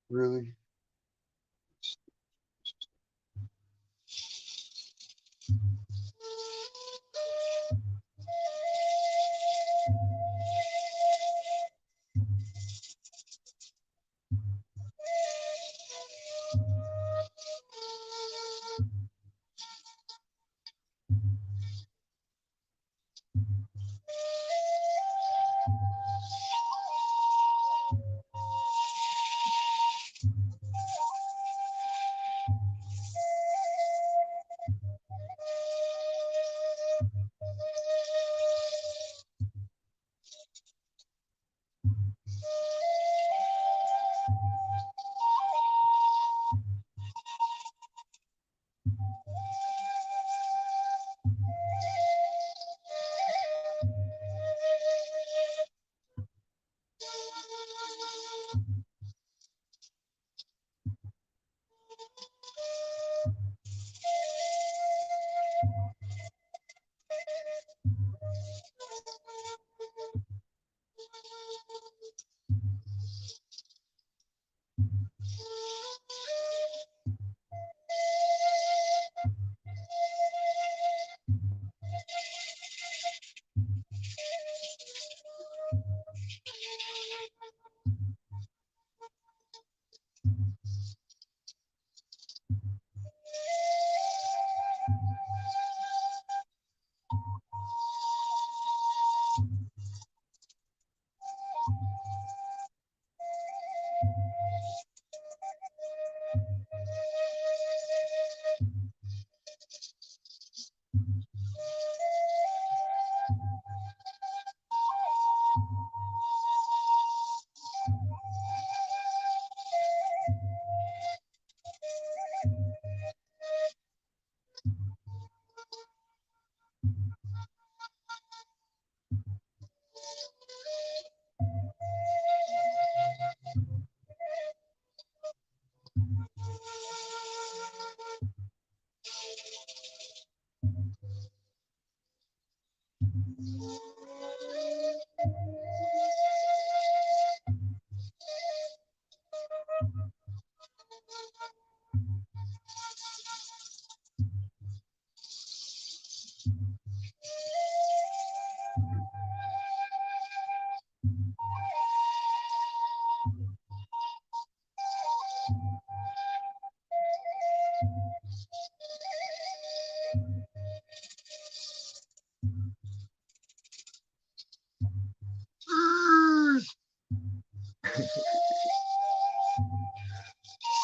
Really?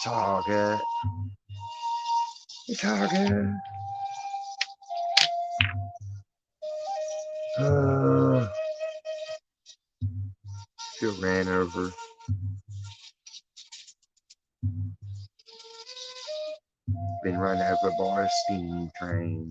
Target. Target. Feel ran over. Been run over by a steam train.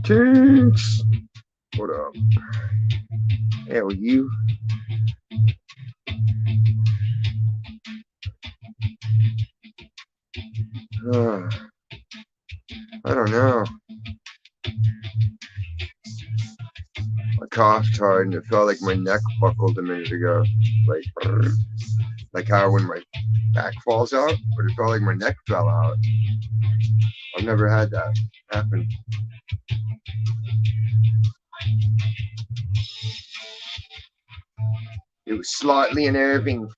Jinx! What up? Hell, you. I don't know. coughed hard and it felt like my neck buckled a minute ago. Like, like how when my back falls out, but it felt like my neck fell out. I've never had that happen. It was slightly unnerving.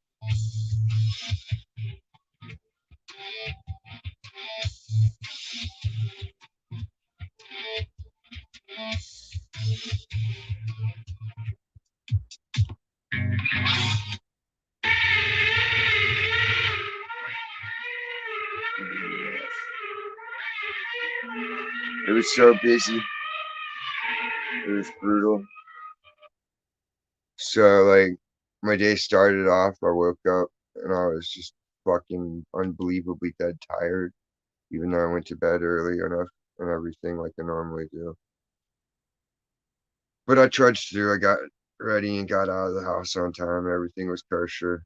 It was so busy. It was brutal. So like my day started off, I woke up and I was just fucking unbelievably dead tired, even though I went to bed early enough and everything like I normally do. But I trudged through. I got ready and got out of the house on time. Everything was kosher.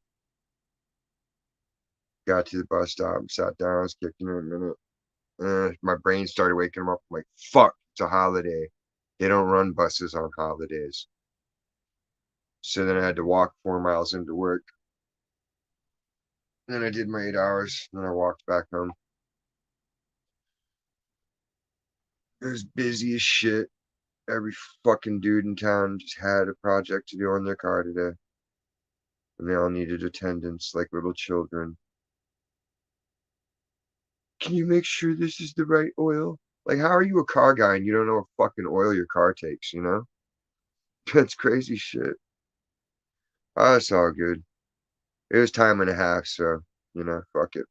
Got to the bus stop, sat down, I was kicking in a minute. My brain started waking up. I'm like, fuck, it's a holiday. They don't run buses on holidays. So then I had to walk 4 miles into work. Then I did my 8 hours. Then I walked back home. It was busy as shit. Every fucking dude in town just had a project to do on their car today. And they all needed attendance like little children. Can you make sure this is the right oil? Like, how are you a car guy and you don't know what fucking oil your car takes, you know? That's crazy shit. Oh, it's all good. It was time and a half, so, fuck it.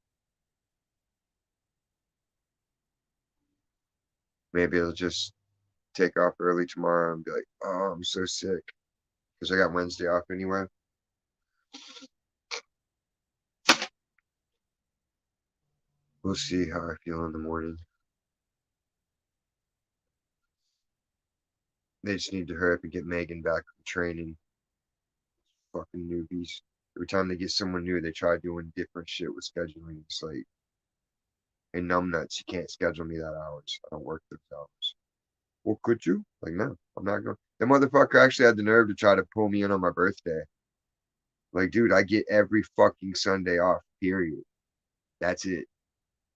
Maybe I'll just take off early tomorrow and be like, oh, I'm so sick. Because I got Wednesday off anyway. We'll see how I feel in the morning. They just need to hurry up and get Megan back from training. Fucking newbies. Every time they get someone new, they try doing different shit with scheduling. It's like, hey, numbnuts, you can't schedule me that hours. I don't work those hours. Well, could you? Like, no, I'm not going. The motherfucker actually had the nerve to try to pull me in on my birthday. Like, dude, I get every fucking Sunday off, period. That's it.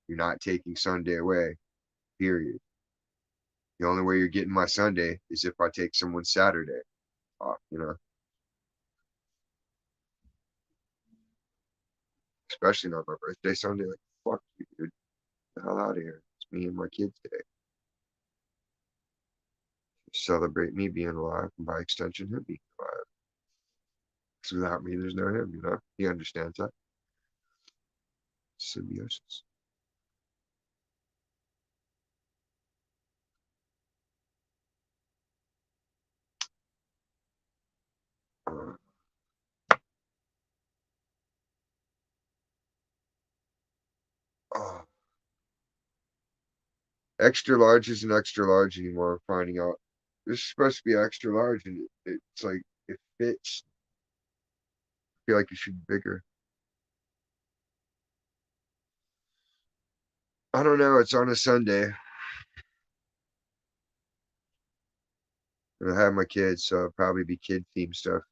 You're not taking Sunday away, period. The only way you're getting my Sunday is if I take someone's Saturday off. Especially not my birthday Sunday. Like, fuck you, dude. Get the hell out of here. It's me and my kids today. Celebrate me being alive and by extension him being alive. Because without me, there's no him. He understands that. Symbiosis. Uh, oh, extra large isn't extra large anymore. I'm finding out this is supposed to be extra large, and it's like it fits. I feel like it should be bigger. I don't know. It's on a Sunday, and I have my kids, so it'll probably be kid themed stuff.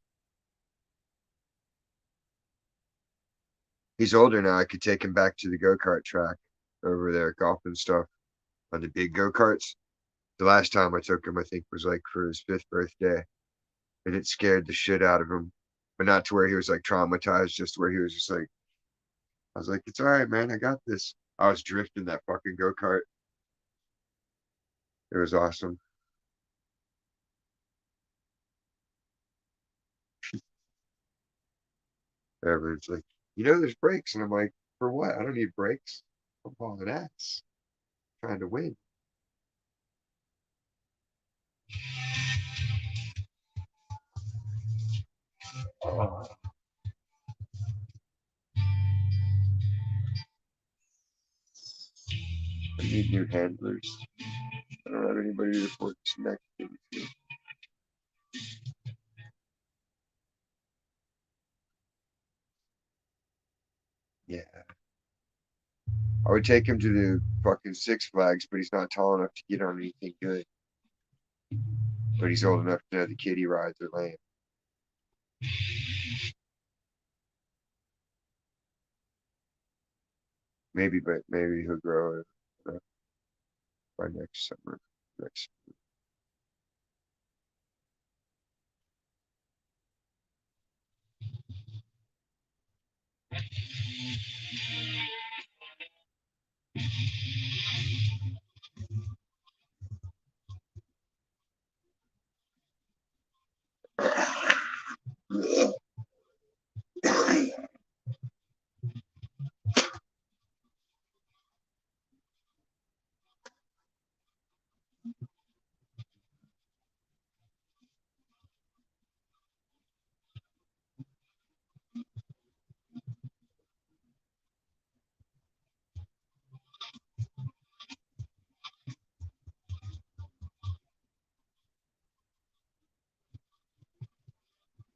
He's older now. I could take him back to the go kart track over there, golf and stuff on the big go karts. The last time I took him, I think, was like for his 5th birthday, and it scared the shit out of him, but not to where he was like traumatized, just where he was just like, I was like, it's all right, man, I got this. I was drifting that fucking go kart. It was awesome. Everyone's like, there's brakes, and I'm like, for what? I don't need brakes. I'm hauling ass, trying to win. Oh, I need new handlers. I don't have anybody to report this next thing to. Yeah. I would take him to the fucking Six Flags, but he's not tall enough to get on anything good. but he's old enough to know the kid he rides are lame. Maybe, but maybe he'll grow it by next summer. Next.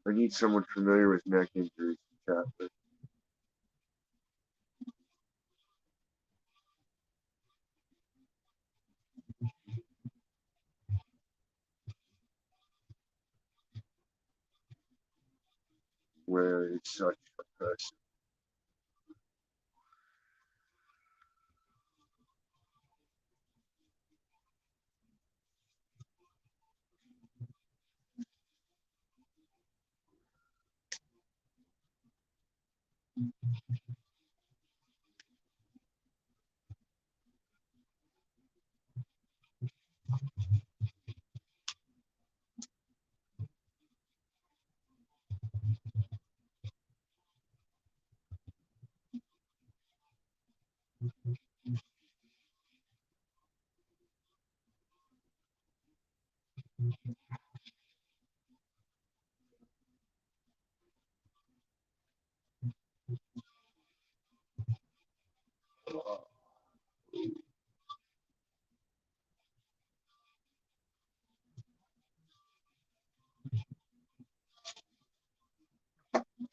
I need someone familiar with neck injuries to chat with. Where it's such a person.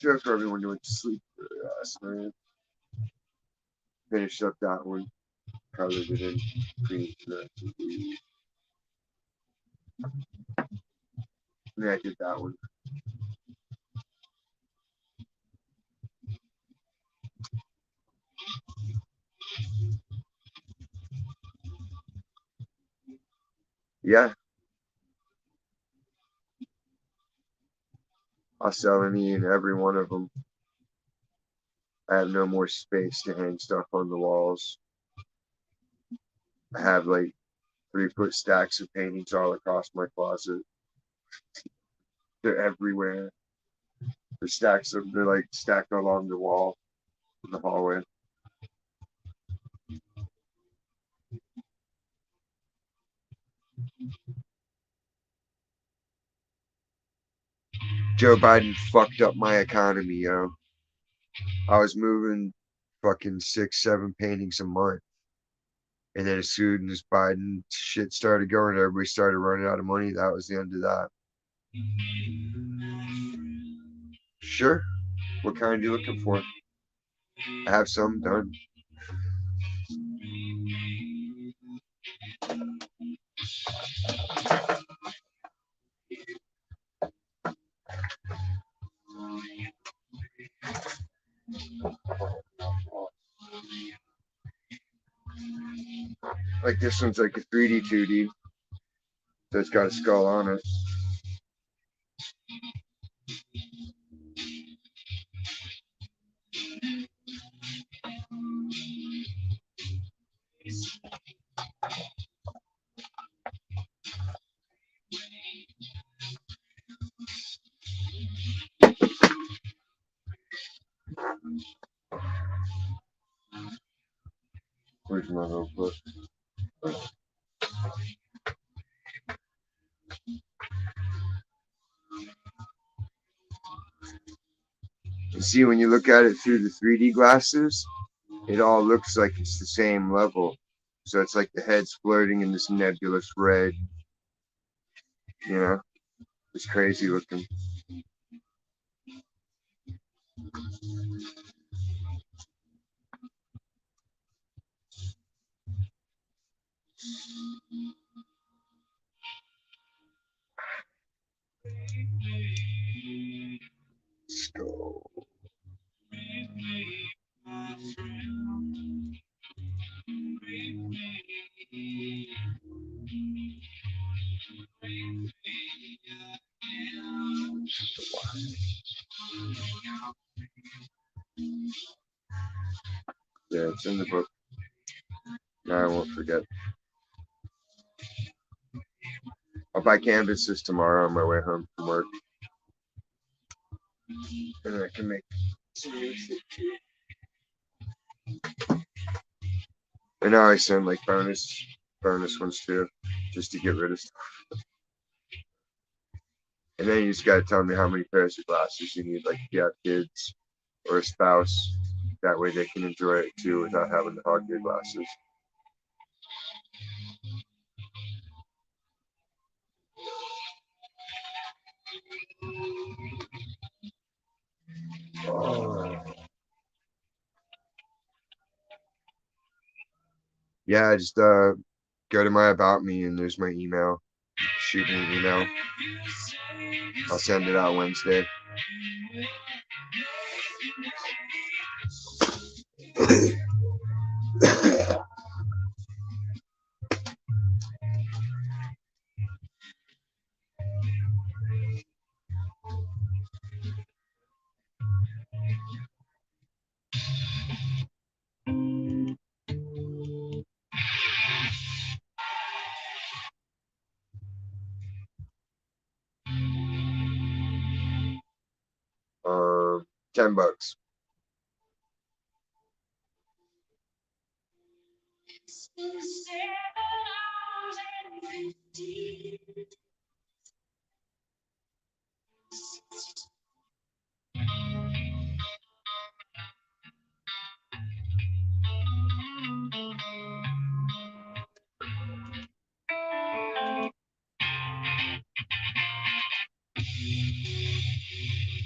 Joke for everyone who went to sleep last night. Finished up that one. Colored it in green. Yeah, I did that one. Yeah, I'll sell any and every one of them. I have no more space to hang stuff on the walls. I have like 3 foot stacks of paintings all across my closet. They're everywhere. They're like stacked along the wall in the hallway. Joe Biden fucked up my economy, yo. I was moving fucking 6, 7 paintings a month. And then as soon as Biden shit started going, everybody started running out of money. That was the end of that. Sure. What kind are you looking for? I have some done. Like this one's like a 3D, 2D. So it's got a skull on it. Where's my notebook? You see, when you look at it through the 3D glasses, it all looks like it's the same level. So it's like the head's floating in this nebulous red. You know, it's crazy looking. Yeah, it's in the book. Now I won't forget. I'll buy canvases tomorrow on my way home from work. And I can make some music. And now I send like bonus ones too, just to get rid of stuff. And then you just gotta tell me how many pairs of glasses you need, like if you have kids or a spouse. That way they can enjoy it too without having to hog your glasses. Yeah, just go to my about me and there's my email. Shoot me an email. I'll send it out Wednesday. $10.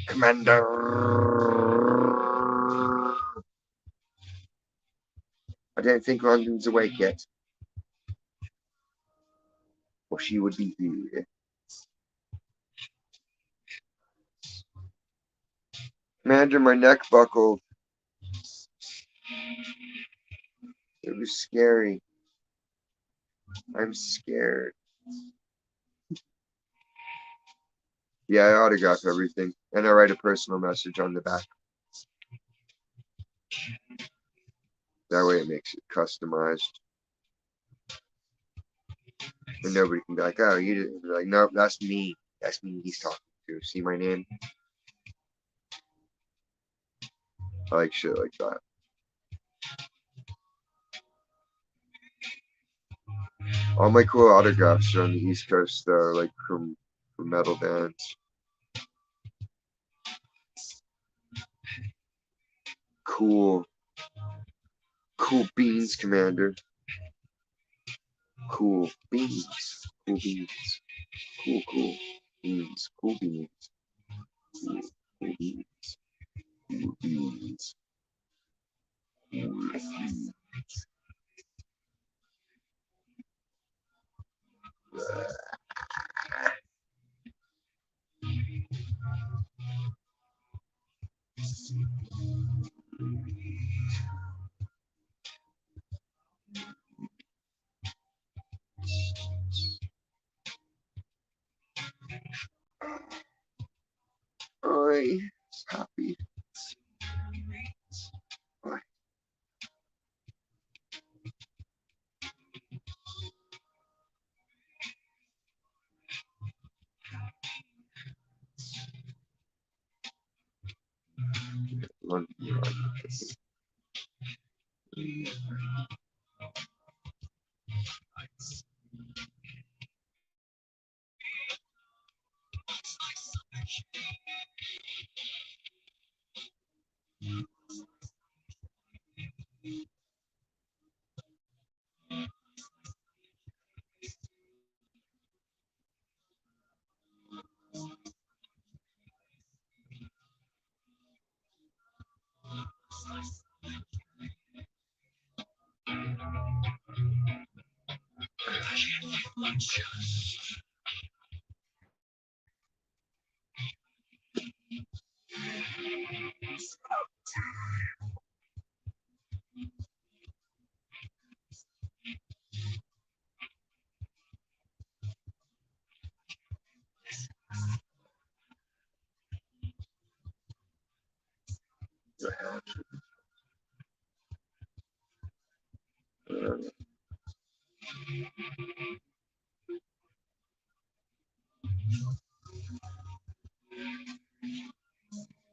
Commander. I don't think London's awake yet. Or she would be here. Commander, my neck buckled. It was scary. I'm scared. Yeah, I autograph everything. And I write a personal message on the back. That way it makes it customized. And nobody can be like, oh, you didn't. Be like, nope, that's me. That's me he's talking to. See my name? I like shit like that. All my cool autographs are on the East Coast, though, like from metal bands. Cool. Cool beans, Commander. Cool beans. Cool beans. Cool beans. Cool beans. Cool beans. Cool beans. Cool beans. I happy.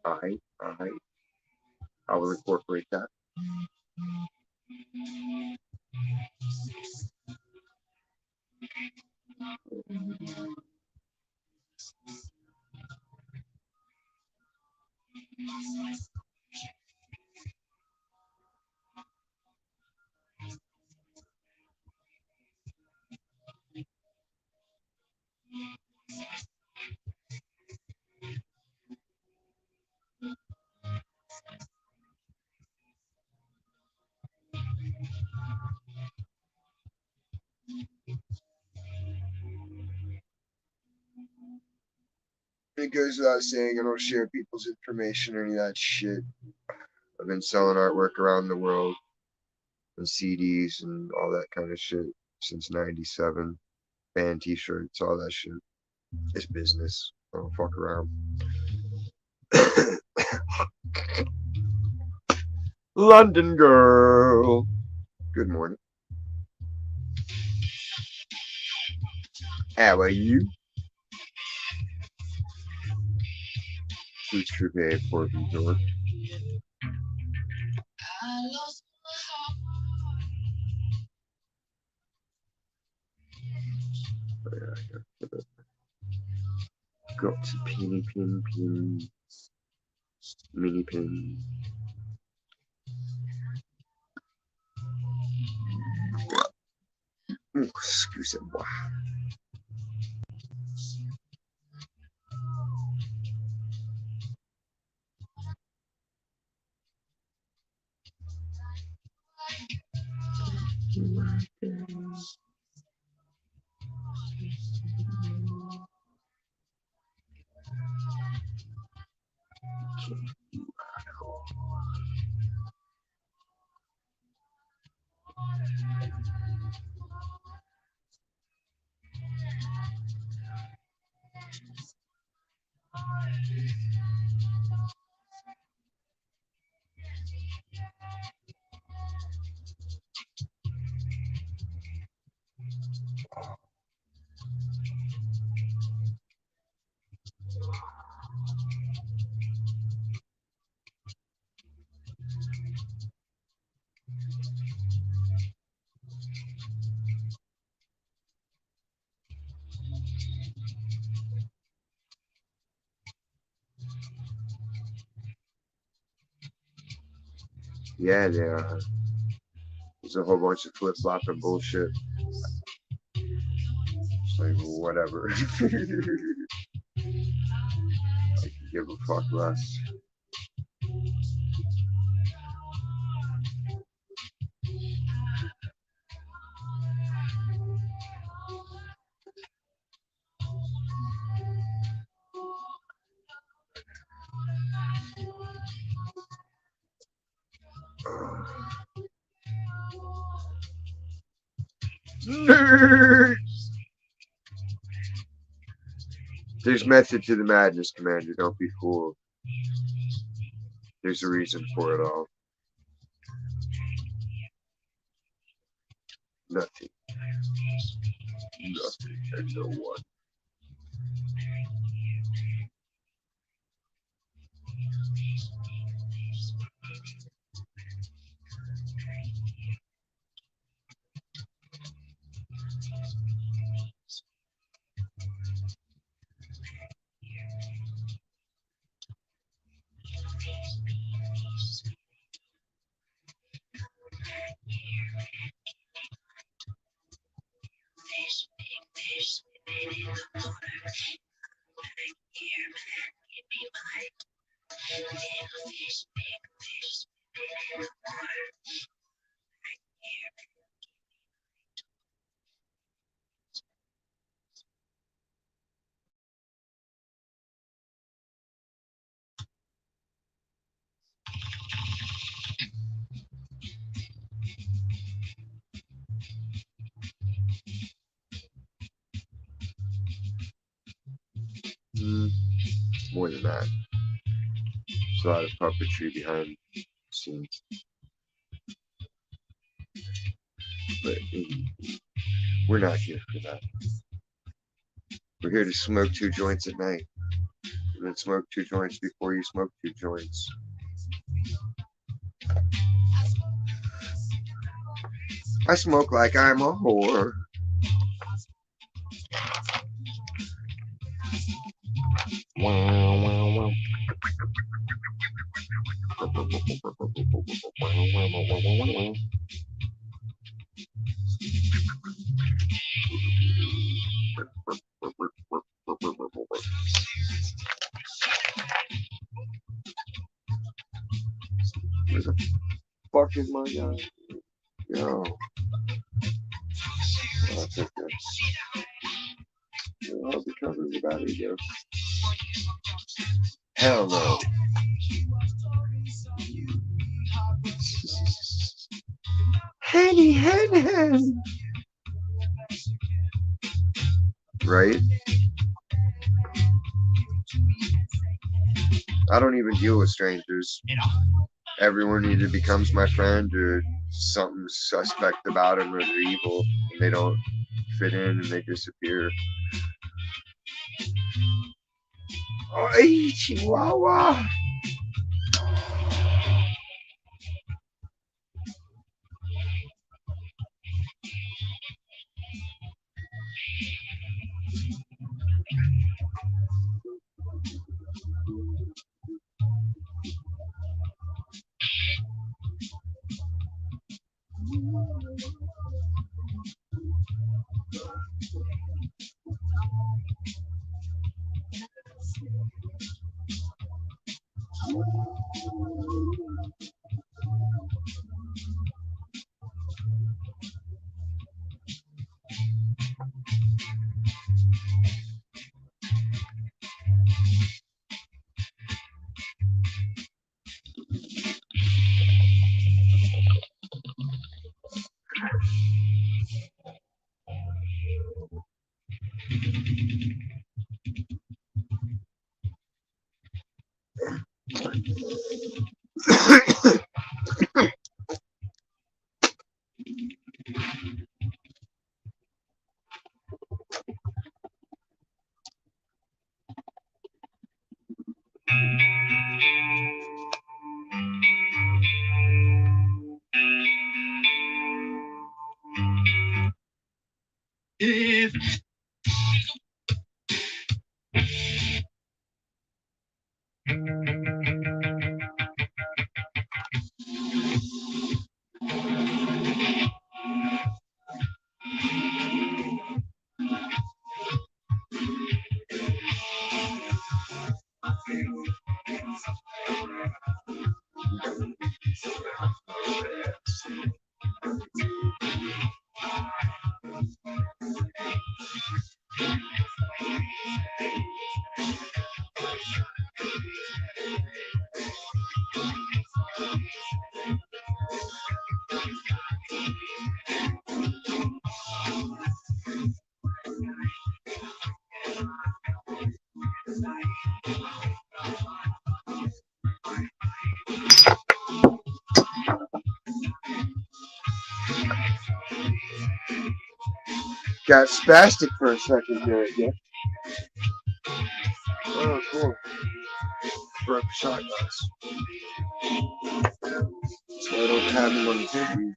Alright. I will incorporate that. It goes without saying, I don't share people's information or any of that shit. I've been selling artwork around the world and CDs and all that kind of shit since '97. Band t-shirts, all that shit. It's business. I don't fuck around. London girl. Good morning. How are you? Who's prepared for the door? Got to penny pin pin. Mini pin. Excusez-moi. Yeah, there's a whole bunch of flip flopping bullshit. It's like whatever. I can give a fuck less. Nerd. There's method to the madness, Commander. Don't be fooled. There's a reason for it all. Nothing. Nothing and no one. More than that. There's a lot of puppetry behind the scenes. But we're not here for that. We're here to smoke 2 joints at night. And then smoke 2 joints before you smoke 2 joints. I smoke like I'm a whore. Wow, wow, wow. Where the fuck is my guy? Yo. Oh, it's okay. I'll be covering the battery, yo. Hell no. Henny, hen. Right? I don't even deal with strangers. Everyone either becomes my friend or something's suspect about them or they're evil and they don't fit in and they disappear. Oh, hey, Chihuahua! Got spastic for a second there, yeah. Oh, cool. Broke shot glass. So I don't have them on the table.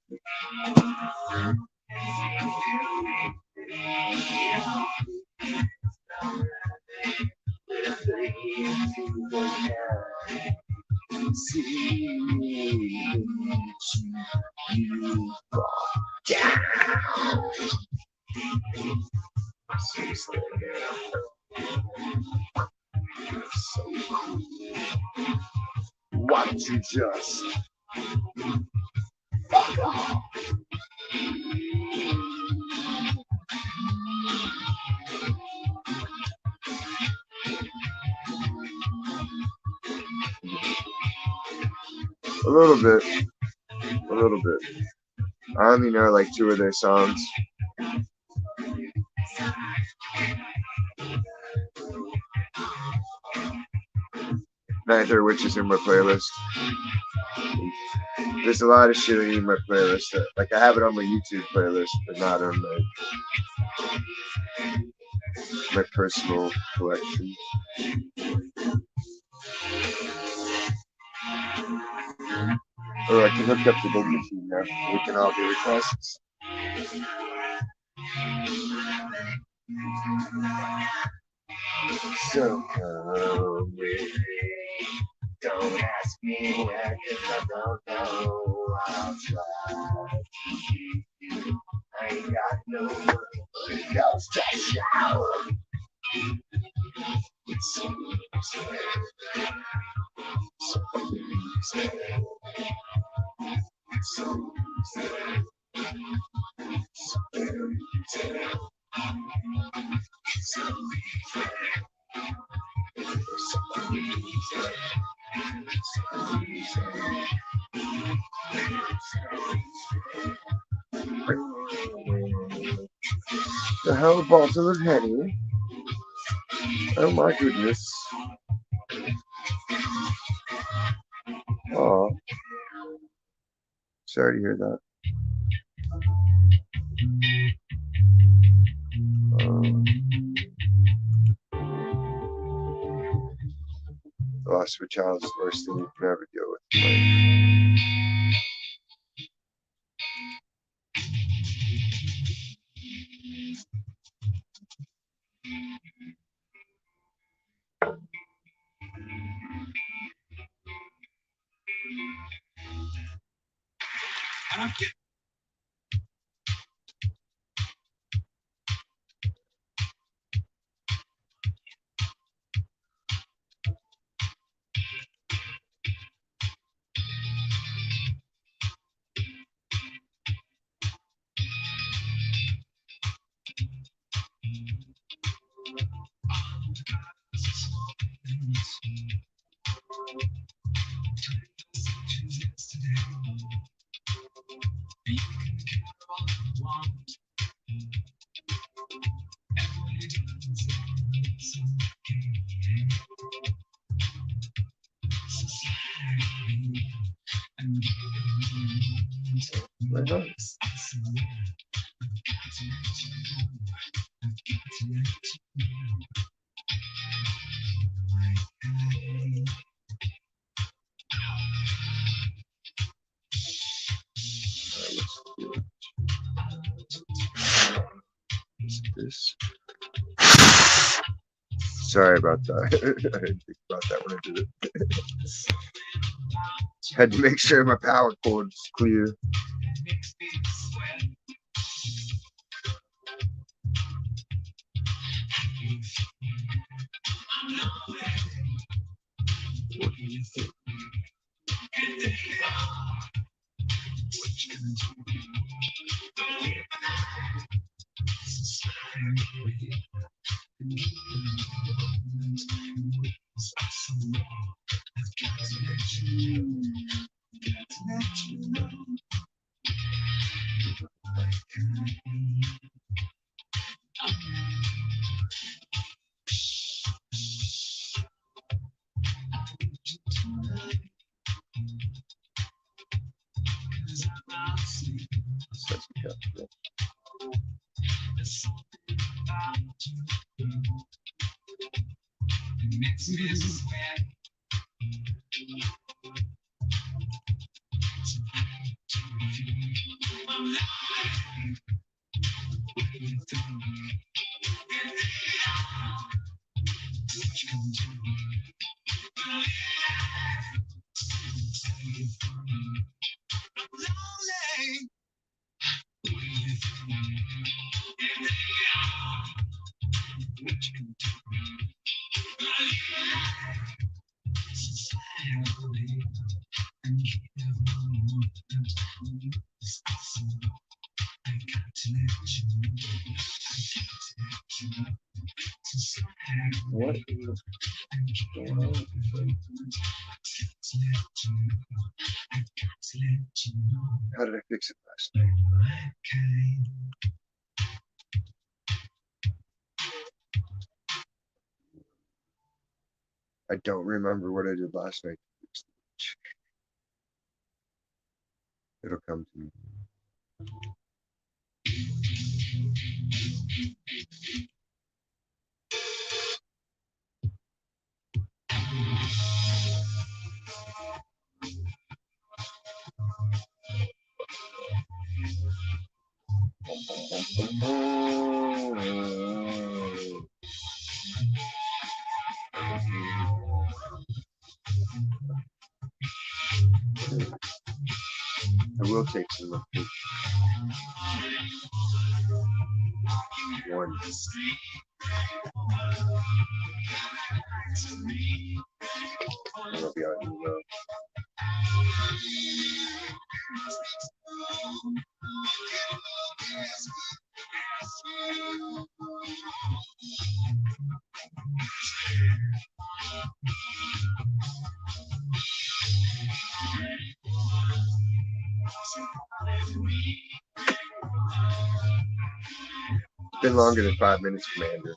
Why don't you just fuck off? A little bit. A little bit. I only know like 2 of their songs. Neither of which is in my playlist. There's a lot of shit in my playlist. Like I have it on my YouTube playlist, but not on my personal collection. Or I can hook up the big machine now. We can all do requests. So come with me. Don't ask me where, 'cause I don't know. I'll try to keep you. I ain't got no one else to shout. It's so easy. So easy. So easy. So very easy. So easy. So easy. The whole bottle of honey. Oh my goodness. Oh, sorry to hear that. The loss of a child is the worst thing you can ever deal with in life. This. Sorry about that. I didn't think about that when I did it. Had to make sure my power cord was clear. What? How did I fix it last night? I don't remember what I did last night. It'll come to me. I will take some of this one. It'll be out in the road. It's been longer than 5 minutes, Commander.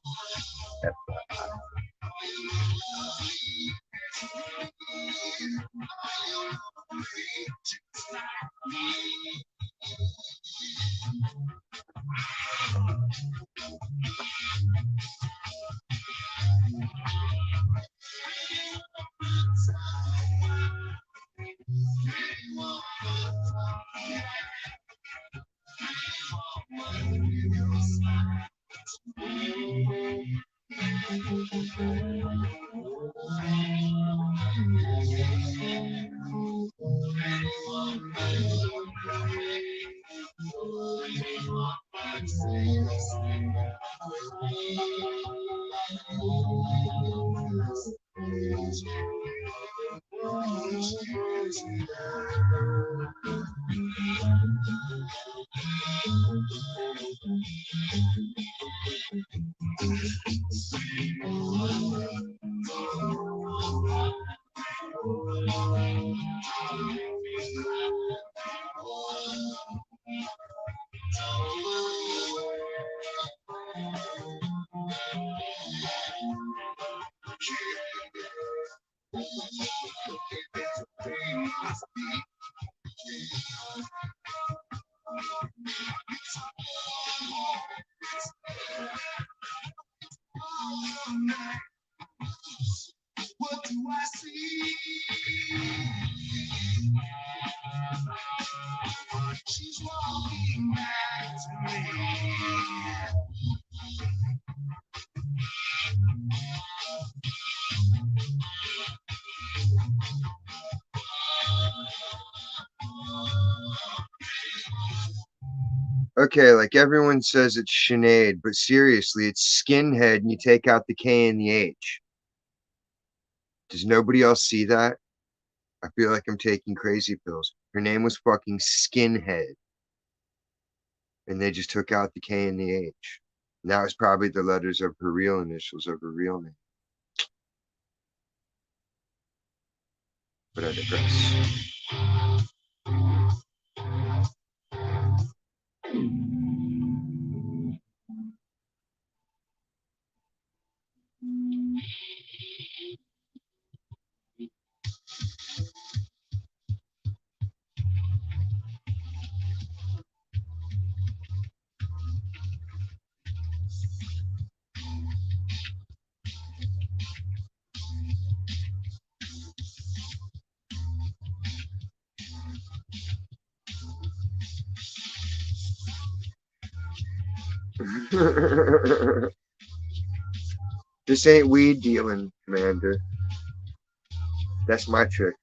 Okay, like everyone says it's Sinead, but seriously, it's Skinhead and you take out the K and the H. Does nobody else see that? I feel like I'm taking crazy pills. Her name was fucking Skinhead. And they just took out the K and the H. And that was probably the letters of her real initials of her real name. But I digress. This ain't weed dealing, Commander. That's my trick.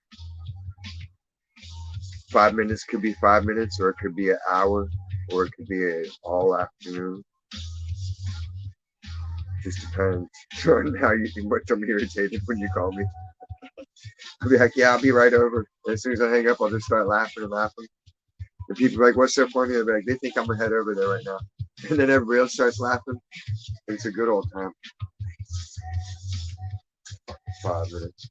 5 minutes could be 5 minutes, or it could be an hour, or it could be all afternoon. Just depends on how much I'm irritated when you call me. I'll be like, yeah, I'll be right over. And as soon as I hang up, I'll just start laughing and laughing. And people are like, what's so funny? I'll be like, they think I'm gonna head over there right now. And then everybody else starts laughing. It's a good old time. 5 minutes.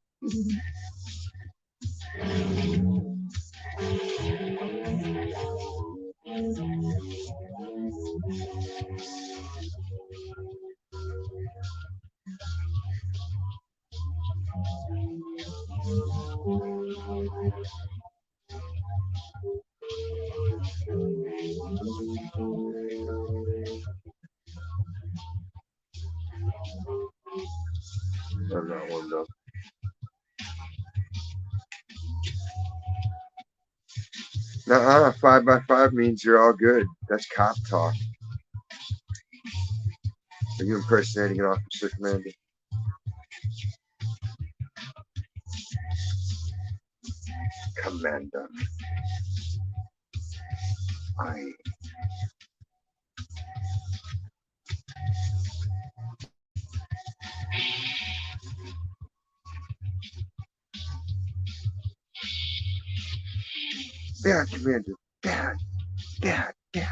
I'm not warmed up. Nuh-uh, 5x5 means you're all good. That's cop talk. Are you impersonating an officer, Commander? Commander. I. Bad, Commander. Bad, bad, bad.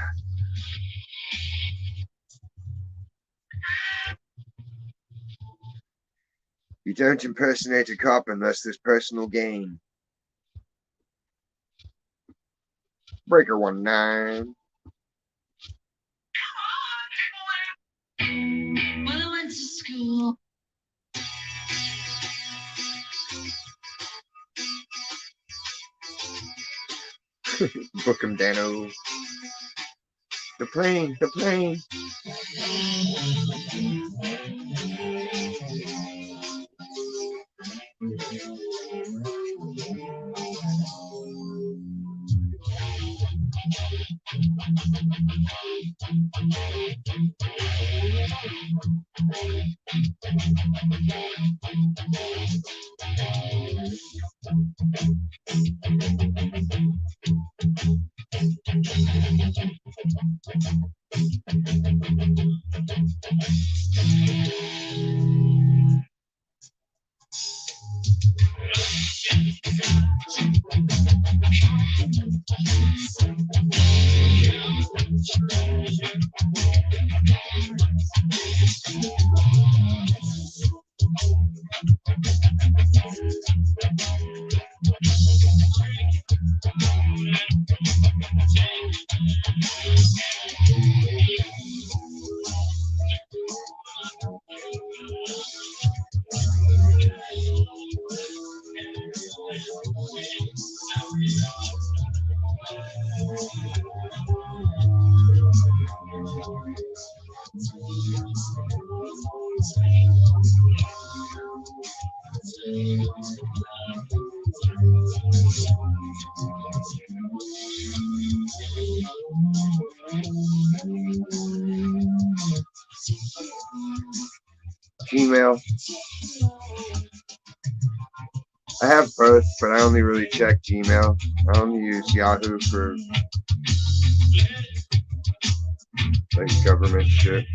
You don't impersonate a cop unless there's personal gain. Breaker 19. When I went to school. Book him, Dano. The plane, the plane. Gmail. I have both, but I only really check Gmail. I only use Yahoo for like government shit.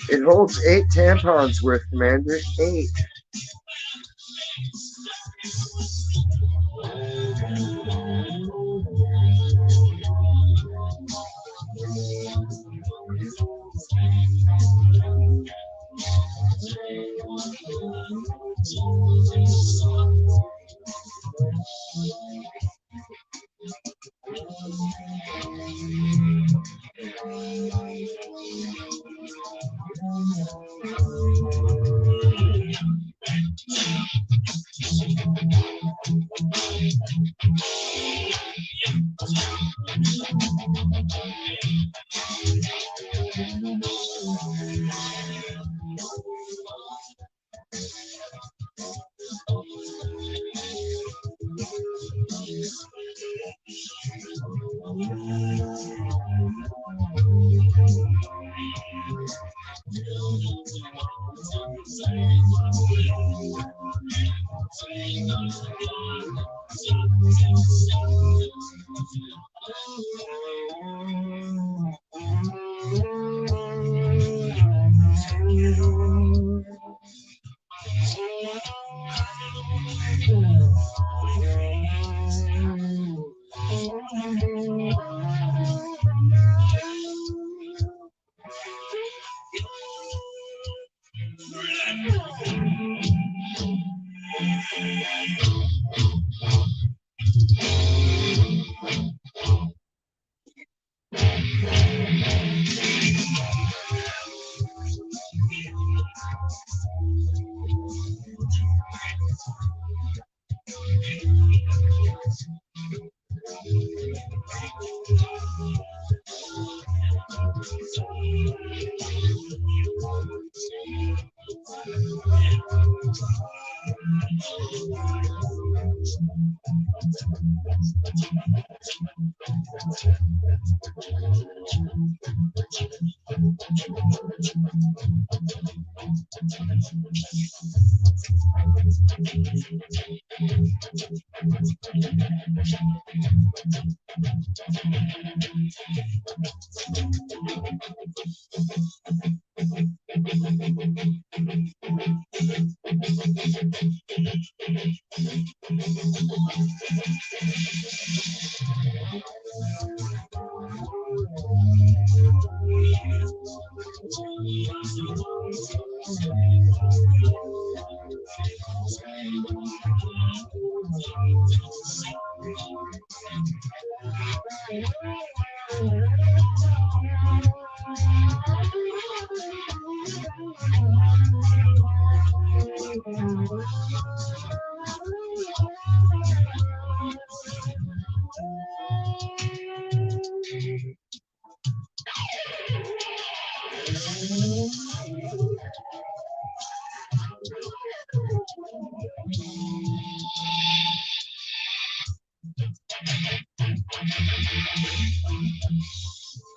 It holds 8 tampons worth, Commander. 8.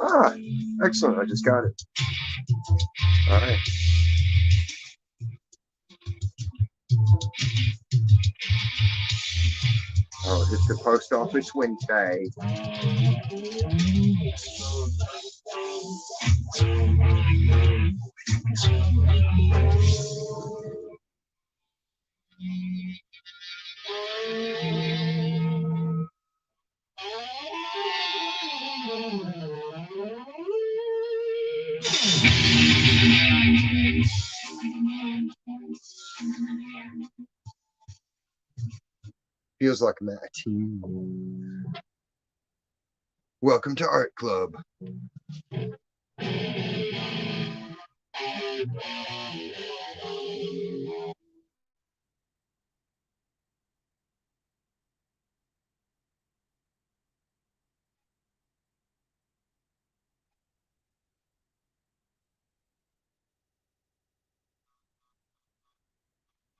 Ah, excellent. I just got it. All right. I'll hit the post office Wednesday. Feels like I'm at a team. Welcome to Art Club.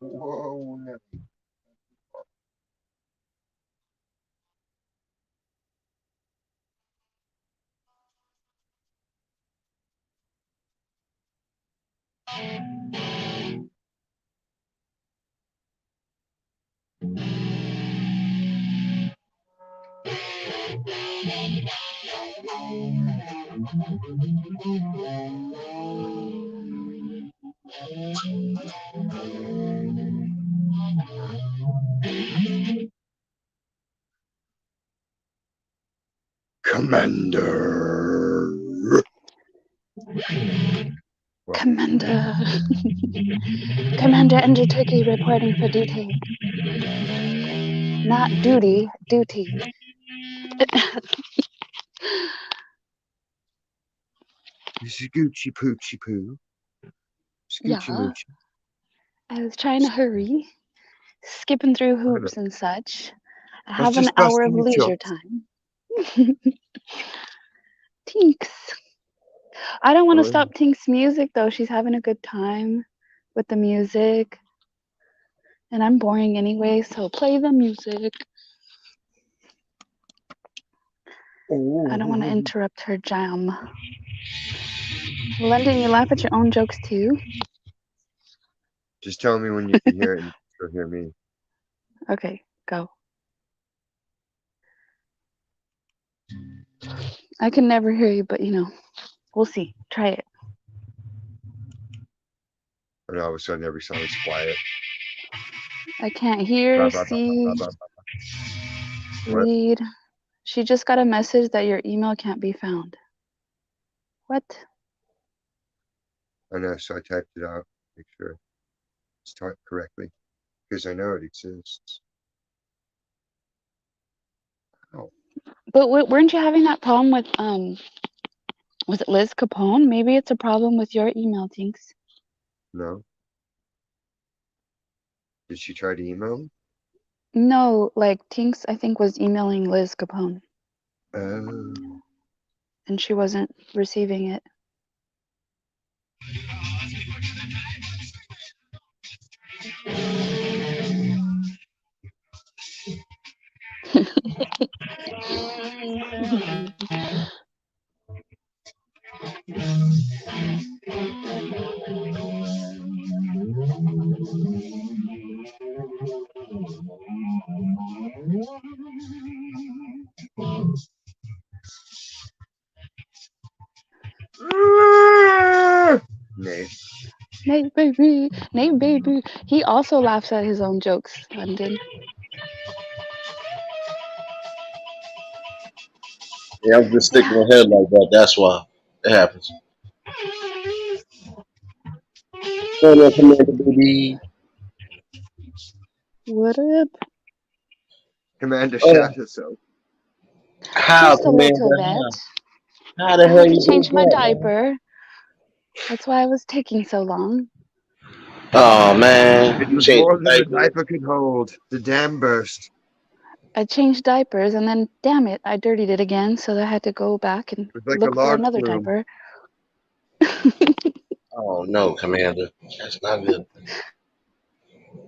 Whoa, no. Commander. What? Commander. Commander Ender Turkey reporting for duty. Not duty, duty. This is Gucci Poochie Poo. Scoochie Yeah, Moochie. I was trying to hurry, skipping through hoops and such. I I was have an just hour of busting your leisure chops. time. Tinks. I don't want to Oh, stop Tink's music though. She's having a good time with the music. And I'm boring anyway, so play the music. I don't want to oh. interrupt her jam. London, you laugh at your own jokes too? Just tell me when you can hear it and you'll hear me. Okay, go. I can never hear you, but we'll see. Try it. And all of a sudden, every song is quiet. I can't hear, Blah, blah, blah, blah, see, blah, blah. What? read. She just got a message that your email can't be found. What? I know, so I typed it out. Make sure it's typed correctly. Because I know it exists. Oh, But weren't you having that problem with was it Liz Capone? Maybe it's a problem with your email, Tinks. no. Did she try to email me? No, like Tinks, I think was emailing Liz Capone, Oh. and she wasn't receiving it. Nay. Nate baby, Nate baby. He also laughs at his own jokes, London. Yeah, I'm just sticking Yeah. my head like that. That's why it happens. No, no, Commander baby. What up? Commander Oh, shot herself. how, Just a little Commander? bit. How the I hell had to you did change my that, man? diaper. That's why I was taking so long. Oh man, It you was changed more the than the diaper. diaper could hold. The dam burst. I changed diapers and then, damn it, I dirtied it again. So I had to go back and It was like a look for log another flume. diaper. Oh no, Commander, that's not good.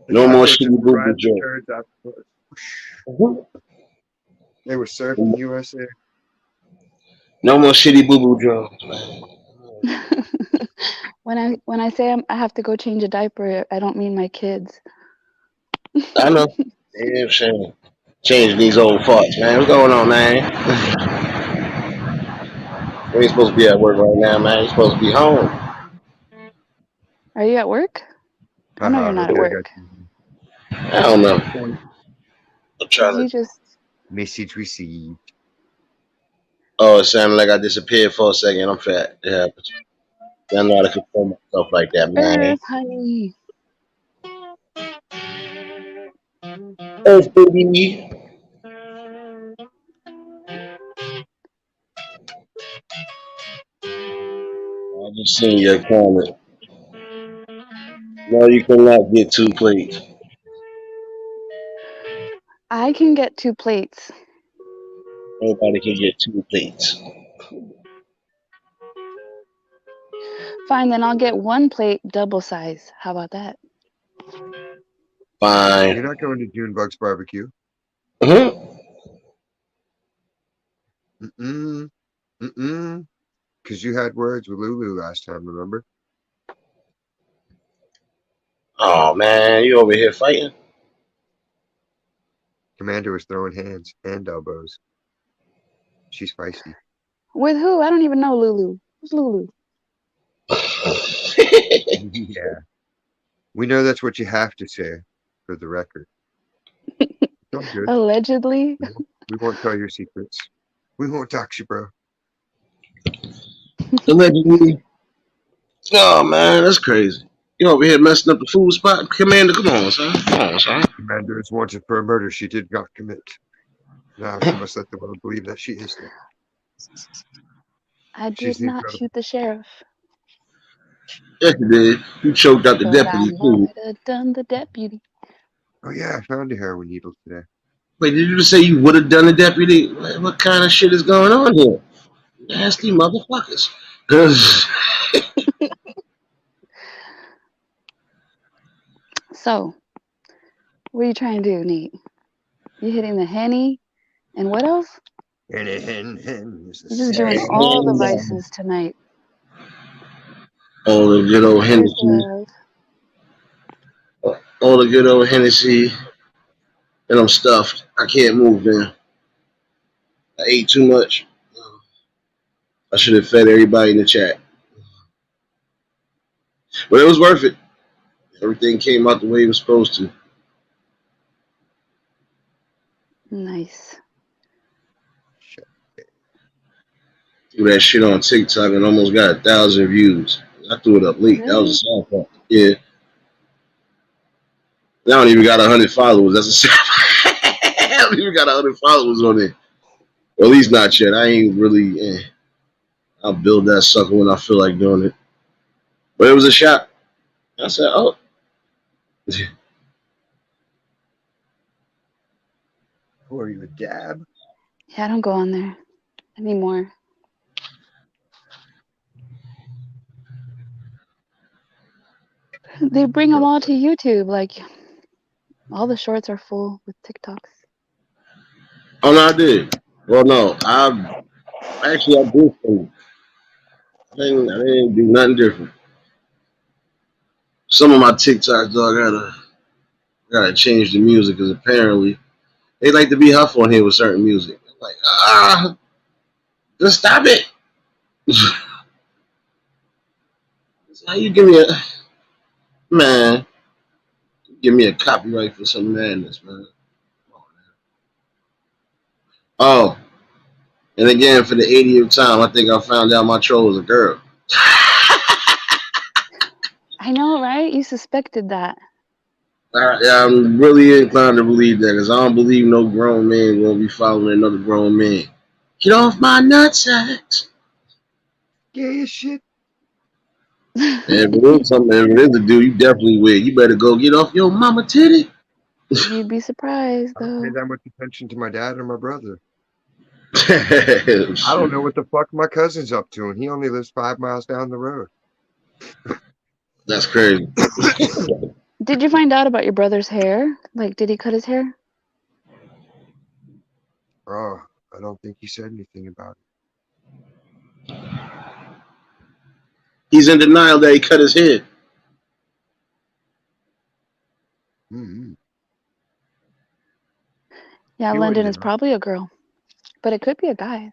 The No more diaper just shitty boo boo arrived the joke. turds afterwards. Mhm. They were served in USA. No more shitty boo boo jokes, man. when I say I have to go change a diaper, I don't mean my kids. I know. Yeah, shame. Changing these old farts, man. What's going on, man? We ain't supposed to be at work right now, man. You supposed to be home. Are you at work? Oh no, you're Haha, not at okay, I got work. you. I don't know. Point. I'm Cause trying to. you just Message received. Oh, it sounded like I disappeared for a second. I'm fat. It happens. I know how to control myself like that, man. Earth, honey. Earth, baby. I just seen your comment. No, you cannot get two plates. I can get 2 plates. Nobody can get two plates. Fine, then I'll get 1 plate double size. How about that? You're Fine. not going to Junebug's barbecue. Hmm. Mm-mm. Mm-mm. Because you had words with Lulu last time, remember? Oh man, you over here fighting? Commander was throwing hands and elbows. She's feisty. With who? I don't even know Lulu. Who's Lulu? Yeah. We know that's what you have to say for the record. It's all good. Allegedly. We won't tell your secrets. We won't dox you, bro. Allegedly. Oh man, that's crazy. You over here messing up the food spot, Commander? Come on, son. Come on, son. Commander is wanted for a murder she did not commit. Now she must let the world believe that she is dead. I She's did the not incredible. shoot the sheriff, Yes, you did. You choked out the but I deputy too. might have done the deputy. Oh yeah, I found a heroin needle today. Wait, did you just say you would have done the deputy? What kind of shit is going on here? Nasty motherfuckers. Cause So, what are you trying to do, Nate? You hitting the henny? And what else? Hen is the You're just doing sexy. all the vices tonight. all the good old Where's Hennessy, love? all the good old Hennessy, and I'm stuffed. I can't move now. I ate too much. I should have fed everybody in the chat, but it was worth it. Everything came out the way it was supposed to. Nice. Threw that shit on TikTok and almost got 1,000 views. I threw it up late. That was a Really? sad part. Yeah. I don't even got 100 followers. That's a sad part. I don't even got 100 followers on it. Or at least not yet. I ain't really. I'll build that sucker when I feel like doing it. But it was a shot. I said, oh. Or you a dab? Yeah, I don't go on there anymore. They bring them all to YouTube. Like, all the shorts are full with TikToks. Oh, no, I did. Well, no. I did. I didn't do nothing different. Some of my TikToks, dog, gotta change the music because apparently they like to be huff on here with certain music. I'm like, just stop it. How you give me a man? Give me a copyright for some madness, man. Oh, and again for the 80th time, I think I found out my troll was a girl. I know, right? You suspected that. I'm really inclined to believe that because I don't believe no grown man gonna be following another grown man. Get off my nutsacks. Gay as shit. And if it is something, if it is a dude, you definitely weird. You better go get off your mama titty. You'd be surprised, I don't pay though. that much attention to my dad or my brother. Shit. I don't know what the fuck my cousin's up to, and he only lives 5 miles down the road. That's crazy. Did you find out about your brother's hair? Like, did he cut his hair? Oh, I don't think he said anything about He's in denial that he cut his head. it. Mm-hmm. Yeah, He wouldn't Lyndon is deny. probably a girl, but it could be a guy.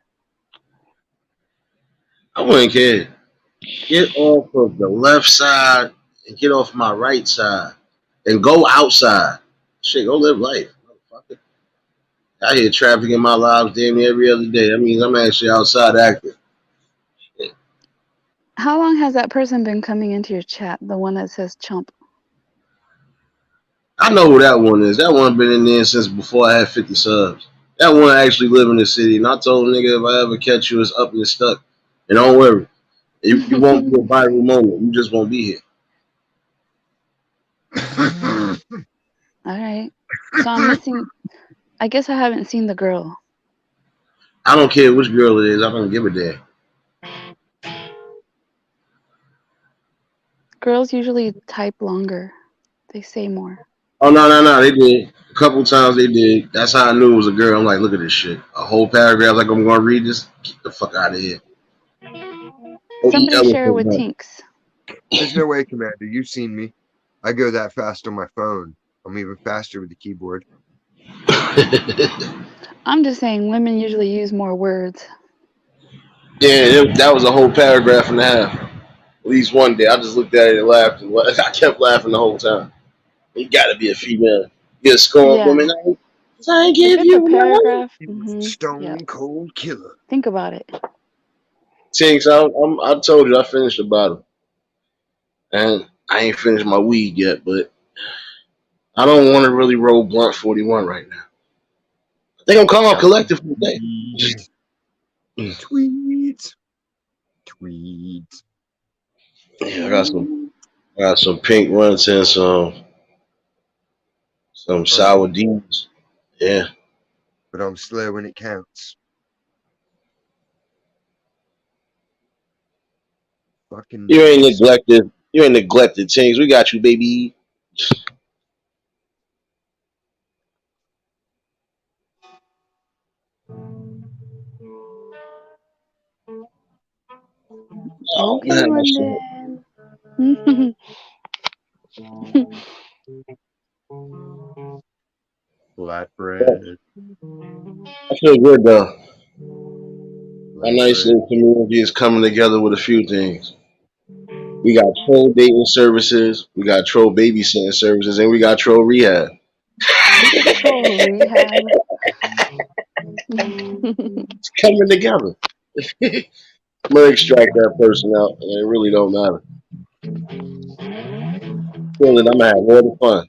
I wouldn't care. Get off of the left side and get off my right side and go outside. Shit, go live life. Motherfucker. I hear traffic in my lives damn near every other day. That means I'm actually outside active. How long has that person been coming into your chat? The one that says chump. I know who that one is. That one been in there since before I had 50 subs. That one actually live in the city. And I told nigga if I ever catch you, it's up and it's stuck. And don't worry. You won't be a viral moment. You just won't be here. All right. So I'm missing. I guess I haven't seen the girl. I don't care which girl it is. I don't give a damn. Girls usually type longer. They say more. Oh no. They did. A couple times they did. That's how I knew it was a girl. I'm like, look at this shit. A whole paragraph like I'm gonna read this. Get the fuck out of here. Somebody share with Tinks. There's no way, Commander. You've seen me. I go that fast on my phone. I'm even faster with the keyboard. I'm just saying women usually use more words. Yeah, that was a whole paragraph and a half. At least one day, I just looked at it and laughed, and I kept laughing the whole time. You got to be a female. You're a scorned Yeah. woman. I If give it's you a paragraph, He was a yeah. stone cold killer. Think about it. Tinks, I told you I finished the bottle, and I ain't finished my weed yet, but I don't want to really roll blunt 41 right now. I think I'm calling collective for the day. Tweets. Tweets. Yeah, I got some pink runs and some sour D's. Yeah. But I'm slow when it counts. Fucking You ain't neglected. You ain't neglected, Tinks. We got you, baby. Oh Okay, man, London. flatbread. I feel good though. A nice Flatbread. little community is coming together with a few things. We got troll dating services, we got troll babysitting services, and we got troll rehab. Troll rehab. It's coming together. I'm gonna extract that person out, and it really don't matter. Feeling I'm gonna have all the fun.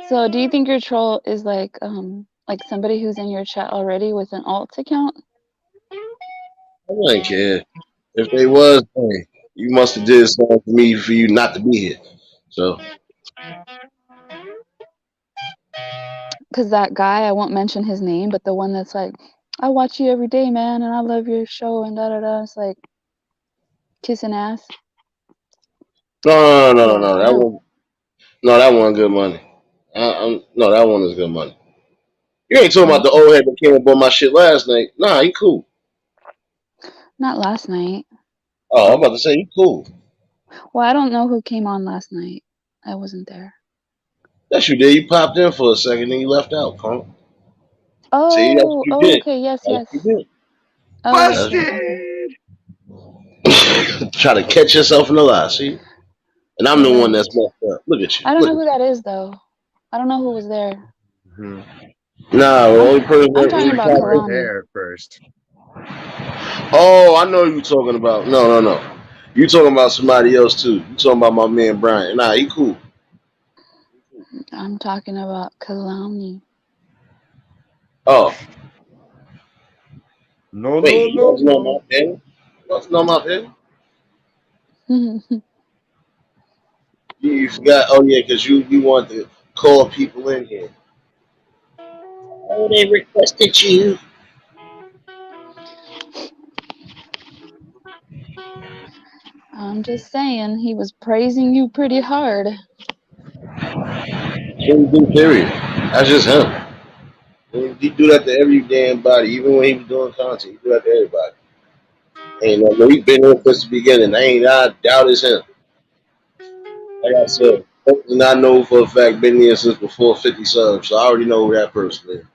So, do you think your troll is like somebody who's in your chat already with an alt account? I wouldn't care if they was. Hey, you must have did something for me for you not to be here. So Because that guy, I won't mention his name, but the one that's like, I watch you every day, man, and I love your show, and da da da. It's like kissing ass. no. Yeah, That one, no, that one good money. No, that one is good money. You ain't talking about the old head that came up on my shit last night. Nah, he cool. Not last night. Oh, I'm about to say you cool. Well, I don't know who came on last night. I wasn't there. Yes, you did. You popped in for a second, then you left out, punk. See, that's what Oh, you oh, did. okay, yes, That's yes. what you Oh, that's did. right. Okay. Busted! Try to catch yourself in the lie, see? And I'm the one Right. that's messed up. Look at you. I don't Look know at who you. that is though. I don't know who was there. Hmm. Nah, the I'm only person I'm It talking that was about just my popped in. Kalani. hair at first. Oh, I know you talking about. No, no, no. You talking about somebody else too. You talking about my man Brian. Nah, he cool. I'm talking about Kalani. Oh, No, wait, no, you no, wasn't on no. my panel? You wasn't on my panel? You forgot? Oh yeah, because you want to call people in here. Oh, they requested you. I'm just saying he was praising you pretty hard. Shouldn't do period. That's just him. He do that to every damn body, even when he was doing content. He do that to everybody. Ain't no, he been here since the beginning. I doubt it's him. Like I said, and I know for a fact been here since before 50 subs, so I already know who that person is.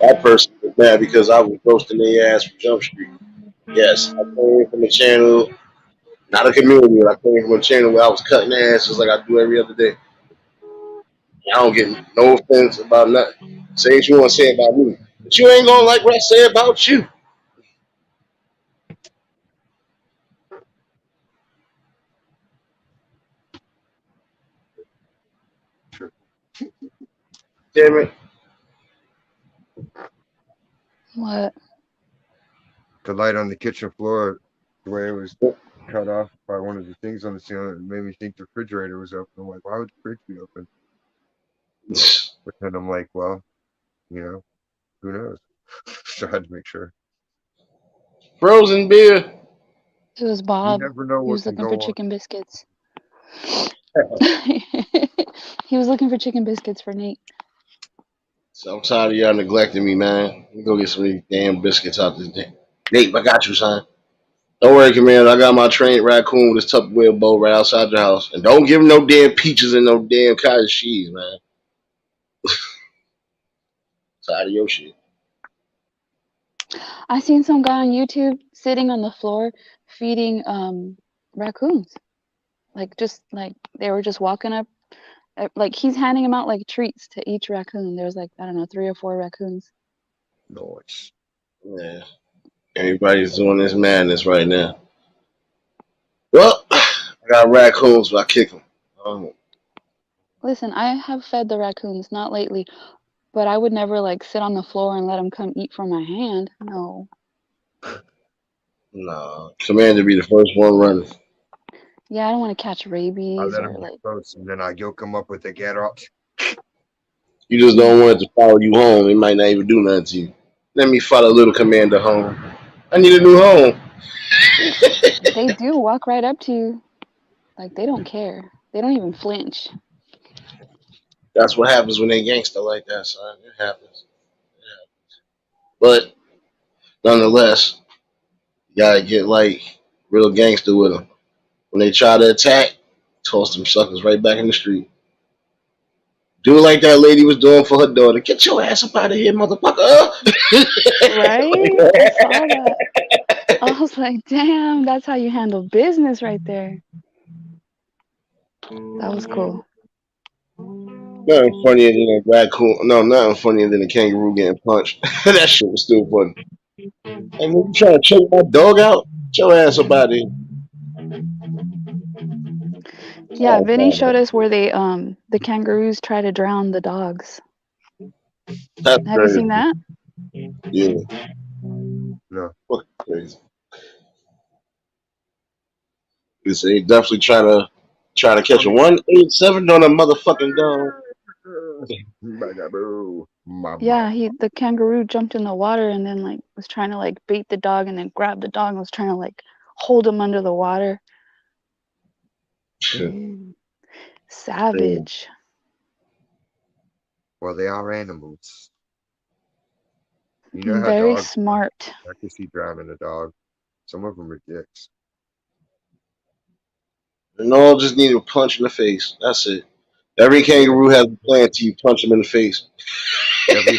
That person was mad because I was roasting their ass from Jump Street. Yes, I came from a channel, not a community, but I came from a channel where I was cutting ass just like I do every other day. I don't get no offense about nothing. Say what you want to say about me, but you ain't gonna like what I say about you. Damn it. What? The light on the kitchen floor, the way it was cut off by one of the things on the ceiling, it made me think the refrigerator was open. I'm like, why would the fridge be open? But then I'm like, well, you know, who knows? So I had to make sure. Frozen beer. It was You Bob. never know He what was can looking for go on. chicken biscuits. He was looking for chicken biscuits for Nate. So I'm tired of y'all neglecting me, man. Let me go get some of these damn biscuits out this day. Nate, I got you, son. Don't worry, Commander. I got my trained raccoon with his Tupperware bowl right outside your house. And don't give him no damn peaches and no damn cottage cheese, man. Tired of your shit. I seen some guy on YouTube sitting on the floor feeding raccoons. Like just like they were just walking up, like he's handing them out like treats to each raccoon. There's like I don't know 3 or 4 raccoons. Noise. Yeah. Everybody's doing this madness right now. Well, I got raccoons, but I kick them. Listen, I have fed the raccoons, not lately, but I would never like sit on the floor and let them come eat from my hand. No. Nah. Commander be the first one running. Yeah, I don't want to catch I rabies let or them get like. close and then I yoke them up with the get up. You just don't want it to follow you home. It might not even do nothing to you. Let me follow little Commander home. I need a new home. They do walk right up to you. Like they don't care. They don't even flinch. That's what happens when they gangster like that, son. It happens. But nonetheless, you gotta get like real gangster with them. When they try to attack, toss them suckers right back in the street. Do it like that lady was doing for her daughter. Get your ass up out of here, motherfucker. Right? I saw that. I was like, damn, that's how you handle business right there. That was cool. Nothing funnier than a raccoon. No, nothing funnier than a kangaroo getting punched. That shit was still funny. Hey, man, you trying to choke my dog out? Get your ass up out of here. Yeah, Vinny showed us where the kangaroos try to drown the dogs. That's Have you crazy. seen that? Yeah, No. fucking crazy. They definitely try to catch a 187 on a motherfucking dog. Bugaboo. Yeah, Mama. the kangaroo jumped in the water and then like was trying to like bait the dog and then grab the dog and was trying to like hold him under the water. Ooh. Savage. Well, they are animals. You know how Very dogs are. smart. I can see drowning a dog. Some of them are dicks. And all just need a punch in the face. That's it. Every Yeah, kangaroo has a plan till you punch him in the face. every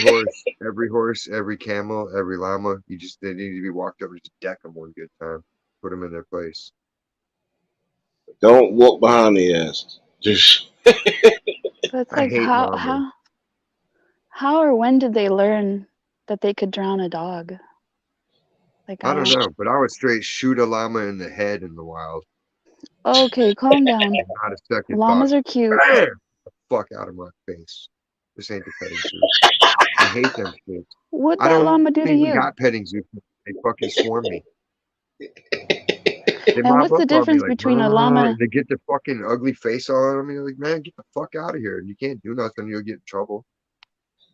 horse, every camel, every llama. They need to be walked over. Just deck them one good time. Put them in their place. Don't walk behind their asses. Just But it's I like hate how llamas. how or when did they learn that they could drown a dog? Like I I don't don't. know, but I would straight shoot a llama in the head in the wild. Okay, calm down. Not a second thought. Llamas are cute. Bam! The fuck out of my face. This ain't the petting zoo. I hate them shits. What'd I that don't llama do to even you? got petting zoo. They fucking swarm me. They And mob what's the up on me difference like, between a llama? they get the fucking ugly face on me. Like, man, get the fuck out of here. And you can't do nothing. You'll get in trouble.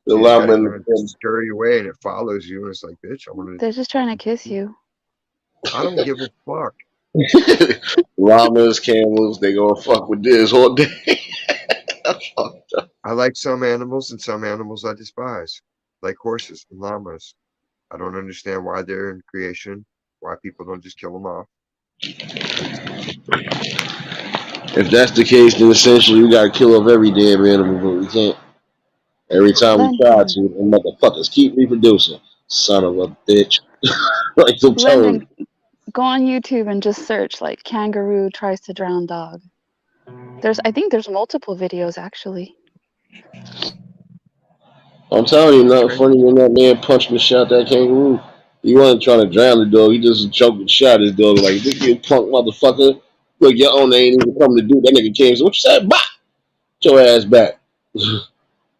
the You just llama gotta in kind of the scurry away and it follows you. And it's like, bitch, I want to. They're just trying to kiss you. I don't give a fuck. llamas, camels, they gonna fuck with this all day. I like some animals and some animals I despise, like horses and llamas. I don't understand why they're in creation, why people don't just kill them off. If that's the case, then essentially we gotta kill off every damn animal, but we can't. Every time we try London, to, the motherfuckers keep reproducing. Son of a bitch. Like I'm telling London, you. go on YouTube and just search like kangaroo tries to drown dog. I think there's multiple videos actually. I'm telling you, nothing Okay. funny when that man punched and shot that kangaroo. He wasn't trying to drown the dog. He just choked and shot his dog. Like, this you punk motherfucker. Look, your owner ain't even coming to do that. Nigga came and said, what you said? Bah! Get your ass back.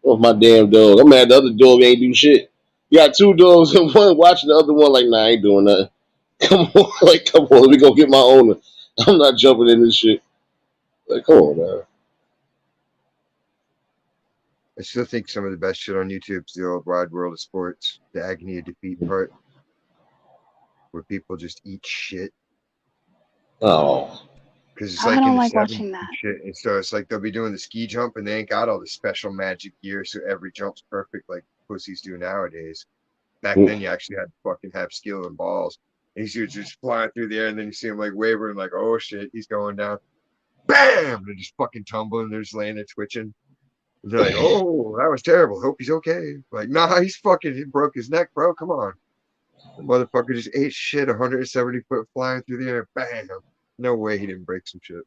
Off my damn dog. I'm mad the other dog ain't do shit. You got two dogs and one watching the other one like, nah, I ain't doing nothing. Come on, like, come on, let me go get my owner. I'm not jumping in this shit. Like, come on, man. I still think some of the best shit on YouTube is the old Wide World of Sports, the agony of defeat part, where people just eat shit. Oh. Because it's I like in don't the like 70s watching and that. shit. And so it's like they'll be doing the ski jump and they ain't got all the special magic gear, so every jump's perfect like pussies do nowadays. Back then, you actually had to fucking have skill and balls. And he's just flying through the air, and then you see him like wavering, like, oh shit, he's going down. Bam! They're just fucking tumbling. They're just laying there twitching. And they're like, oh, that was terrible. Hope he's okay. Like, nah, he broke his neck, bro. Come on. The motherfucker just ate shit 170 foot flying through the air. Bam. No way he didn't break some shit.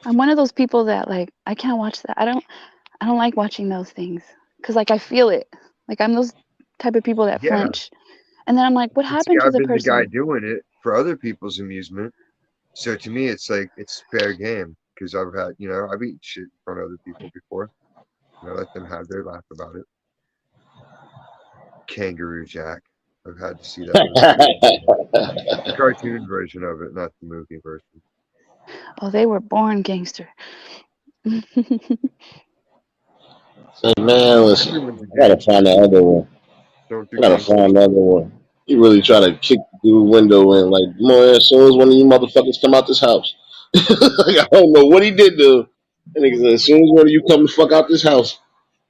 I'm one of those people that like I can't watch that. I don't like watching those things because like I feel it. Like I'm those type of people that Yeah. flinch, and then I'm like, what And see, happened to I've the been the guy person? doing it for other people's amusement. So to me, it's like, it's fair game. Because I've had, I've eaten shit in front of other people before. And I let them have their laugh about it. Kangaroo Jack. I've had to see that movie too. The cartoon version of it, not the movie version. Oh, they were born gangster. Say, man, listen, Everyone's a I gotta gangster. find the other one. Don't I do gotta gangster find shit. another one. He really try to kick the window in, like, man, as soon as one of you motherfuckers come out this house. Like, I don't know what he did to. And nigga said, as soon as one of you come the fuck out this house,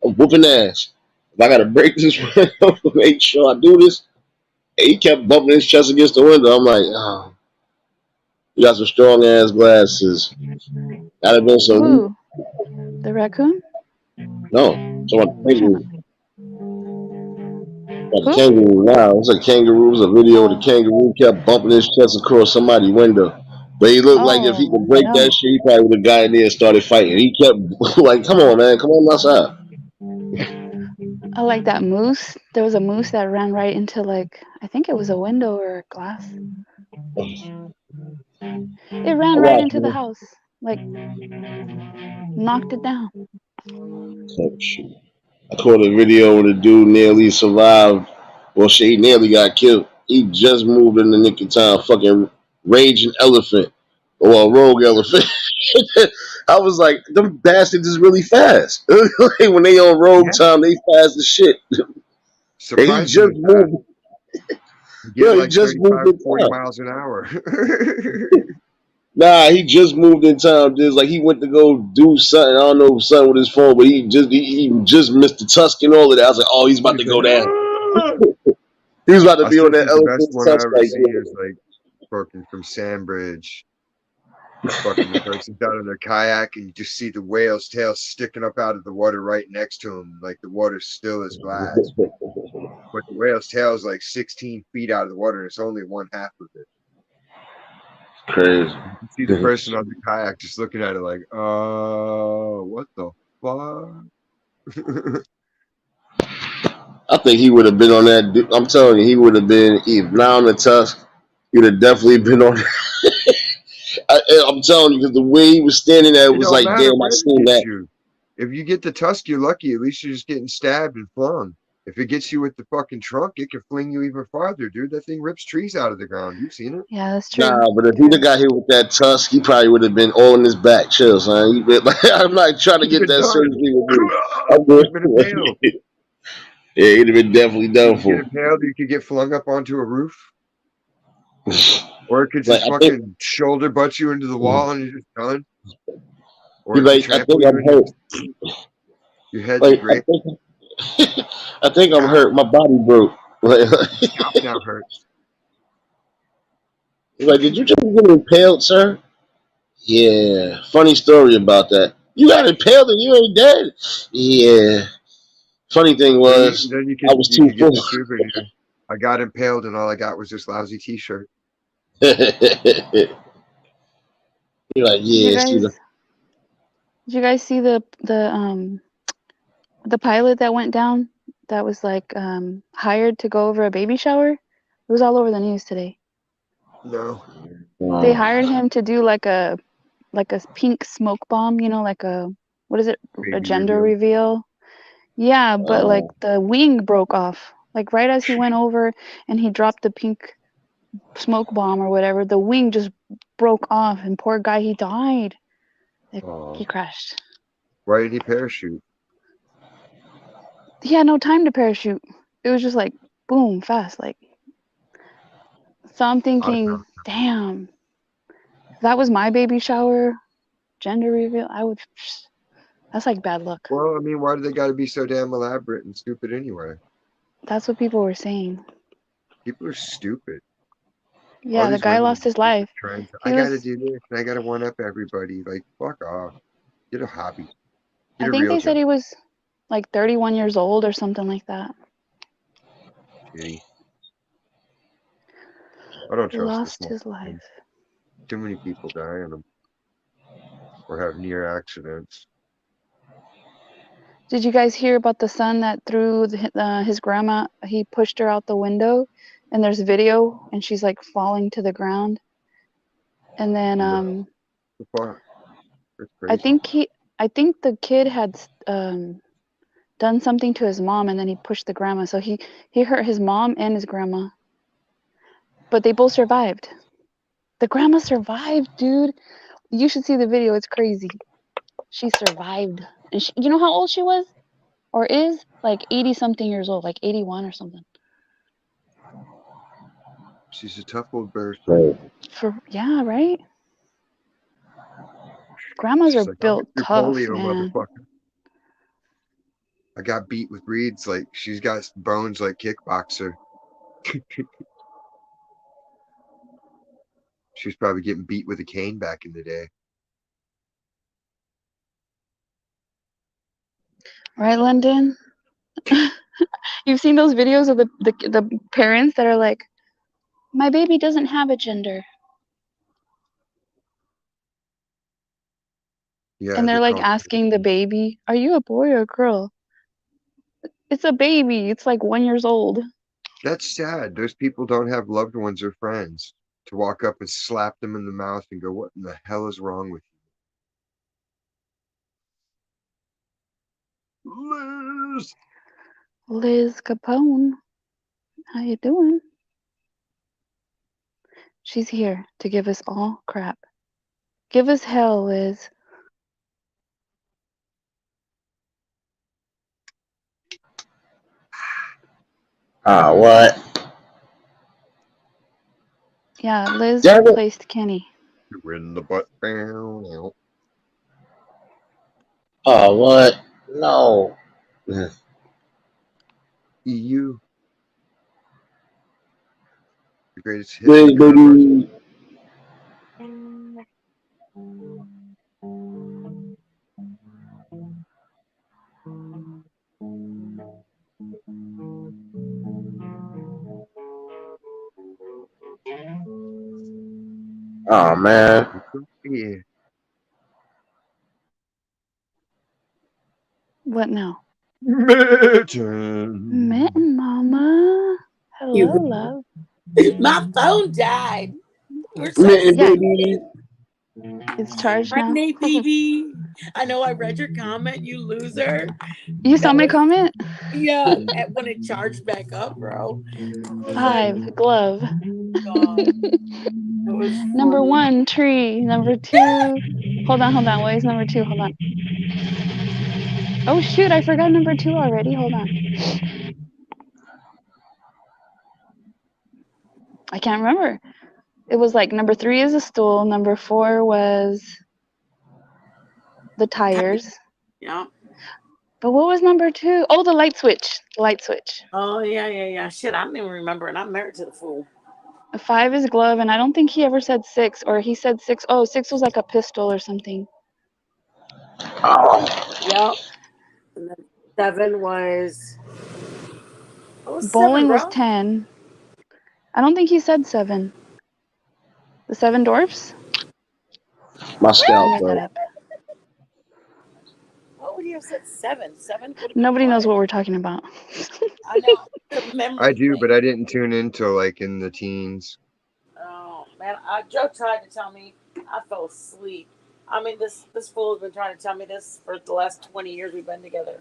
I'm whooping ass. If I gotta break this window to make sure I do this, and he kept bumping his chest against the window. I'm like, oh, you got some strong ass glasses. That'd have been some. Who? The raccoon? No, someone Which one? like a Who? kangaroo. Wow, it was a kangaroo. It was a video where the Oh, kangaroo kept bumping his chest across somebody's window. But he looked like if he oh could break that no. shit, he probably would have got in there and started fighting. He kept like, "Come on, man, come on outside." I like that moose. There was a moose that ran right into like I think it was a window or a glass. It I ran right watched into the it. house, like knocked it down. Oh, shoot. I caught a video where the dude nearly survived. Well, shit, he nearly got killed. He just moved in the nick of time. Fucking raging elephant. Or a rogue elephant. I was like, them bastards is really fast. Like, when they on rogue Yeah. time, they fast as shit. And he just Surprisingly fast. moved. You get Yo, he like just moved 35, in 40 time. miles an hour. Nah, he just moved in time. Just like he went to go do something. I don't know something with his phone, but he just missed the tusk and all of that. I was like, oh, he's about to He's go like, down. "Ah!" He was about to I be still on that think the best elephant one I tusk ever like seen is like fucking from Sandbridge. Fucking the person's out on their kayak and you just see the whale's tail sticking up out of the water right next to him. Like the water's still as glass. But the whale's tail is like 16 feet out of the water and it's only one half of it. Crazy. You can see the person on the kayak just looking at it like, what the fuck? I think he would have been on that. I'm telling you, he would have been, if not on the tusk, he would have definitely been on. I'm telling you, because the way he was standing there, it It was don't like, matter damn, I where it seen gets that. you. If you get the tusk, you're lucky. At least you're just getting stabbed and flung. If it gets you with the fucking trunk, it can fling you even farther, dude. That thing rips trees out of the ground. You've seen it. Yeah, that's true. Nah, but if he'd have got hit with that tusk, he probably would have been all in his back. Chill, son. I'm not trying to You've get been that done. surgery with you. I'm You've been impaled. good. Yeah, he'd have been definitely You done get for. impaled, you could get flung up onto a roof. Or it could Like just I think, fucking shoulder butt you into the wall and you're just done. Or he it could like I trample think you I'm and hurt. your head's a Like grape. I think I'm Ow, hurt. My body broke. Like, scalp now hurts. like, did you just get impaled, sir? Yeah. Funny story about that. You got impaled and you ain't dead. Yeah. Funny thing was, Then you I could was you too could get full. the souvenir. I got impaled and all I got was this lousy t-shirt. You're like, Did you yeah, see the. guys see the pilot that went down that was like hired to go over a baby shower? It was all over the news today. No. They hired him to do like a pink smoke bomb, like what is it? A Baby gender reveal. reveal. Yeah, but like the wing broke off. Like right as he went over and he dropped the pink smoke bomb or whatever, the wing just broke off and poor guy, he died. Like, he crashed. Why did he parachute? He had no time to parachute. It was just like boom, fast. Like, so I'm thinking, damn, if that was my baby shower, gender reveal, that's like bad luck. Well, I mean, why do they got to be so damn elaborate and stupid anyway? That's what people were saying. People are stupid. All Yeah, the these guy women lost his life. trying to, He I got to was, do this and I got to one up everybody. Like, fuck off. Get a hobby. Get I a think real they said job. he was like 31 years old or something like that. Shitty. I don't trust this Lost one. his life. Too many people die in them or have near accidents. Did you guys hear about the son that threw his grandma? He pushed her out the window, and there's video, and she's like falling to the ground. And then No. The fuck? That's I crazy. think the kid had done something to his mom, and then he pushed the grandma. So he hurt his mom and his grandma, but they both survived. The grandma survived, dude. You should see the video. It's crazy. She survived, and you know how old she was? Or is like 80 something years old, like 81 or something. She's a tough old bird. Yeah, right? Grandmas are She's like, I'll get built through tough, polio, man. motherfucker. I got beat with reeds. Like, she's got bones like kickboxer. She was probably getting beat with a cane back in the day. Right, London? You've seen those videos of the parents that are like, my baby doesn't have a gender. Yeah, And they're they're like called. asking the baby, are you a boy or a girl? It's a baby. It's like 1 year old. That's sad. Those people don't have loved ones or friends to walk up and slap them in the mouth and go, "What in the hell is wrong with you?" Liz. Liz Capone, how you doing? She's here to give us all crap. Give us hell, Liz. What? Yeah, Liz Damn it. replaced Kenny. You in the butt. What? No. EU, the greatest hits Big universe. baby. Oh man. Yeah. What now? Mitten. Mitten Mama. Hello, love. My phone died. We're so Man, Yeah, baby. it's charged now. Renee BB. I know I read your comment, you loser. You saw That my was comment? yeah. When it charged back up, bro. I was like, Hive, glove. God, that was Number funny. 1, tree. Number 2. Hold on. What is number 2? Hold on. Oh shoot, I forgot number 2 already. Hold on. I can't remember. It was like number 3 is a stool. Number 4 was the tires. Yeah. But what was number 2? Oh, the light switch. The light switch. Oh yeah. Shit, I don't even remember, and I'm married to the fool. 5 is glove, and I don't think he ever said 6, or he said 6. Oh, 6 was like a pistol or something. Oh. Yep. And then 7 was what was 7, Bowling was bro? 10. I don't think he said 7. The 7 dwarfs? My Let me scalp look that though. up. What would you have said 7? 7 could have been Nobody knows what? what we're talking about. I know the I memory do, thing. but I didn't tune in till like in the teens. Oh man, Joe tried to tell me. I fell asleep. I mean, this fool has been trying to tell me this for the last 20 years we've been together.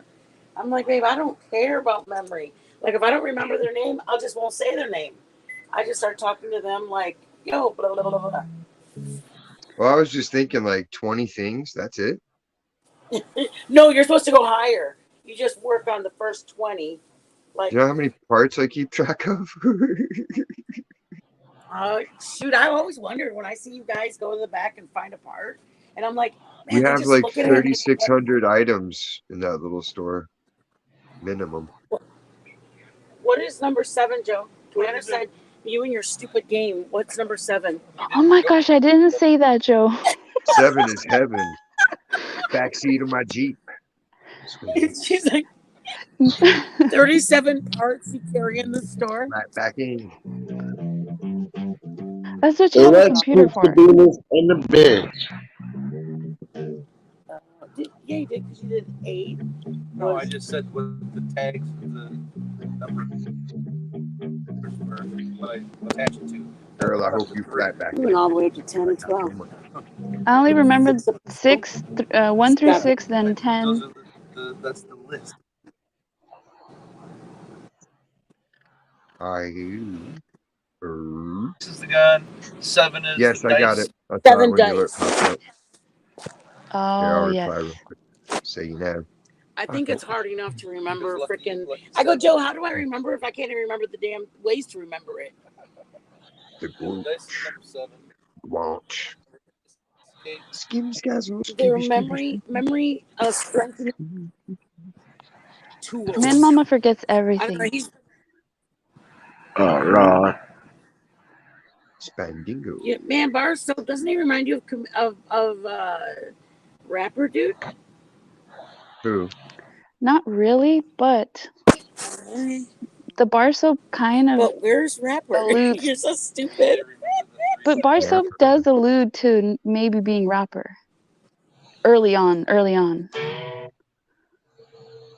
I'm like, babe, I don't care about memory. Like, if I don't remember their name, I just won't say their name. I just start talking to them like, yo, blah blah blah blah. Well, I was just thinking like 20 things. That's it. No, you're supposed to go higher. You just work on the first 20. Do Like, you know how many parts I keep track of? shoot, I always wondered when I see you guys go to the back and find a part, and I'm like, We man, they have just like look at it and they go like, 3,600 items in that little store, minimum. what is number 7, Joe? We understand you and your stupid game. What's number 7? Oh my gosh, I didn't say that, Joe. 7 is heaven. Backseat of my Jeep. She's like 37 parts you carry in the store. Right back in. That's what you have a Let's computer put the for. Venus on the bench. Yeah, you did because you did 8. No, I just said what the tags for the numbers were, what I attached it to. That Girl, was I hope number you 3. flat back You like went all me. the way up to 10 and Like not 12. too much. I only remembered 6 of 6, 1 through 7. 6, then Those 10. are that's the list. I. This is the gun. 7 is the Yes, I got dice. it. I saw it 7 when the alert dice. popped up. Here, I'll Oh, yes. reply real quick. So you know. I think it's hard enough to remember Lucky, freaking. lucky I go, 7. Joe, how do I remember if I can't even remember the damn ways to remember it? The The dice is Gooch. number 7. Launch. Okay. Skims guzzle. Their Skibby, skibby, memory strengthening skibby. Man, tools. Mama forgets I don't know. everything. He's Oh, Lord. Spandingo. yeah, man. Barstow doesn't he remind you of rapper dude? Who? Not really, but the bar soap kind of But where's rapper? alludes. You're so stupid. But bar soap Rapper. does allude to maybe being rapper early on.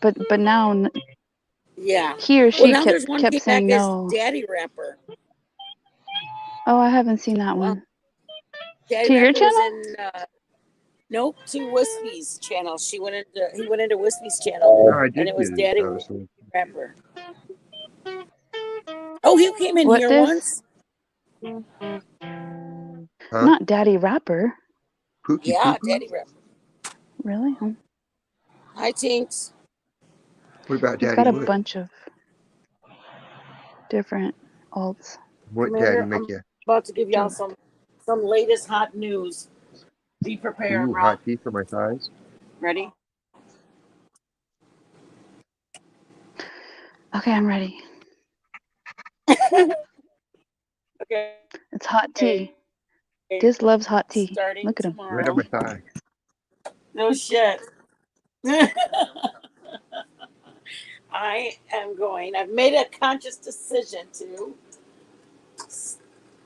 But now Yeah. he or Well, she now there's one kept came back saying as no. Daddy Rapper. Oh, I haven't seen that Well, one. Daddy To your Rapper was channel? in nope, to Whiskey's channel. He went into Whiskey's No, channel, I and did it get was it. Daddy Honestly. Rapper. Oh, he came in What here this? once. Huh? Not Daddy Rapper. Pookie poo Yeah, poo? Daddy Rapper. Really? Hi, Tinks. What about He's Daddy got a Wood? bunch of different alts. What Daddy Commander, make I'm you? about to give y'all some latest hot news. Be prepared, Ooh, bro. hot tea for my thighs. Ready? Okay, I'm ready. Okay. It's hot tea. Diz loves hot tea. Starting Look at him. Right on tomorrow. my thigh. No shit. I've made a conscious decision to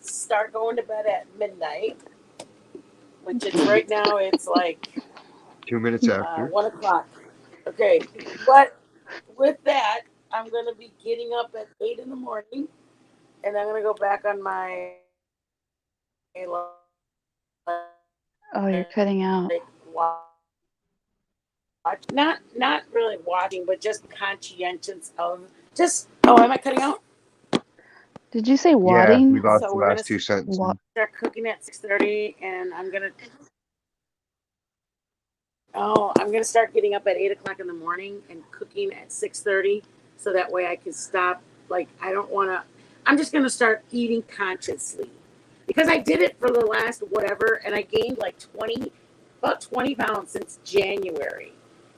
start going to bed at midnight. which it's right now. It's like 2 minutes after. 1 o'clock. Okay, but with that, I'm gonna be getting up at 8 in the morning, and I'm gonna go back on my Oh, you're cutting out. not really watching, but just conscientious of just. Oh, am I cutting out? Did you say Yeah, we wadding? lost So the we're gonna last two sentences. What? start cooking at 6:30, and I'm gonna start getting up at 8 o'clock in the morning and cooking at 6:30, so that way I can stop. Like I don't want to. I'm just gonna start eating consciously, because I did it for the last whatever, and I gained like about 20 pounds since January,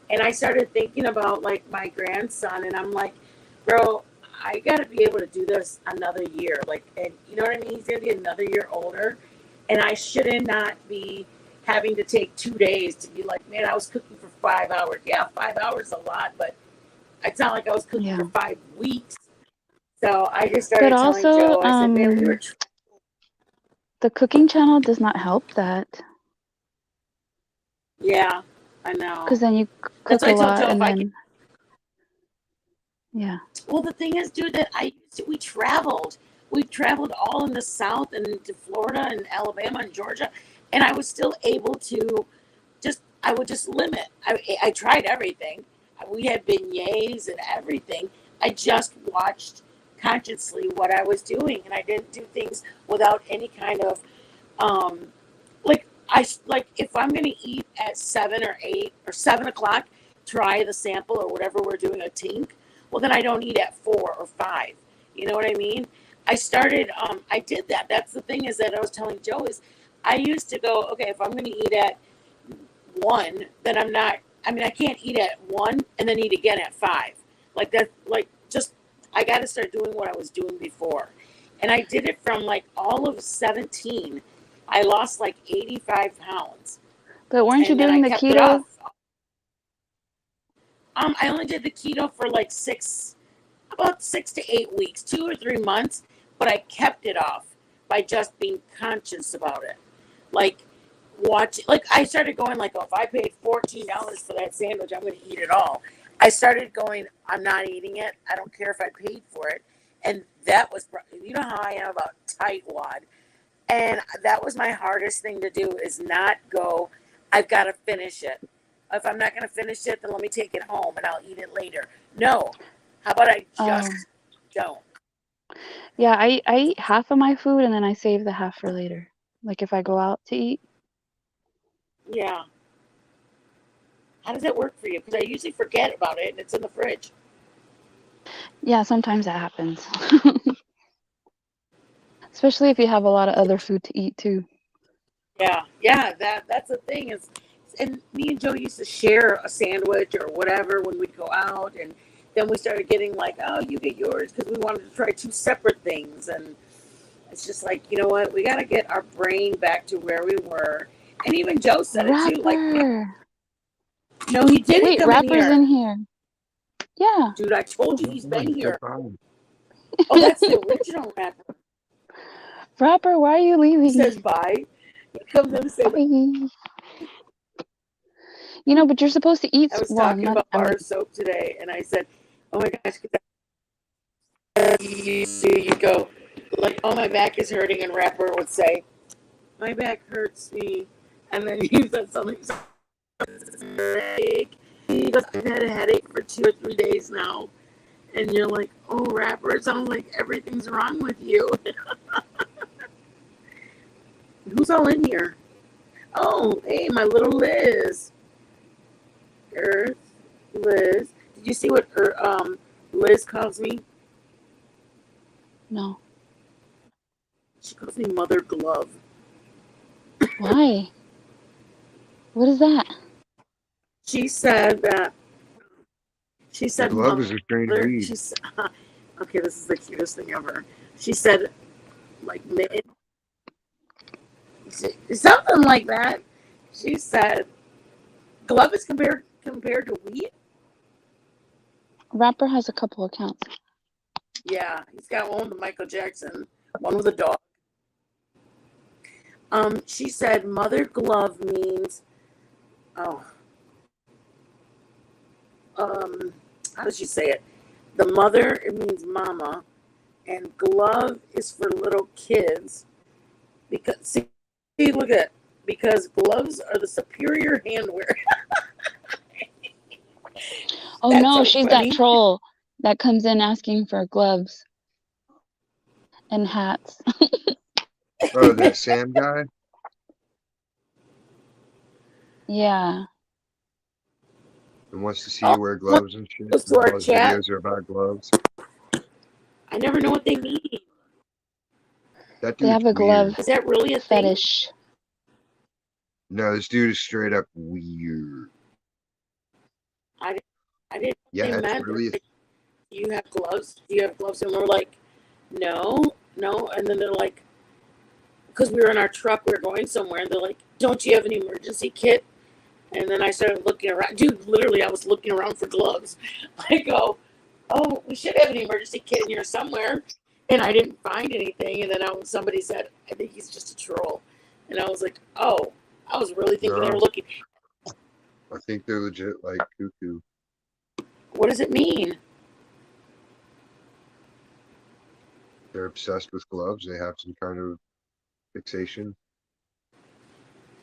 and I started thinking about like my grandson, and I'm like, bro, I gotta be able to do this another year, like, and you know what I mean? He's gonna be another year older, and I shouldn't not be having to take 2 days to be like, man, I was cooking for 5 hours. Yeah, 5 hours is a lot, but it's not like I was cooking Yeah. for 5 weeks. So I just But started telling also, Joe, I said, man, the cooking channel does not help that, yeah, I know. because then you That's cook why a I told lot Joe if and I could. then, yeah. Well, the thing is, dude, that we traveled. We traveled all in the South and into Florida and Alabama and Georgia, and I was still able to I would just limit. I tried everything. We had beignets and everything. I just watched consciously what I was doing, and I didn't do things without any kind of um, like if I'm gonna eat at 7 or 8 or 7 o'clock, try the sample or whatever we're doing a tink. Well, then I don't eat at 4 or 5. You know what I mean? I did that. That's the thing is that I was telling Joe is I used to go, okay, if I'm gonna eat at 1, then I'm not. I mean, I can't eat at 1 and then eat again at 5. Like that. Like just I got to start doing what I was doing before, and I did it from like all of 17. I lost like 85 pounds, But weren't you and then I doing the kept it keto? off. I only did the keto for like about 6 to 8 weeks, 2 or 3 months, but I kept it off by just being conscious about it. Like like I started going like, oh, if I paid $14 for that sandwich, I'm going to eat it all. I started going, I'm not eating it. I don't care if I paid for it. And that was, you know how I am about tightwad. And that was my hardest thing to do is not go, I've got to finish it. If I'm not going to finish it, then let me take it home and I'll eat it later. No. How about I Oh, just don't? yeah. I eat half of my food and then I save the half for later. Like if I go out to eat. Yeah. How does that work for you? Because I usually forget about it and it's in the fridge. Yeah, sometimes that happens. Especially if you have a lot of other food to eat too. Yeah. That's the thing is, and me and Joe used to share a sandwich or whatever when we'd go out, and then we started getting like, oh, you get yours because we wanted to try two separate things, and it's just like, you know what, we got to get our brain back to where we were, and even Joe said it too, like, man, Rapper. no, he didn't Wait, come in Rapper's here, in here. Yeah. dude. I told you he's Oh, been he said here. bye. Oh, that's the original rapper. Rapper, why are you He leaving? says bye. He comes in and says, Bye. You know, but you're supposed to eat. I was Well, talking not. about I bar mean, of soap today, and I said, oh my gosh, you go like, oh, my back is hurting, and rapper would say, my back hurts me, and then he said something, headache. He goes, I've had a headache for 2 or 3 days now, and you're like, oh, rapper, it sounds like everything's wrong with you. Who's all in here? Oh, hey, my little Liz. Earth, Liz. Did you see what Liz calls me? no. She calls me Mother Glove. Why? What is that? She said that. She The said glove is a strain of mother. weed. Okay, this is the cutest thing ever. She said like mid, something like that. She said glove is compared to wheat. Rapper has a couple accounts. Yeah, he's got one with Michael Jackson, one with a dog. She said mother glove means, oh, um, how does she say it? The mother, it means mama, and glove is for little kids. Because, see, look at it. Because gloves are the superior handwear. Oh That's no, so she's that funny. troll that comes in asking for gloves and hats. Oh, that Sam guy? Yeah. And wants to see Oh, you wear someone gloves and shit. goes to And our all his chat. videos are about gloves. I never know what they mean. That They dude's have a weird. glove Is that really a thing? fetish. No, this dude is straight up weird. I, I didn't know what Yeah, they it's meant. They're really. like, do you have gloves? Do you have gloves? And we're like, no, no. And then they're like, because we were in our truck, we were going somewhere, and they're like, don't you have an emergency kit? And then I started looking around. Dude, literally, I was looking around for gloves. I go, oh, we should have an emergency kit in here somewhere. And I didn't find anything. And then somebody said, I think he's just a troll. And I was like, oh, I was really thinking they were No, looking. I think they're legit like cuckoo. What does it mean? They're obsessed with gloves. They have some kind of fixation.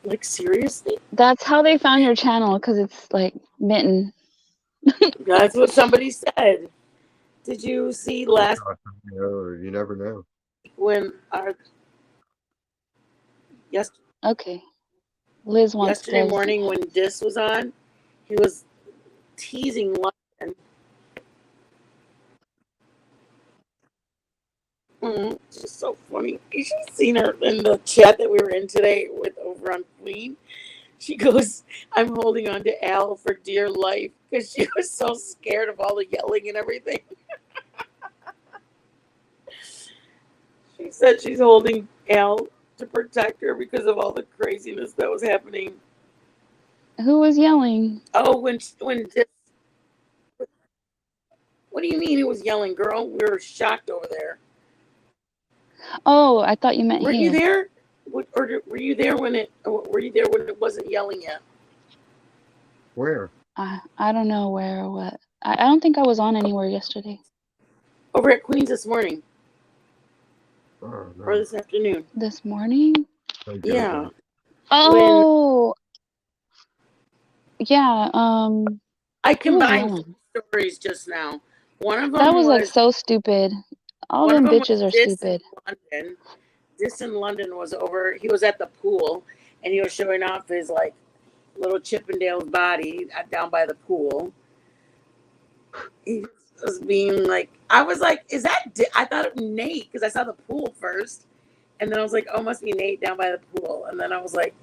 Like, seriously? That's how they found your channel, because it's like mitten. That's what somebody said. Did you see It's last awesome, you know, or you never know. when our yes, Okay. Liz wants yesterday gloves. morning when Dis was on? He was teasing London. It's just so funny. You should have seen her in the chat that we were in today with over on Queen. She goes, I'm holding on to Al for dear life because she was so scared of all the yelling and everything. She said she's holding Al to protect her because of all the craziness that was happening. Who was yelling? Oh, when Dis, what do you mean he was yelling, girl? We were shocked over there. Oh, I thought you meant Weren't you here. there? Or were you there when it? Were you there when it wasn't yelling yet? Where? I don't know where or what. I don't think I was on anywhere yesterday. Over at Queens this morning Oh or no, this afternoon. This morning? I go Yeah, there. when Oh, yeah. I Who was combined yelling? stories just now. One of That them was like was so stupid. All one of them them was bitches are this in stupid. London. This in London was over. He was at the pool and he was showing off his like little Chippendale's body down by the pool. He was being like, I was like, is that? I thought it was Nate because I saw the pool first, and then I was like, oh, must be Nate down by the pool, and then I was like,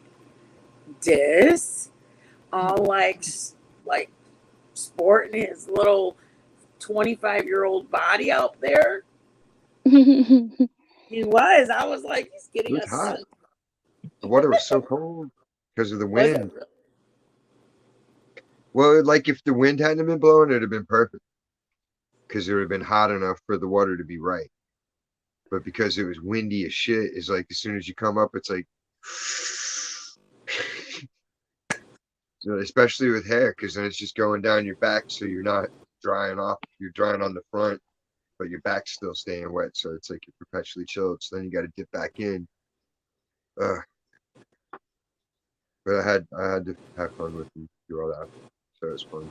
this all like sporting his little 25-year-old body out there. He was. I was like, he's It getting was a hot. sun. The water was so cold because of the Was it wind. really? Well, like if the wind hadn't been blowing, it'd have been perfect because it would have been hot enough for the water to be right. But because it was windy as shit, it's like as soon as you come up, it's like, so especially with hair, because then it's just going down your back, so you're not drying off. You're drying on the front, but your back's still staying wet, so it's like you're perpetually chilled. So then you got to dip back in. Uh, but I had to have fun with him through all that, so it's fun.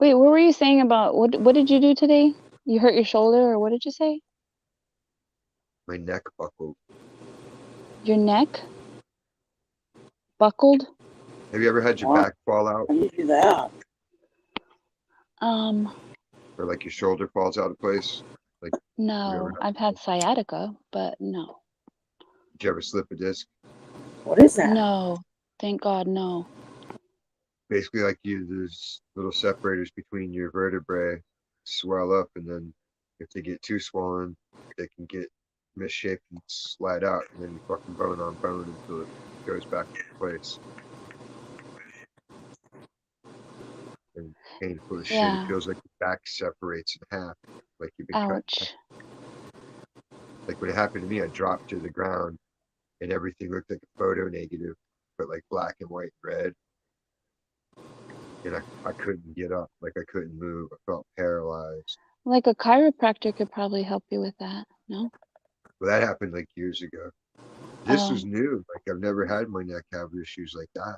Wait, what were you saying about what did you do today? You hurt your shoulder or what did you say? My neck buckled. Your neck buckled? Have you ever had your What? back fall out, How do you do that? Um, or like your shoulder falls out of place? Like you ever no. I've had sciatica, but no. did you ever slip a disc? What is that? No. Thank God, no. Basically, like there's little separators between your vertebrae swell up, and then if they get too swollen, they can get misshaped and slide out, and then you fucking bone on bone until it goes back into place. And painful as shit. It Yeah. feels like your back separates in half, like you've been cut. Ouch. Like when it happened to me, I dropped to the ground, and everything looked like a photo negative, but like black and white and red. And I couldn't get up, like I couldn't move. I felt paralyzed. Like a chiropractor could probably help you with that. No? Well, that happened like years ago. This Oh, was new. Like I've never had my neck have issues like that.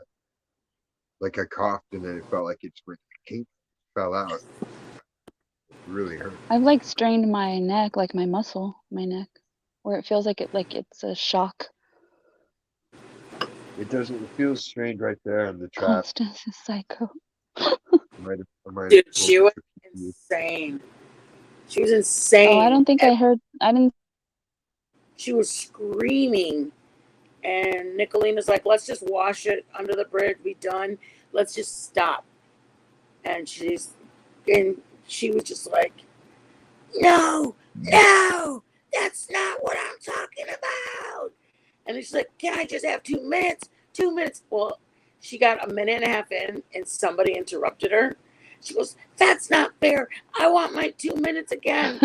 Like I coughed and then it felt like it just fell out. It really hurt. I've like strained my neck, like my muscle, my neck, where it feels like it's a shock. It doesn't. It feels strange right there on the trap. Constance is psycho. I might have Dude, she spoken was for you. insane. She was Oh, I insane. don't think I heard. I didn't. She was screaming. And Nicolina's like, let's just wash it under the bridge, be done. Let's just stop. And she was just like, no, that's not what I'm talking about. And she's like, can I just have 2 minutes? 2 minutes. Well, she got a minute and a half in and somebody interrupted her. She goes, that's not fair. I want my 2 minutes again.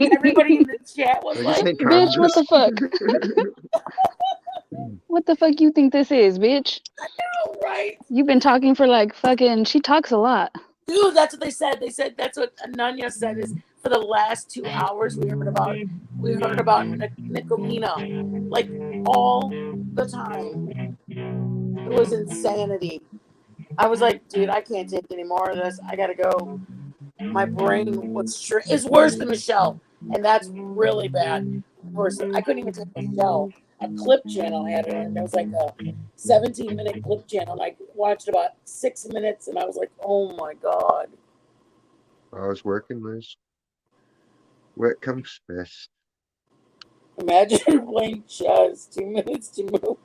Everybody in the chat was I just like, think Bitch, what the fuck? What the fuck you think this is, bitch? oh, right. You've been talking for like fucking. She talks a lot. Dude, that's what they said. They said that's what Ananya said is for the last 2 hours we heard about Nicolina like all the time. It was insanity. I was like, dude, I can't take any more of this. I gotta go. My brain was it's worse than Michelle, and that's really bad. Worse, I couldn't even take Michelle. A clip channel had her, and it was like a 17-minute clip channel. I watched about 6 minutes, and I was like, oh my god. I was working this. What comes first? Imagine playing chess, 2 minutes to move.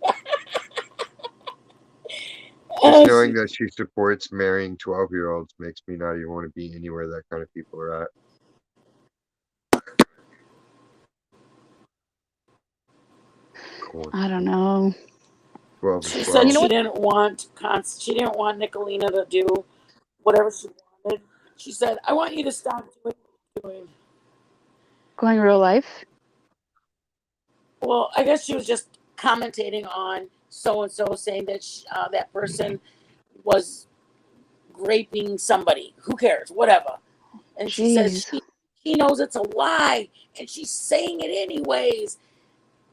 Just knowing that she supports marrying 12-year-olds makes me not even want to be anywhere that kind of people are at. I don't know. 12 She and said 12. she didn't want Nicolina to do whatever she wanted. She said, I want you to stop doing what you're doing. Going real life. Well, I guess she was just commentating on so and so, saying that that person was raping somebody. Who cares? Whatever. And she says Jeez. she knows it's a lie, and she's saying it anyways.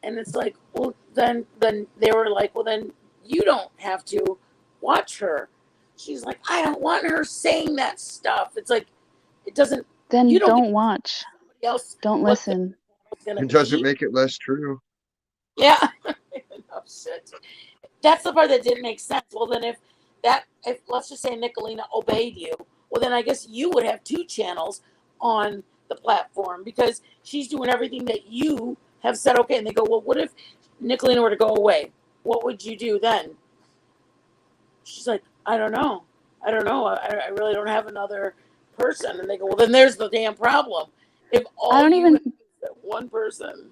And it's like, well, then they were like, well, then you don't have to watch her. She's like, I don't want her saying that stuff. It's like, it doesn't. Then You don't don't watch. somebody else. Don't What listen. It doesn't make it less true. Yeah. Oh, shit. That's the part that didn't make sense. Well, then if let's just say Nicolina obeyed you, well, then I guess you would have 2 channels on the platform because she's doing everything that you have said okay. And they go, well, what if Nicolina were to go away? What would you do then? She's like, I don't know. I really don't have another person. And they go, well, then there's the damn problem. If all I don't you even. have is one person.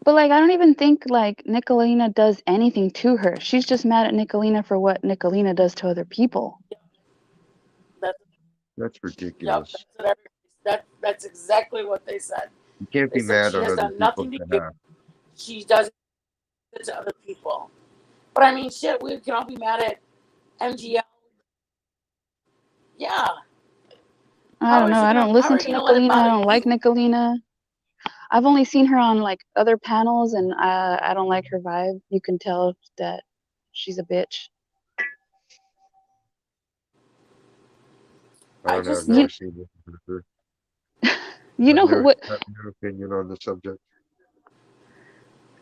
But like, I don't even think like Nicolina does anything to her. She's just mad at Nicolina for what Nicolina does to other people. That's ridiculous. Yep, that's exactly what they said. You can't They be said mad she on has other done nothing people's to do. behalf. She does it to other people. But I mean, shit, we can all be mad at MGL. Yeah. I don't know. I don't listen to Nicolina. I don't like Nicolina. I've only seen her on like other panels, and I don't like her vibe. You can tell that she's a bitch. I don't know. I've never seen this before. You know what? I have no opinion on the subject.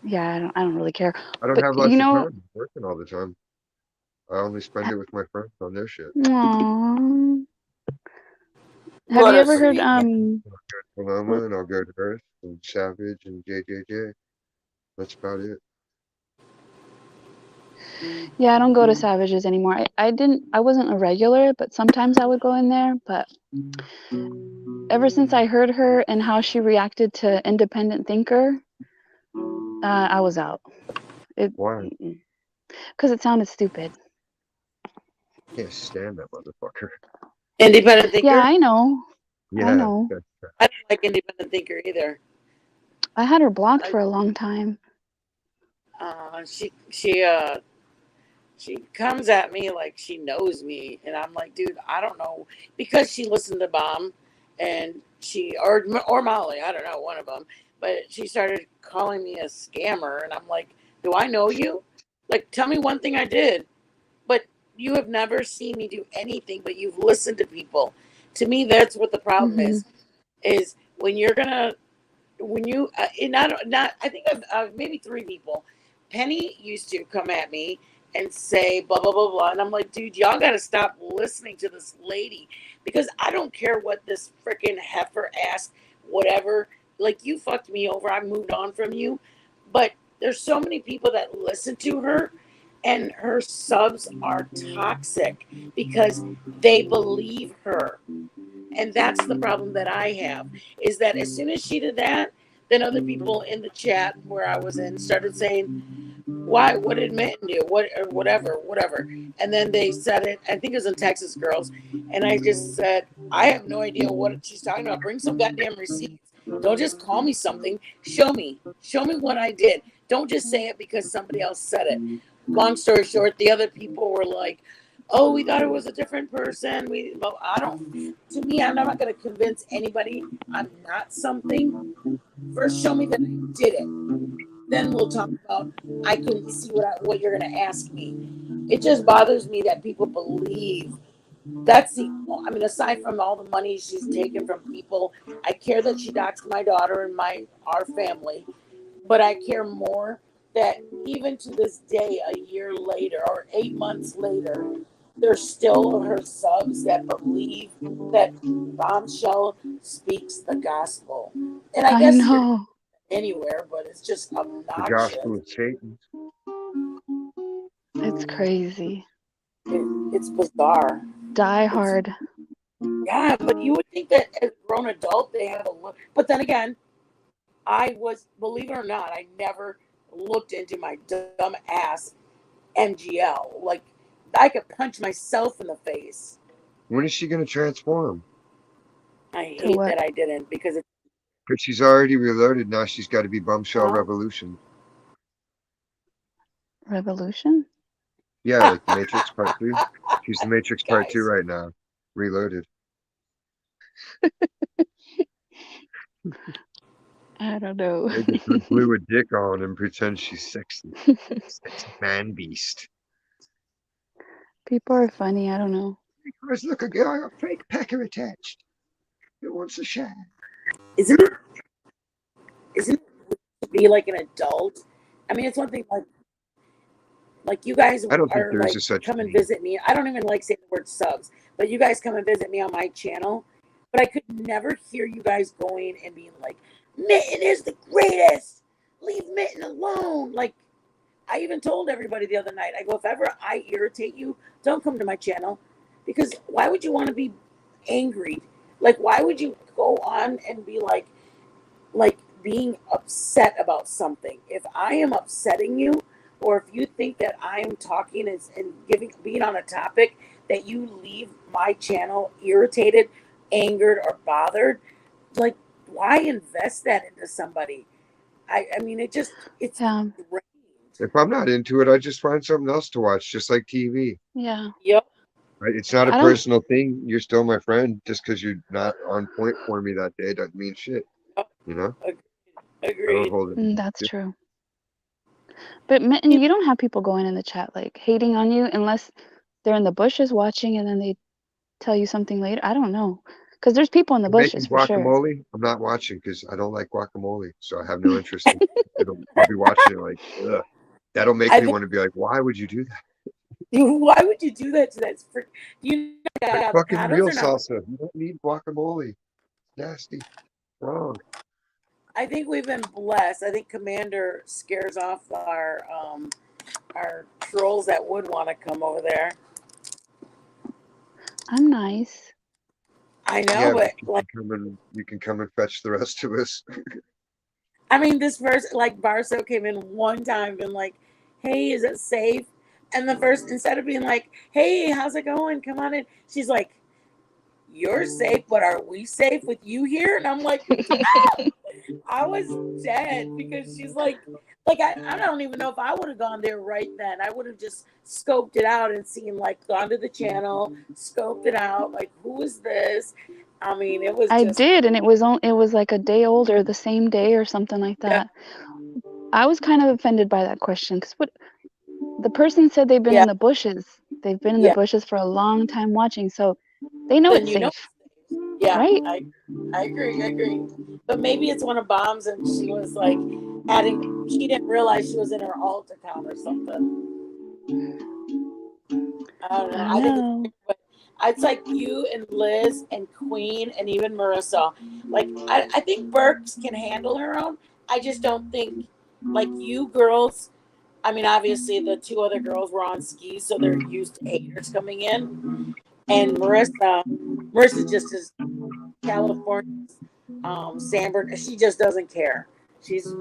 Yeah, I don't really care. I don't But, have lots you of know, time. I'm working all the time. I only spend it with my friends on their shit. Aww. Have you ever heard I'll go to Paloma and I'll go to Earth and Savage and JJJ. That's about it. Yeah, I don't go to Savages anymore. I wasn't a regular, but sometimes I would go in there. But ever since I heard her and how she reacted to Independent Thinker, I was out. Why? Because it sounded stupid. I can't stand that motherfucker. Independent Thinker? Yeah, I know. Yeah. I know. I don't like Independent Thinker either. I had her blocked for a long time. she comes at me like she knows me, and I'm like, dude, I don't know, because she listened to Bomb, and or Molly, I don't know, one of them, but she started calling me a scammer, and I'm like, do I know you? Like, tell me one thing I did, but you have never seen me do anything, but you've listened to people. To me, that's what the problem Hmm. is when you're gonna when you not I think I've maybe three people. Penny used to come at me and say blah blah blah blah, and I'm like, dude, y'all got to stop listening to this lady, because I don't care what this freaking heifer asked, whatever. Like, you fucked me over. I moved on from you, but there's so many people that listen to her, and her subs are toxic because they believe her, and that's the problem that I have, is that as soon as she did that, then other people in the chat where I was in started saying, why, what did Mitten do? What, or whatever, whatever. And then they said it, I think it was in Texas Girls. And I just said, I have no idea what she's talking about. Bring some goddamn receipts. Don't just call me something. Show me. Show me what I did. Don't just say it because somebody else said it. Long story short, the other people were like, oh, we thought it was a different person. Well, I don't, to me, I'm not going to convince anybody I'm not something. First, show me that I did it. Then we'll talk about, I can see what you're going to ask me. It just bothers me that people believe. That's the, I mean, aside from all the money she's taken from people, I care that she doxed my daughter and our family, but I care more that even to this day, a year later or 8 months later, there's still her subs that believe that Bombshell speaks the gospel. And I I guess you're know. anywhere, but it's just The gospel obnoxious. of Satan. It's crazy. It's bizarre. Die It's, hard. yeah, but you would think that as a grown adult they have a look. But then again, I was, believe it or not, I never looked into my dumb ass MGL. Like, I could punch myself in the face. When is she gonna transform? I To hate what? that I didn't, because it's, Because she's already reloaded. Now she's got to be Bombshell huh? Revolution. Revolution? Yeah, like the Matrix Part 2. She's the Matrix Part 2 Guys, right now. Reloaded. I don't know. They just glue a dick on and pretend she's sexy. Sexy man beast. People are funny. I don't know. Guys, look, a fake pecker attached. It wants a shag. isn't it, isn't it to be like an adult? I mean, it's one thing, like you guys I don't think are there's like, a such come and thing. visit me. I don't even like saying the word subs, but you guys come and visit me on my channel. But I could never hear you guys going and being like, Mitten is the greatest. Leave Mitten alone. Like, I even told everybody the other night, I go, if ever I irritate you, don't come to my channel, because why would you want to be angry? Like, why would you go on and be like being upset about something? If I am upsetting you, or if you think that I'm talking and giving being on a topic that you leave my channel irritated, angered, or bothered, like, why invest that into somebody? I mean, it's Yeah. ingrained. If I'm not into it, I just find something else to watch, just like TV. Yeah. Yep. Right? It's not a I don't. personal thing. You're still my friend. Just because you're not on point for me that day doesn't mean shit. Yep. You know? I don't Agreed. hold it That's against true. But Mitten, you don't have people going in the chat like hating on you unless they're in the bushes watching and then they tell you something later. I don't know. Because there's people in the you. Making bushes for sure. guacamole, I'm not watching because I don't like guacamole, so I have no interest in it. I'll be watching it like, ugh. That'll make I me think, want to be like, why would you do that? why would you do that to that? Do you know Like fucking avocados real are not? salsa. You don't need guacamole. Nasty. Wrong. I think we've been blessed. I think Commander scares off our trolls that would want to come over there. I'm nice. I know, Yeah, but but like, you can come and fetch the rest of us. I mean, this person, like Barso, came in one time and like, hey, is it safe? And the first, instead of being like, hey, how's it going? Come on in. She's like, you're safe, but are we safe with you here? And I'm like, I was dead because she's like I don't even know if I would have gone there right then. I would have just scoped it out and seen like gone to the channel, scoped it out, like who is this? I mean, it was I just did, and it was like a day old or the same day or something like yeah, that. I was kind of offended by that question because what the person said they've been yeah, in the bushes. They've been in the yeah. bushes for a long time watching, so they know Then it's you know, safe, yeah, right? I agree, I agree. But maybe it's one of Bombs, and she was like adding. She didn't realize she was in her alt account or something. I don't know. I don't I think it's know. weird, but it's like you and Liz and Queen and even Marissa. Like I think Burks can handle her own. I just don't think like you girls. I mean, obviously the two other girls were on skis, so they're used to haters coming in. And Marissa just is California's Sanford. She just doesn't care. She's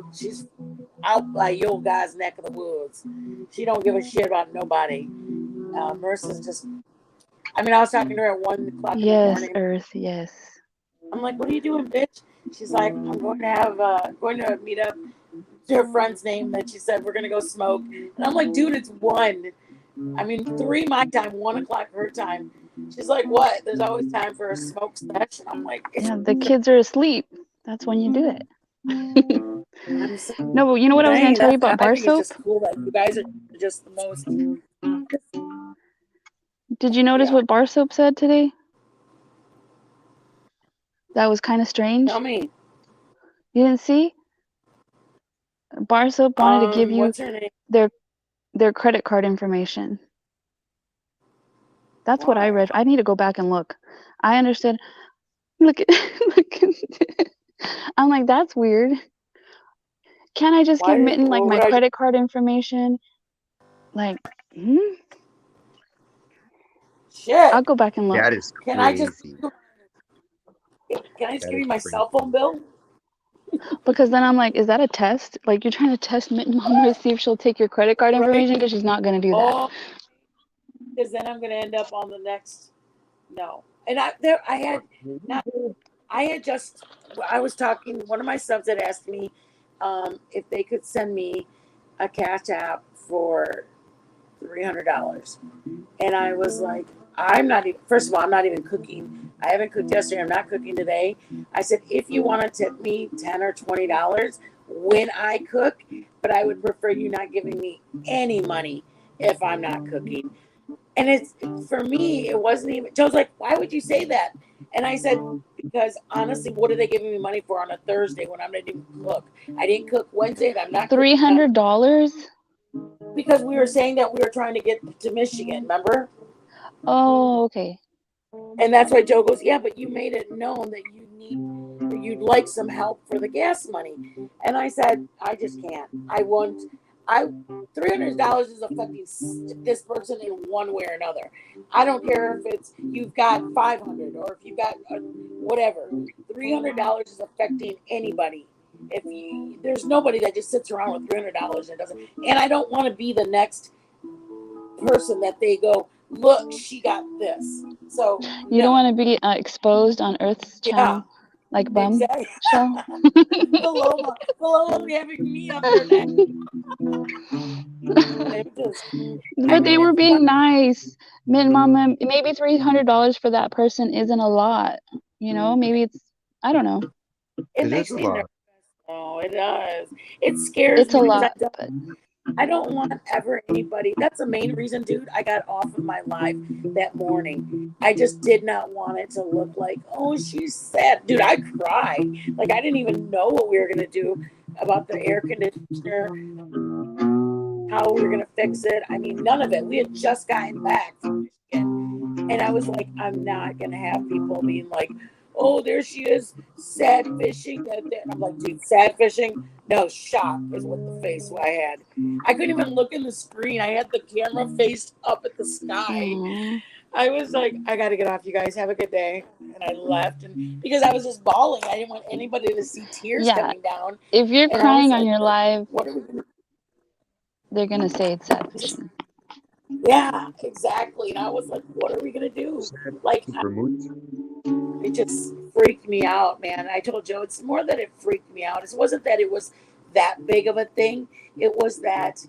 out by your guy's neck of the woods. She don't give a shit about nobody. Marissa's just. I mean, I was talking to her at 1 o'clock in the Yes, morning. Earth. Yes. I'm like, "What are you doing, bitch?" She's like, "I'm going to meet up." To her friend's name that she said we're gonna go smoke, and I'm like, "Dude, it's 1. I mean, 3 my time, 1 o'clock her time." She's like, "What? There's always time for a smoke session." I'm like, Yeah, the kids are asleep. That's when you do it. I'm No, but you know what I was going saying to tell you that about I bar think it's soap? just cool that you guys are just the most. Did you notice Yeah, what bar soap said today? That was kind of tell strange. me. You didn't see? Bar soap wanted to give you What's her name? their their credit card information. That's what I Why? read. I need to go back and look. I understood. Look at look at I'm like, that's weird. Can't I just Why give did? Mitten like What my would I do? credit card information? Like, hmm? I'll Shit. go back and That look. is Can I just? crazy. Can I just That give is you my crazy. cell phone bill? Because then I'm like, is that a test? Like you're trying to test Mitten Mom to see if she'll take your credit card Right? information because she's not gonna do that. Oh, because then I'm gonna end up on the next. No, and I there I had not. I had just. I was talking. One of my subs had asked me if they could send me a cash app for $300, and I was like, I'm not even. First of all, I'm not even cooking. I haven't cooked yesterday. I'm not cooking today. I said, if you want to tip me $10 or $20 when I cook, but I would prefer you not giving me any money if I'm not cooking. And it's for me, it wasn't even. Joe's like, why would you say that? And I said, because honestly, what are they giving me money for on a Thursday when I'm not even cook? I didn't cook Wednesday, and I'm not Three cooking on hundred dollars? because we were saying that we were trying to get to Michigan. Remember? Oh, okay. And that's why Joe goes, yeah, but you made it known that you'd like some help for the gas money. And I said, I just can't. I $300 is affecting this person in one way or another. I don't care if it's you've got 500 or if you got whatever. $300 is affecting anybody. If you, there's nobody that just sits around with $300 and doesn't. And I don't want to be the next person that they go, look, she got this. So You don't no, want to be exposed on Earth's yeah, channel like Bum exactly. Show. Paloma will be having me on there next. It just, I But they mean, were it's fun. being nice. Mint Mama, maybe $300 for that person isn't a lot. You know, maybe it's, I don't know. It It is makes a me nervous. lot. Oh, it does. It scares It's a me because lot, but I don't want ever anybody. That's the main reason, dude. I got off of my live that morning. I just did not want it to look like, oh, she's sad. Dude, I cried. Like, I didn't even know what we were going to do about the air conditioner, how we were going to fix it. I mean, none of it. We had just gotten back from Michigan. And I was like, I'm not going to have people being like, oh, there she is, sad fishing. And I'm like, dude, sad fishing? No, shock is what the face I had. I couldn't even look in the screen. I had the camera faced up at the sky. aw. I was like, I got to get off, you guys. Have a good day. And I left. And because I was just bawling, I didn't want anybody to see tears Yeah, coming down. if you're And I was crying on like, your live, what are we going to they're gonna say it's sad just, fishing. yeah, exactly. And I was like, what are we going to do? Sad Like, vermouth. it just, freaked me out, man. I told Joe it's more that it freaked me out. It wasn't that it was that big of a thing. It was that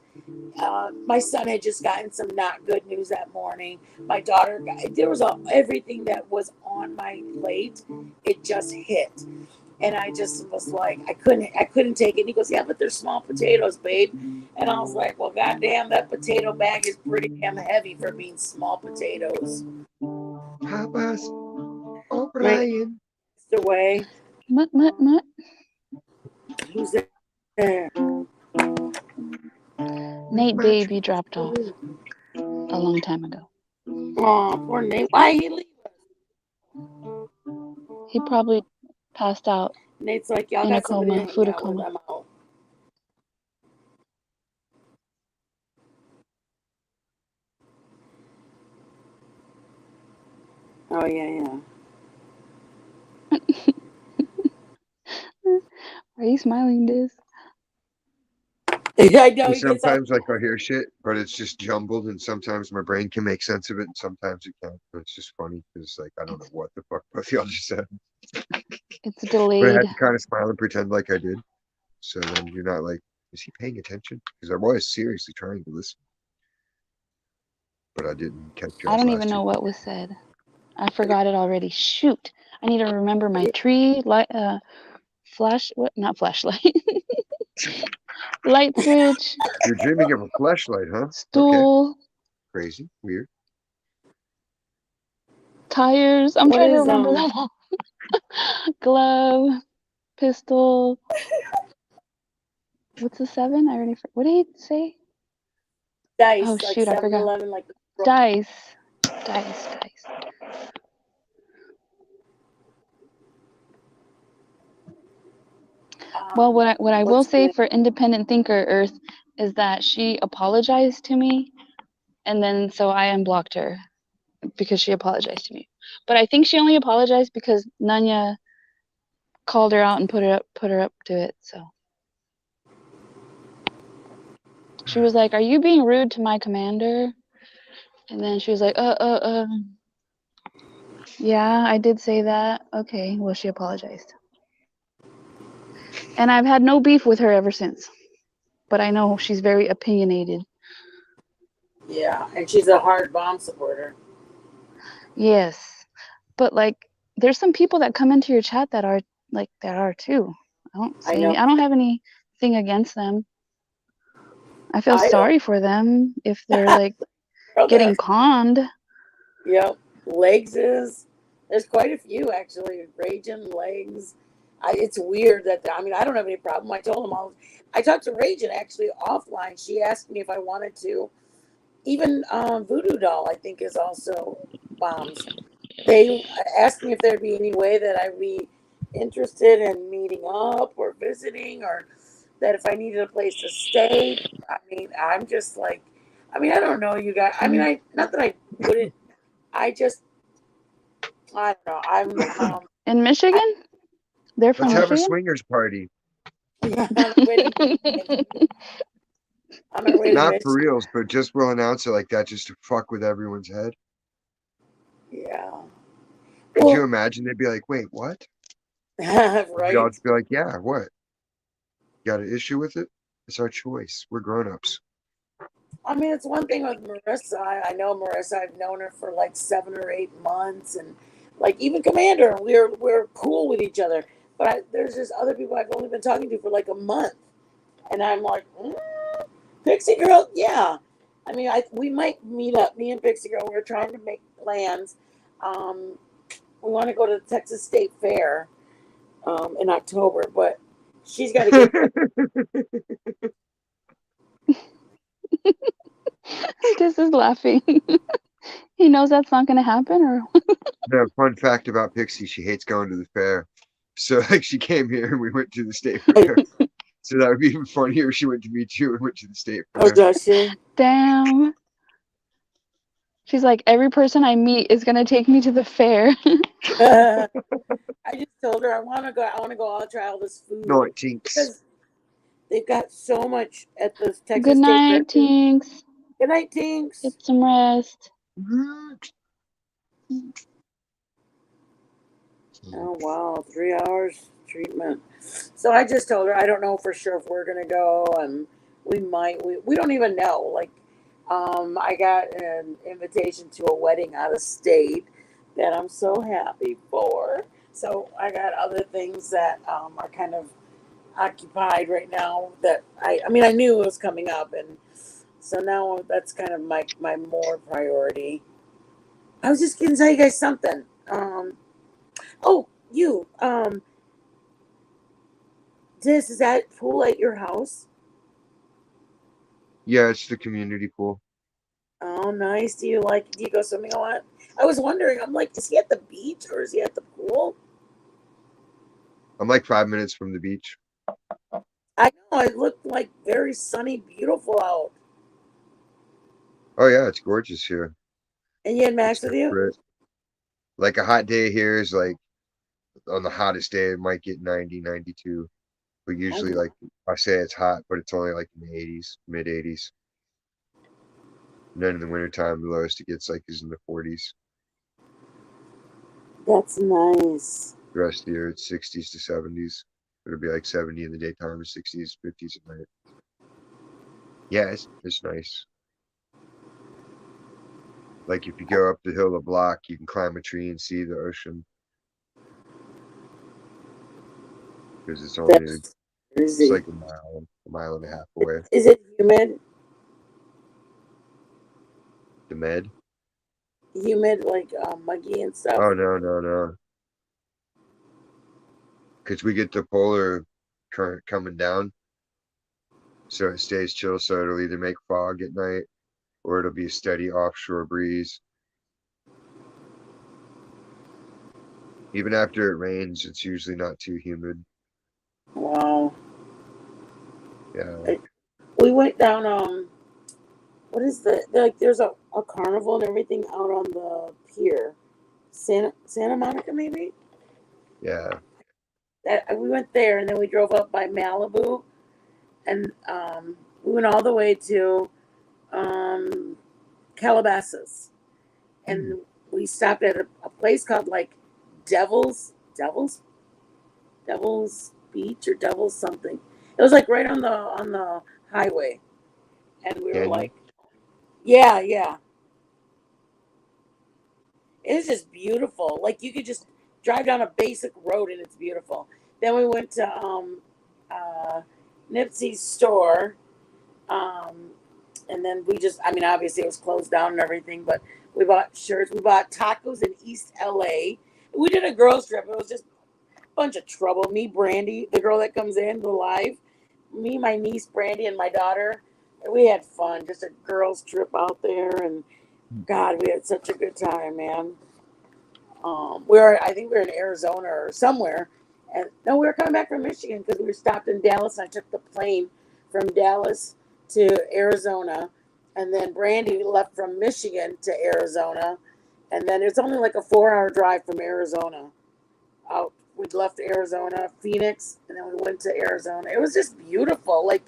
my son had just gotten some not good news that morning. My daughter got, there was everything that was on my plate. It just hit, and I just was like, I couldn't take it. And he goes, yeah, but they're small potatoes, babe. And I was like, well, goddamn, that potato bag is pretty damn heavy for being small potatoes. Papa's Right, O'Brien. Mr. Way, Mutt. who's there? Nate baby dropped off a long time ago. Oh, poor Nate. Why he leave? He probably passed out Nate's like, y'all in a got somebody to coma, hang food out with. coma. I'm out. Oh yeah, Are you smiling, Diz? yeah. I know he Because gets all. sometimes like I hear shit, but it's just jumbled, and sometimes my brain can make sense of it, and sometimes it can't. But it's just funny because like I don't know what the fuck both y'all just said, It's but I delayed. had to kind of smile and pretend like I did. So then you're not like, is he paying attention? Because I was seriously trying to listen, but I didn't catch I y'all's don't even last know two. what was said. I forgot it already. Shoot. I need to remember my tree, light, flash, what? Not flashlight. Light switch, You're dreaming of a flashlight, huh? Okay, stool, crazy, weird. tires. I'm What trying to is remember them all. Glove, pistol. What's the seven? I already. What did he say? Oh dice like shoot, I forgot. 7-Eleven, like Dice. Dice. Well, what I will what's say good? for independent thinker Earth is that she apologized to me, and then so I unblocked her because she apologized to me. But I think she only apologized because Nanya called her out and put her up to it. So she was like, "Are you being rude to my commander?" And then she was like, yeah, I did say that. Okay, well, she apologized. And I've had no beef with her ever since. But I know she's very opinionated. Yeah, and she's a hard bomb supporter. Yes. But like there's some people that come into your chat that are like that are too. I know. I don't have anything against them. I feel I don't. sorry for them if they're like Girl, getting conned. yep. Legs is. There's quite a few actually. Raging legs. It's weird that I mean I don't have any problem. I told them I talked to Raging actually offline. She asked me if I wanted to. Even Voodoo Doll I think is also bombs. They asked me if there'd be any way that I'd be interested in meeting up or visiting, or that if I needed a place to stay. I mean, I'm just like, I mean, I don't know you guys. I mean, Mm. I not that I wouldn't. I just, I don't know. In I, Michigan? They're Let's from have a Michigan? swingers party. yeah, on our way to, on our way to Not for Michigan. reals, but just we'll announce it like that just to fuck with everyone's head. Yeah. Could you Well, imagine? They'd be like, wait, what? We'd all right. just be like, yeah, what? Got an issue with it? It's our choice. We're grown-ups. I mean, it's one thing with Marissa. I know Marissa. I've known her for like 7 or 8 months, and like even Commander, we're cool with each other. But there's just other people I've only been talking to for like a month, and I'm like, Pixie Girl, yeah. I mean, we might meet up. Me and Pixie Girl, we're trying to make plans. Um, we want to go to the Texas State Fair in October, but she's got to get. This is laughing. He knows that's not gonna happen or No, fun fact about Pixie, she hates going to the fair. So like she came here and we went to the state fair. So that would be even funnier if she went to meet you and went to the state Oh, fair. does she? damn. She's like, every person I meet is gonna take me to the fair. I just told her I want to go. I want to go. I'll try all this No, food it tinks. because they've got so much at the Good Texas State Fair. night, Tinks. Good night, Tinks. Get some rest. Oh wow, 3 hours treatment. So I just told her I don't know for sure if we're gonna go, and we might. We don't even know. Like, I got an invitation to a wedding out of state that I'm so happy for. So I got other things that are kind of occupied right now. That I mean, I knew it was coming up, and so now that's kind of my more priority. I was just gonna tell you guys something. Oh, you. Is that pool at your house? Yeah, it's the community pool. Oh, nice. Do you go swimming a lot? I was wondering, I'm like, is he at the beach or is he at the pool? I'm like 5 minutes from the beach. I know, it looked like very sunny, beautiful out. Oh yeah, it's gorgeous here. And you had It's Max with you? temperate. Like a hot day here is like on the hottest day it might get 90, 92. But usually Oh, like I say it's hot, but it's only like in the 80s, mid 80s. And then in the wintertime, the lowest it gets like is in the 40s. that's nice. The rest of the year it's 60s to 70s. It'll be like 70 in the daytime and 60s, 50s at night. Yeah, it's nice. Like if you go up the hill a block, you can climb a tree and see the ocean because That's it's crazy. like a mile and a half away. Is it humid? The Med. Humid, like muggy and stuff? Oh no, no, no. Because we get the polar current coming down, so it stays chill. So it'll either make fog at night or it'll be a steady offshore breeze. Even after it rains, it's usually not too humid. Wow. Yeah. I- We went down, what is like, there's a carnival and everything out on the pier. Santa Monica, maybe? Yeah. That we went there and then we drove up by Malibu and we went all the way to um, Calabasas Hmm. and we stopped at a place called like Devil's Devil's Beach or Devil's something. It was like right on the highway, and we were Canyon. like, yeah, yeah, it was just beautiful. Like you could just drive down a basic road and it's beautiful. Then we went to uh, Nipsey's store. Um, and then we just, I mean, obviously it was closed down and everything, but we bought shirts. We bought tacos in East LA. We did a girls trip. It was just a bunch of trouble. Me, Brandy, the girl that comes in the live, me, my niece Brandy, and my daughter. We had fun. Just a girls trip out there, and God, we had such a good time, man. I think we were in Arizona or somewhere, and no, we were coming back from Michigan because we were stopped in Dallas. And I took the plane from Dallas to Arizona, and then Brandy left from Michigan to Arizona, and then it's only like a 4 hour drive from Arizona. Out, we left Arizona, Phoenix, and then we went to Arizona. It was just beautiful, like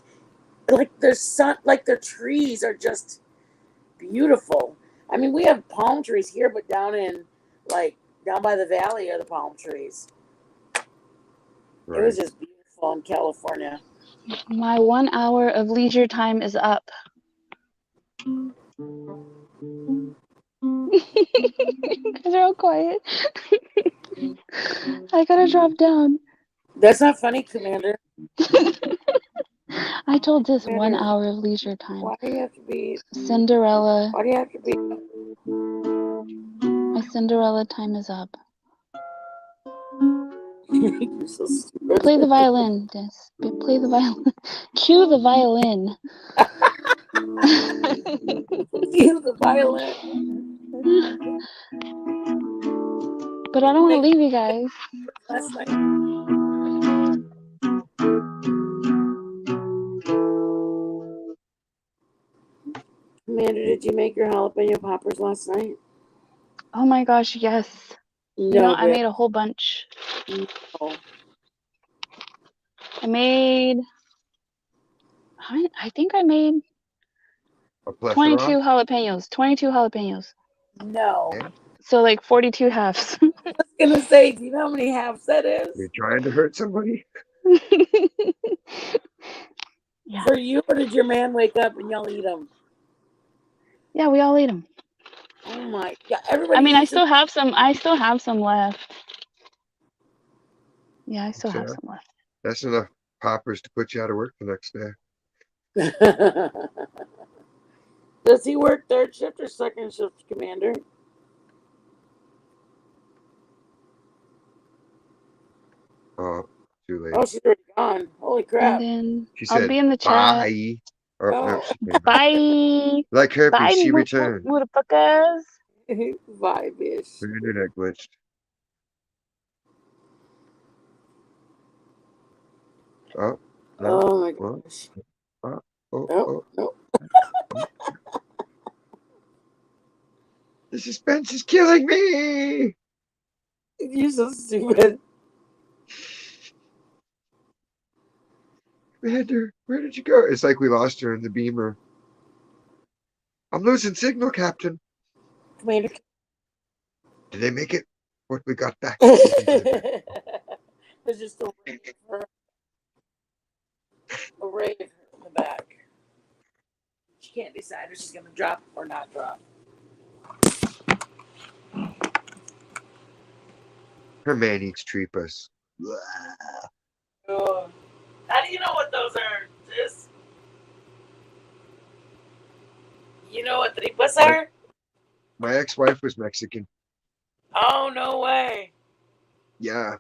their sun, like their trees are just beautiful. I mean, we have palm trees here, but like down by the valley are the palm trees. It was Right. just beautiful in California. My 1 hour of leisure time is up. Because they're all quiet. I gotta drop down. That's not funny, Commander. I told this one Commander, hour of leisure time. why do you have to be? Cinderella. Why do you have to be? My Cinderella time is up. You're so stupid. Play the violin. Yes. Play the violin. Cue the violin. Use the violin. But I don't want to leave you guys. Last night, Commander, did you make your jalapeno poppers last night? Oh my gosh, yes. No, I babe. made a whole bunch. No. I made, I think I made A plethora. 22 jalapenos. 22 jalapenos. No. Yeah. So like 42 halves. was gonna say, do you know how many halves that You're is? trying to hurt somebody? Yeah. For you, or did your man wake up and y'all eat them? Yeah, we all ate them. Oh my, yeah, I everybody mean, I eats them. still have some. I still have some left. Yeah, I still That's have enough. some left. That's enough poppers to put you out of work the next day. Does he work third shift or second shift, Commander? Oh, too Oh, late. she's already gone. Holy And crap. then She I'll said, be in the chat. bye. Oh, no, Oh, she came. Bye. Like herpes, Bye, she returned. motherfuckers. vibe-ish. Her internet glitched. Oh, no. Oh my Well, gosh. oh, oh, Oh, oh. no. The suspense is killing me. You're so stupid. Commander, where did you go? It's like we lost her in the beamer. I'm losing signal, Captain. Commander. Did they make it? What we got back? What we got back? There's just a ray of her, a ray of her in the back. She can't decide if she's going to drop or not drop. Her man eats tripas. Oh. How do you know what those are? Just, you know what tripas My, are? my ex-wife was Mexican. Oh, no way. Yeah,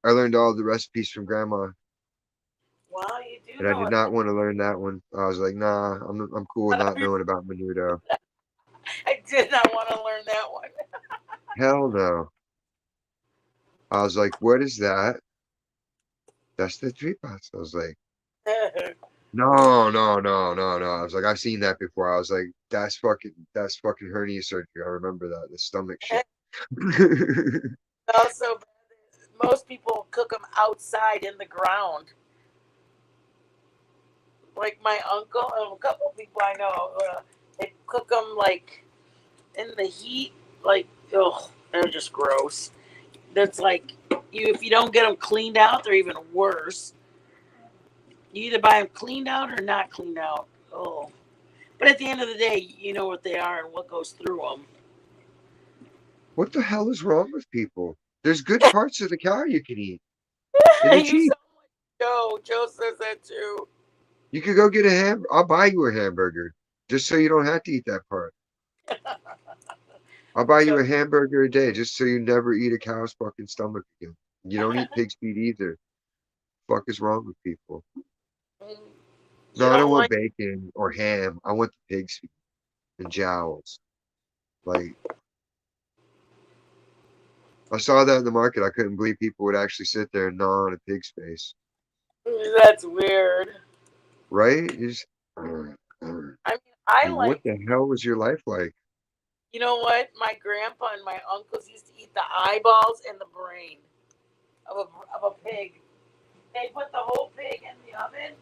I learned all the recipes from Grandma, Wow, you do and I know did what not want to learn that one. I was like, nah, I'm cool with not knowing about menudo. I did not want to learn that one. Hell no. I was like, what is that? That's the tripas. I was like, no, no, no, no, no. I was like, I've seen that before. I was like, that's fucking hernia surgery. I remember that, the stomach shit. Also, most people cook them outside in the ground. Like my uncle and a couple of people I know, they cook them like in the heat. Like, ugh, they're just gross. That's like you if you don't get them cleaned out, they're even worse. You either buy them cleaned out or not cleaned out. Oh, but at the end of the day, you know what they are and what goes through them. What the hell is wrong with people? There's good parts of the cow you can eat, and they're You cheap. sound like Joe. Joe says that too. You could go get a I'll buy you a hamburger just so you don't have to eat that part. I'll buy you Joe, a hamburger a day just so you never eat a cow's fucking stomach again. You don't eat pig's feet either. Fuck is wrong with people? you No, I don't don't want like. bacon or ham. I want the pig's feet and jowls. Like I saw that in the market. I couldn't believe people would actually sit there and gnaw on a pig's face. That's weird. Right? I mean, I What like. the hell was your life like? You know what? My grandpa and my uncles used to eat the eyeballs and the brain of a pig. They put the whole pig in the oven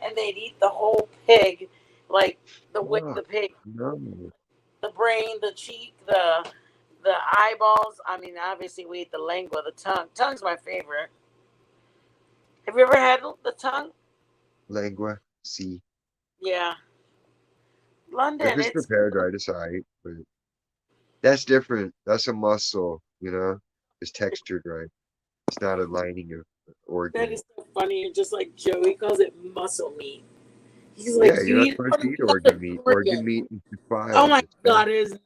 and they'd eat the whole pig, like the way the Fuck, pig, no. the brain, the cheek, the eyeballs. I mean, obviously we eat the lengua, the tongue. Tongue's my favorite. Have you ever had the tongue? Lengua, see. Yeah, If London. it's It's prepared right, it's alright. But that's different. That's a muscle, you know? It's textured right. It's not a lining of that organ. is so funny. You're just like Joe. He calls it muscle meat. He's like, Yeah, you you're not eat supposed to it eat from the organ meat. Organ organ. meat is Oh defiled. my It's bad. God, is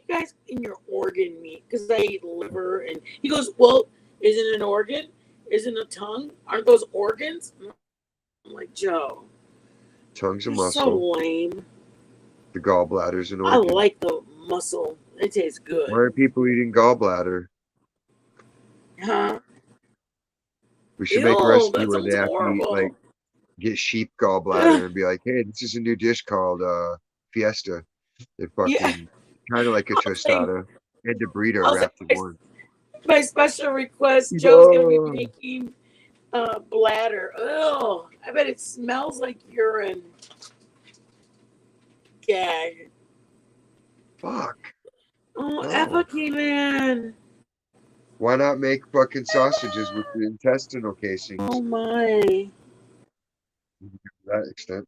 you guys in your organ meat? Because I eat liver, and he goes, "Well, isn't it an organ? Isn't a tongue? Aren't those organs?" I'm like, Joe, Tongue's a you're so muscle. lame. The gallbladder's an I organ. like the muscle. It tastes Why good. are people eating gallbladder? Huh? We should make a Ew, recipe that where they sounds have to eat like horrible. get sheep gallbladder and be like, hey, this is a new dish called fiesta. They Yeah, fucking kind of like a I'll say, tostada and a burrito I'll say wrapped in one. my special request. Joe's gonna be Oh, making bladder. Ugh, I bet it smells like urine. Gag. fuck. Oh, Eva No. came in. Why not make fucking sausages with the intestinal Oh casings? my. To that extent,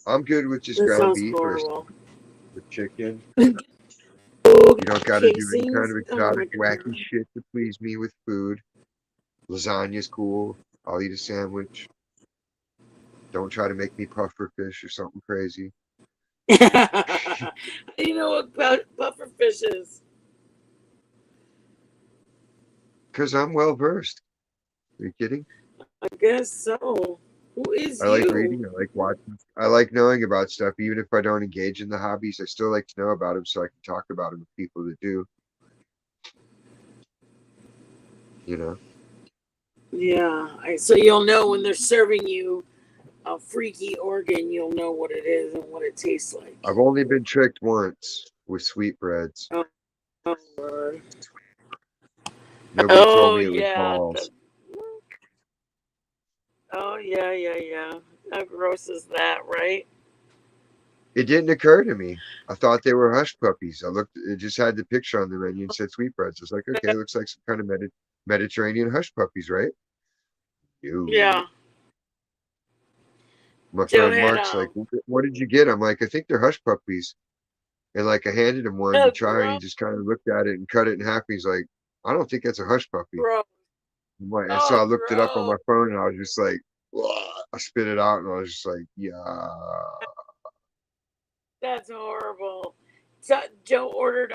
I'm good with just This ground sounds beef or horrible. with chicken. Oh, You don't got to do any kind casings. of Oh my exotic, wacky god. shit to please me with food. Lasagna's cool. I'll eat a sandwich. Don't try to make me puffer fish or something crazy. You know what puffer fish is? Because I'm well versed. Are you kidding? I guess so. Who is I like you? reading. I like watching. I like knowing about stuff. Even if I don't engage in the hobbies, I still like to know about them so I can talk about them with people that do. You know, Yeah. So you'll know when they're serving you a freaky organ, you'll know what it is and what it tastes like. I've only been tricked once with sweetbreads. Oh, oh, Lord. Nobody told Oh me it was yeah. balls. Oh yeah, yeah, yeah. How gross is that, right? It didn't occur to me. I thought they were hush puppies. I looked. It just had the picture on the menu and said sweetbreads. I was like, okay, looks like some kind of Mediterranean hush puppies, right? You. Yeah. My Joe friend had Mark's like, what did you get? I'm like, I think they're hush puppies. And like I handed him one to try, and he gross, just kind of looked at it and cut it in half. He's like, I don't think that's a hush puppy. gross. I'm like, and so Oh, I looked it up on gross. my phone, and I was just like, I spit it out, and I was just like, yeah. That's horrible. So, Joe ordered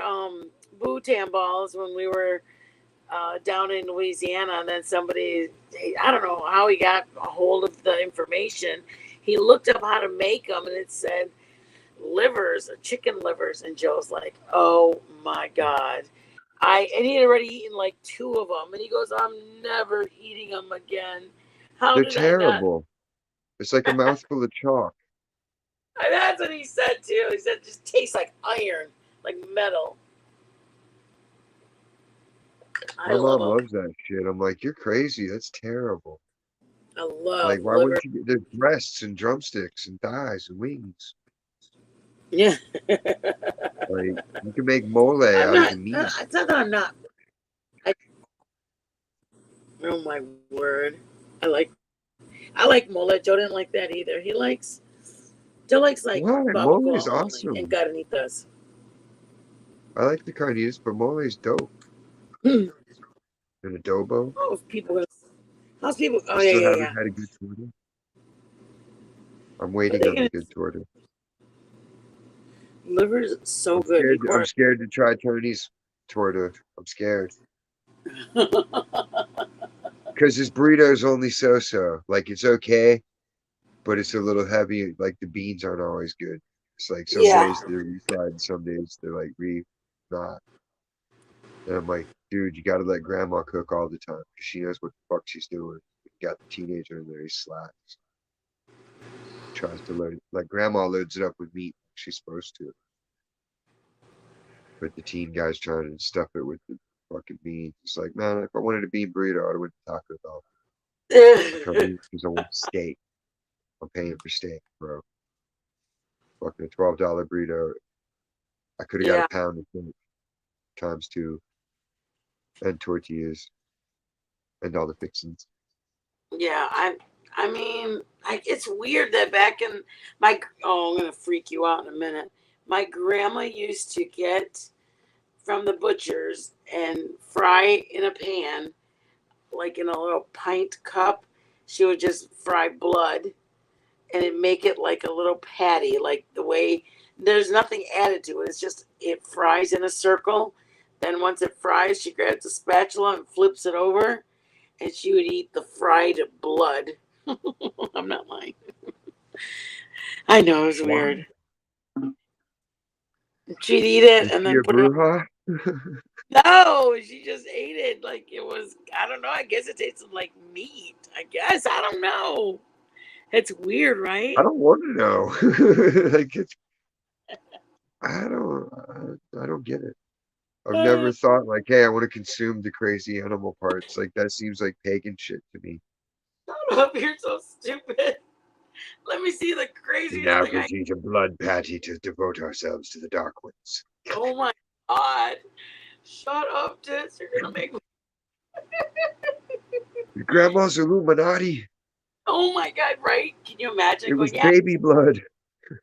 Bhutan balls when we were down in Louisiana, and then somebody, I don't know how he got a hold of the information. He looked up how to make them, and it said livers, chicken livers, and Joe's like, "Oh my god!" And he had already eaten like two of them, and he goes, "I'm never eating them again." How They're did I not? terrible. It's like a mouthful of chalk. And that's what he said too. He said it just tastes like iron, like metal. I My love mom them. loves that shit. I'm like, you're crazy. That's terrible. I love Like, why liver. wouldn't you get there's breasts and drumsticks and thighs and wings? Yeah. Like, you can make mole I'm out of not. the meat. It's not that I'm not. I, oh my word! I like mole. Joe didn't like that either. Joe likes like Why? Mole is bubblegum only and awesome. carnitas. I like the carnitas, but mole is dope. And adobo. Oh, people gonna. How's people? I Oh yeah, still yeah, haven't yeah. had a good torta. I'm What are waiting they on the gonna? good torta. Liver's so I'm good. scared. I'm Before. scared to try Tony's torta. I'm scared because his burrito is only so-so. Like it's okay, but it's a little heavy. Like the beans aren't always good. It's like some Yeah. days they're refried, and some days they're like not. And I'm like, dude, you got to let grandma cook all the time because she knows what the fuck she's doing. You got the teenager in there, he slacks. Tries to load it like grandma loads it up with meat. She's supposed to, but the teen guy's trying to stuff it with the fucking beans. It's like, man, if I wanted a bean burrito, I'd have went to Taco Bell. I come here because I want steak. I'm paying for steak, bro. Fucking a $12 burrito. I could have got Yeah. a pound of steak times two and tortillas and all the fixings. Yeah. I mean, it's weird that back in my. Oh, I'm gonna freak you out in a minute. My grandma used to get from the butchers and fry in a pan, like in a little pint cup. She would just fry blood and it make it like a little patty, like the way there's nothing added to it. It's just it fries in a circle. Then once it fries, she grabs a spatula and flips it over, and she would eat the fried blood. I'm not lying. I know it was Why? weird. She'd eat it Is and she then a put it. bruja? No, she just ate it like it was. I don't know. I guess it tasted like meat. I guess I don't know. It's weird, I right? don't want to know. Like it's, I don't get it. I've Uh, never thought like, hey, I want to consume the crazy animal parts. Like that seems like pagan shit to me. Shut up! You're so stupid. Let me see the We craziest now thing I. proceed to blood patty to devote ourselves to the dark ones. Oh my god! Shut up, Tits. You're gonna make me. Your grandma's Illuminati. Oh my god! Right? Can you imagine It was going? Yeah, baby blood.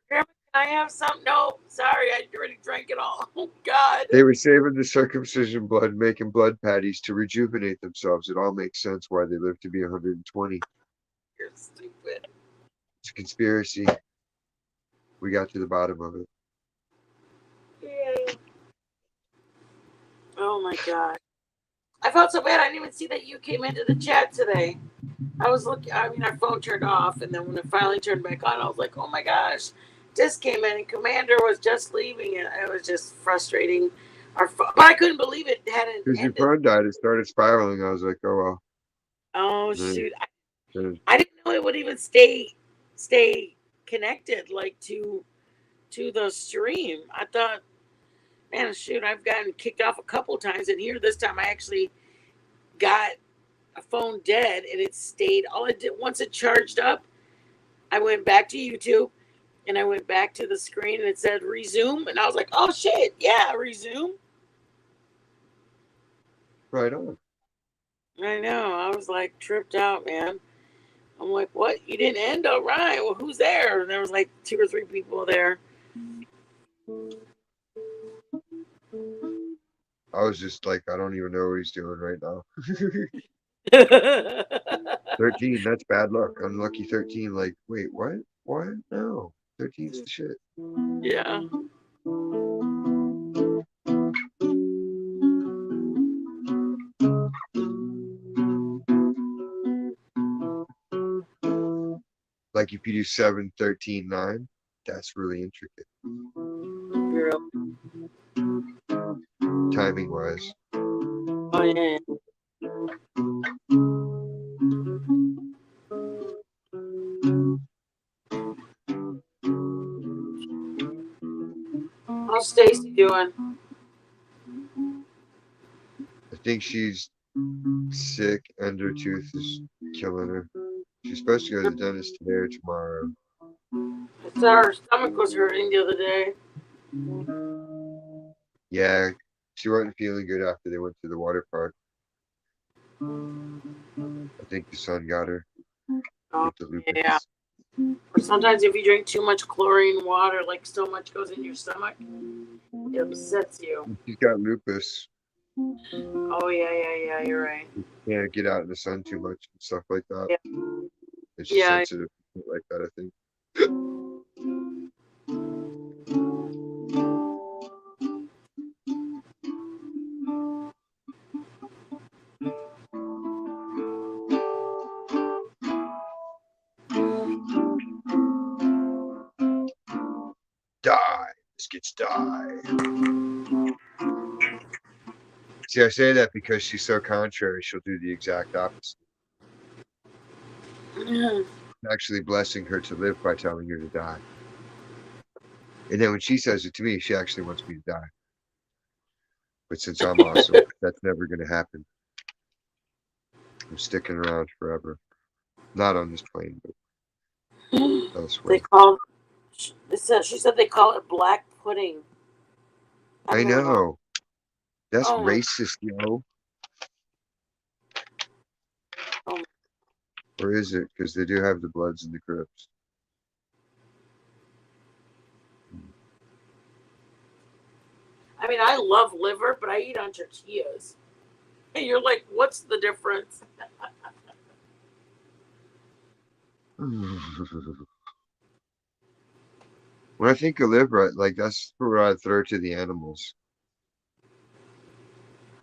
Grandma, can I have some? No, sorry, I already drank it all. Oh god. They were saving the circumcision blood, making blood patties to rejuvenate themselves. It all makes sense why they live to be 120. You're stupid. It's a conspiracy. We got to the bottom of it. Yeah. Oh my god. I felt so bad. I didn't even see that you came into the chat today. I was looking. I mean, our phone turned off, and then when it finally turned back on, I was like, "Oh my gosh!" Just came in, and Commander was just leaving, and it was just frustrating. But I couldn't believe it hadn't Because your ended. phone died, it started spiraling. I was like, oh well. Oh Then- shoot! then- I didn't know it would even stay connected like to the stream. I thought, man, shoot, I've gotten kicked off a couple times, and here this time I actually got a phone dead, and it stayed. All it did once it charged up, I went back to YouTube, and I went back to the screen, and it said resume, and I was like, oh shit, yeah, resume. Right on. I know. I was like tripped out, man. I'm like, what? You didn't end? All right. Well, who's there? And there was like 2 or 3 people there. I was just like, I don't even know what he's doing right now. 13, that's bad luck. Unlucky 13. Like, wait, what? What? No. 13's the shit. Yeah. Like if you do 7, 13, 9, that's really intricate. Girl. Timing wise. Oh, yeah. How's Stacy doing? I think she's sick and her tooth is killing her. She's supposed to go to the dentist today or tomorrow. I saw her stomach was hurting the other day. Yeah, she wasn't feeling good after they went to the water park. I think the sun got her Oh, with the lupus. yeah. Or sometimes if you drink too much chlorine water, like so much goes in your stomach, it upsets you. She's got lupus. Oh, yeah, you're right. She can't get out in the sun too much and stuff like that. Yeah. And she's Yeah. sensitive to shit like that, I think. Die. Biscuits die. See, I say that because she's so contrary, she'll do the exact opposite. Actually blessing her to live by telling her to die. And then when she says it to me, she actually wants me to die. But since I'm awesome, that's never going to happen. I'm sticking around forever. Not on this plane, but elsewhere. They call. She said they call it black pudding. I know. That's Oh my- racist, yo. Oh. Or is it? Because they do have the Bloods and the Crips. I mean, I love liver, but I eat on tortillas. And you're like, what's the difference? When I think of liver, like that's where I'd throw to the animals.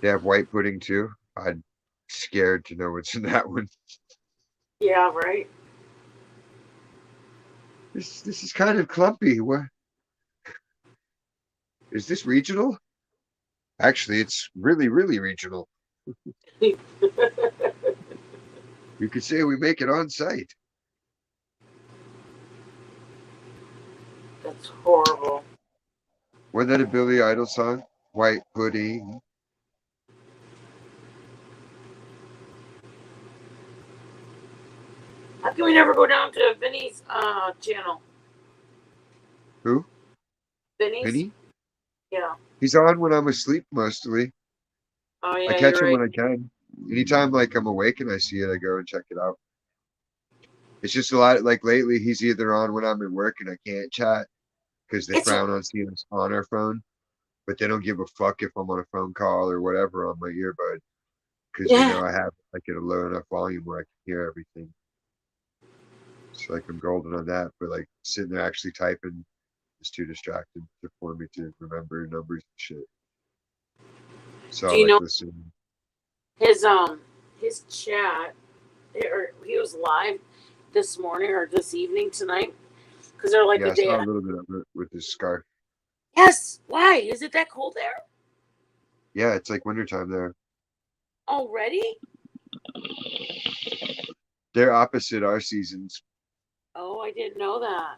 They have white pudding too. I'm scared to know what's in that one. Yeah, right. This is kind of clumpy. What is this regional? Actually, it's really, really regional. You could say we make it on site. That's horrible. Wasn't that a Billy Idol song? White pudding. How can we never go down to Vinny's channel? Who? Vinny's? Vinny? Yeah. He's on when I'm asleep mostly. Oh I yeah, catch you're him right. when I can. Anytime like I'm awake and I see it, I go and check it out. It's just a lot like lately he's either on when I'm at work and I can't chat because they It's frown on seeing us on our phone, but they don't give a fuck if I'm on a phone call or whatever on my earbud because they yeah, know I have like at a low enough volume where I can hear everything. It's like I'm golden on that, but like sitting there actually typing is too distracted for me to remember numbers and shit. So I do you like know listening. his his chat? Or he was live this morning or this evening tonight because they're like Yeah, a I day saw a ahead. little bit of it with this scarf. Yes. Why is it that cold there Yeah, it's like wintertime there. already? They're opposite our seasons. Oh, I didn't know that.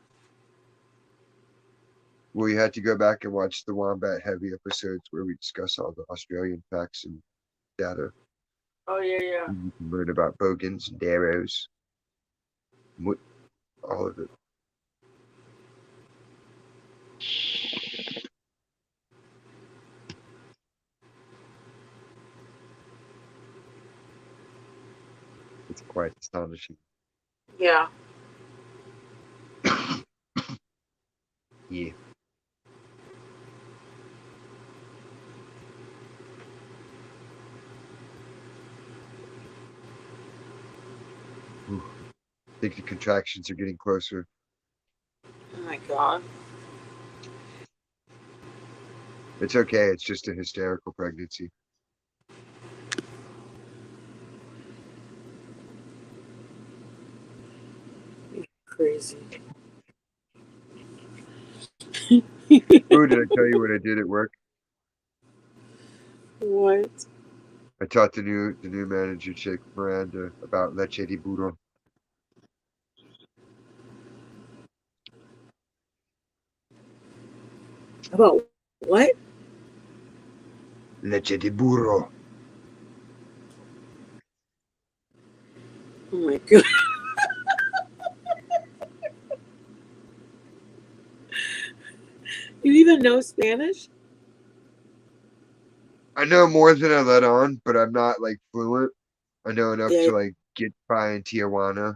We had to go back and watch the Wombat Heavy episodes where we discuss all the Australian facts and data. Oh yeah, yeah. You can learn about bogans and arrows, all of it. It's quite astonishing. Yeah. Yeah. Ooh. I think the contractions are getting closer. Oh my god. It's okay. It's just a hysterical pregnancy. Crazy. Oh, did I tell you what I did at work? What? I taught the new manager, Chick Miranda, about leche de burro. About what? Leche de burro. Oh my god. You even know Spanish? I know more than I let on, but I'm not like fluent. I know enough Yeah. to like get by in Tijuana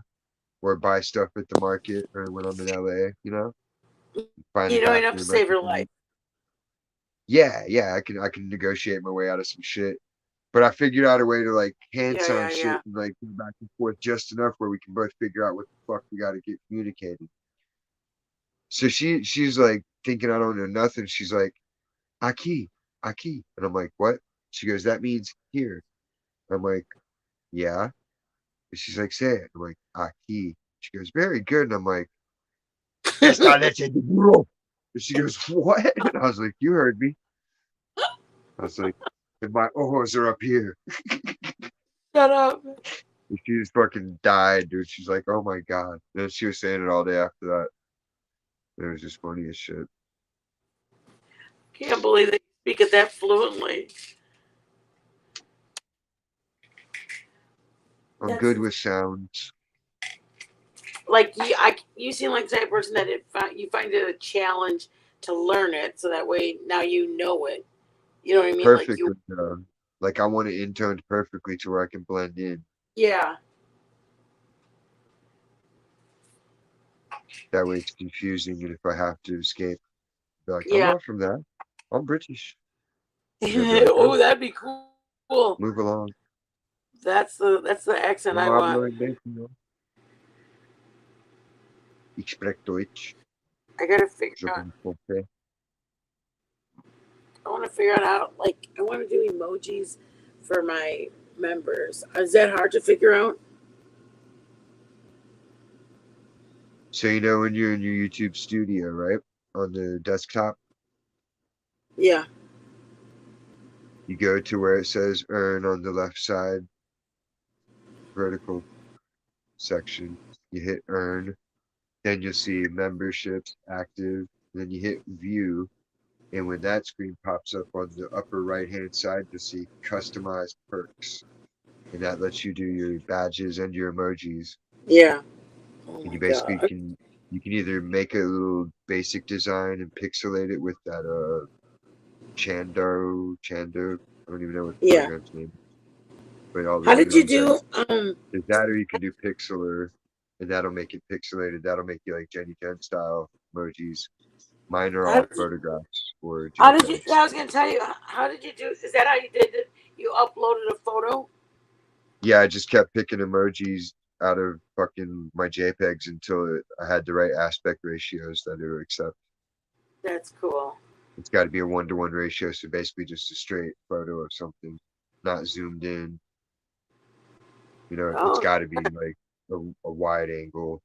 or buy stuff at the market or when I'm in LA, find a You know enough to bathroom I save can your life. use. Yeah, I can negotiate my way out of some shit. But I figured out a way to like hand Yeah, sign yeah, shit yeah. and like go back and forth just enough where we can both figure out what the fuck we gotta get communicated. So she's like thinking I don't know nothing. She's like, Aki, Aki. And I'm like, what? She goes, that means here. I'm like, yeah. And she's like, say it. I'm like, Aki. She goes, very good. And I'm like, esta leche de burro. And she goes, what? And I was like, you heard me. I was like, and my ojos are up here. Shut up. And she just fucking died, dude. She's like, oh my God. And then she was saying it all day after that. It was just funny as shit. Can't believe they speak it that fluently. I'm That's good with sounds. like you seem like the type of person that you find it a challenge to learn it, so that way now you know it. You know what I mean? Like Perfect. you, Like I want it intoned perfectly to where I can blend in. yeah, That way it's confusing. And if I have to escape, be like, I'm yeah. not from that. I'm British. And they'll be like, oh, Oh, that'd be cool. move along. That's the accent No I want. hablo inglés, no. Ich spreche Deutsch. I gotta figure Je out. comprends. I want to figure out how. Like, I want to do emojis for my members. Is that hard to figure out? So when you're in your YouTube studio, right? On the desktop, Yeah, you go to where it says earn on the left side, vertical section. You hit earn. Then you'll see memberships active. Then you hit view. And when that screen pops up on the upper right hand side, you'll see customized perks. And that lets you do your badges and your emojis. yeah. Oh And my you basically god. can either make a little basic design and pixelate it with that Chando. I don't even know what the Yeah. program's name, but all the How did you emojis like do? there's that, or you can do Pixlr, and that'll make it pixelated. That'll make you like Jenny Jen style emojis. Mine are How all did you? photographs or How did you? JPEGs. Yeah, I was gonna tell you. How did you do? Is that how you did it? You uploaded a photo. Yeah, I just kept picking emojis out of fucking my JPEGs until I had the right aspect ratios that it would accept. That's cool. It's got to be a 1-to-1 ratio, so basically just a straight photo of something, not zoomed in. You know, it's Oh, got to be like a wide angle.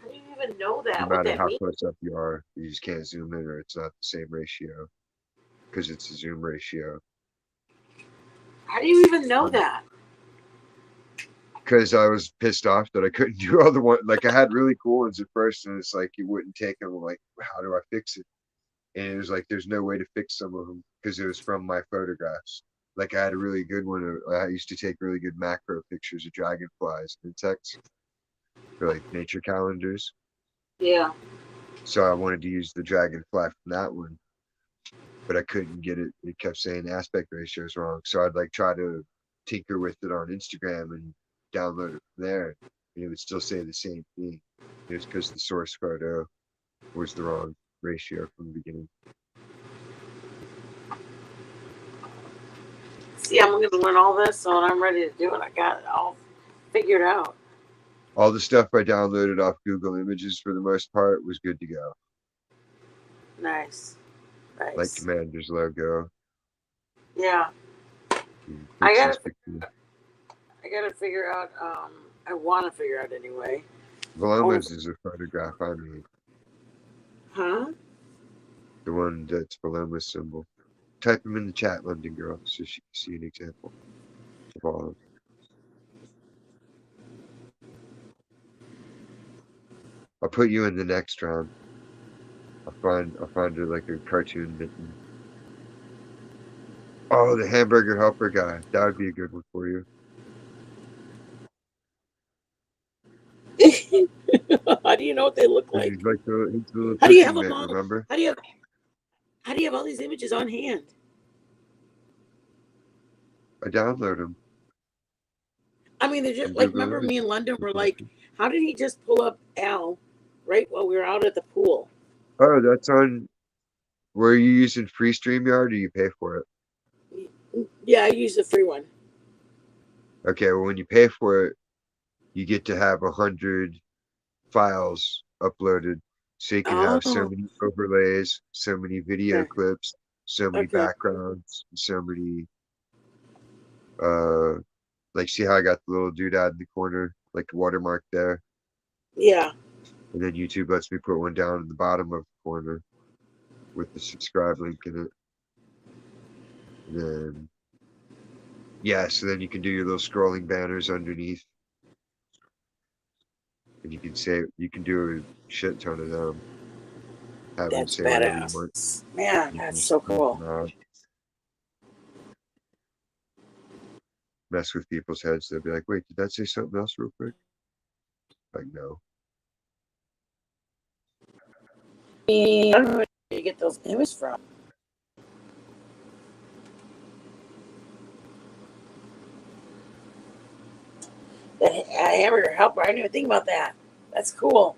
how do you even know No that? What matter that how means? close up you are, you just can't zoom in, or it's not the same ratio because it's a zoom ratio. How do you even know that? Because I was pissed off that I couldn't do all the one. Like I had really cool ones at first, and it's like it wouldn't take them. Like, how do I fix it? And it was like there's no way to fix some of them because it was from my photographs. Like I had a really good one. I used to take really good macro pictures of dragonflies and insects for like nature calendars. Yeah. So I wanted to use the dragonfly from that one, but I couldn't get it. It kept saying aspect ratio is wrong. So I'd like try to tinker with it on Instagram and download it from there, and it would still say the same thing. It was because the source photo was the wrong ratio from the beginning. See, I'm gonna learn all this, so when I'm ready to do it, I got it all figured out. All the stuff I downloaded off Google Images for the most part was good to go. Nice. Like Nice. Commander's logo, Yeah. I Pixie's gotta. picture. I gotta figure out. I want to figure out anyway. Oh, Valoma's is a photograph I made. huh? The one that's Valoma's symbol. Type them in the chat, London Girl, so she can see an example of all of them. I'll put you in the next round. I'll find her like a cartoon mitten. Oh, the hamburger helper guy. That would be a good one for you. How do you know what they look Because like? he's the little How do you have cooking them mitt, all? remember? How do you have? How do you have all these images on hand? I download him I mean, they're just from like. Google Remember, me and Images. London were like, how did he just pull up Al right while we were out at the pool? Oh, that's on. Were you using free StreamYard or you pay for it? Yeah, I used the free one. Okay, well, when you pay for it, you get to have 100 files uploaded. So you can have so Oh, many overlays, so many video okay, clips, so many okay, backgrounds, so many, uh, like see how I got the little doodad in the corner, like a watermark there? yeah, And then YouTube lets me put one down in the bottom of the corner with the subscribe link in it. And then, yeah, so then you can do your little scrolling banners underneath. And you can say, you can do a shit ton of them. Have them that's say whatever you want. badass, man. You can That's just so print cool. them out, mess with people's heads. They'll be like, wait, did that say something else real quick? Like, no. I don't know where you get those images from. That hamburger helper. I didn't even think about that. That's cool.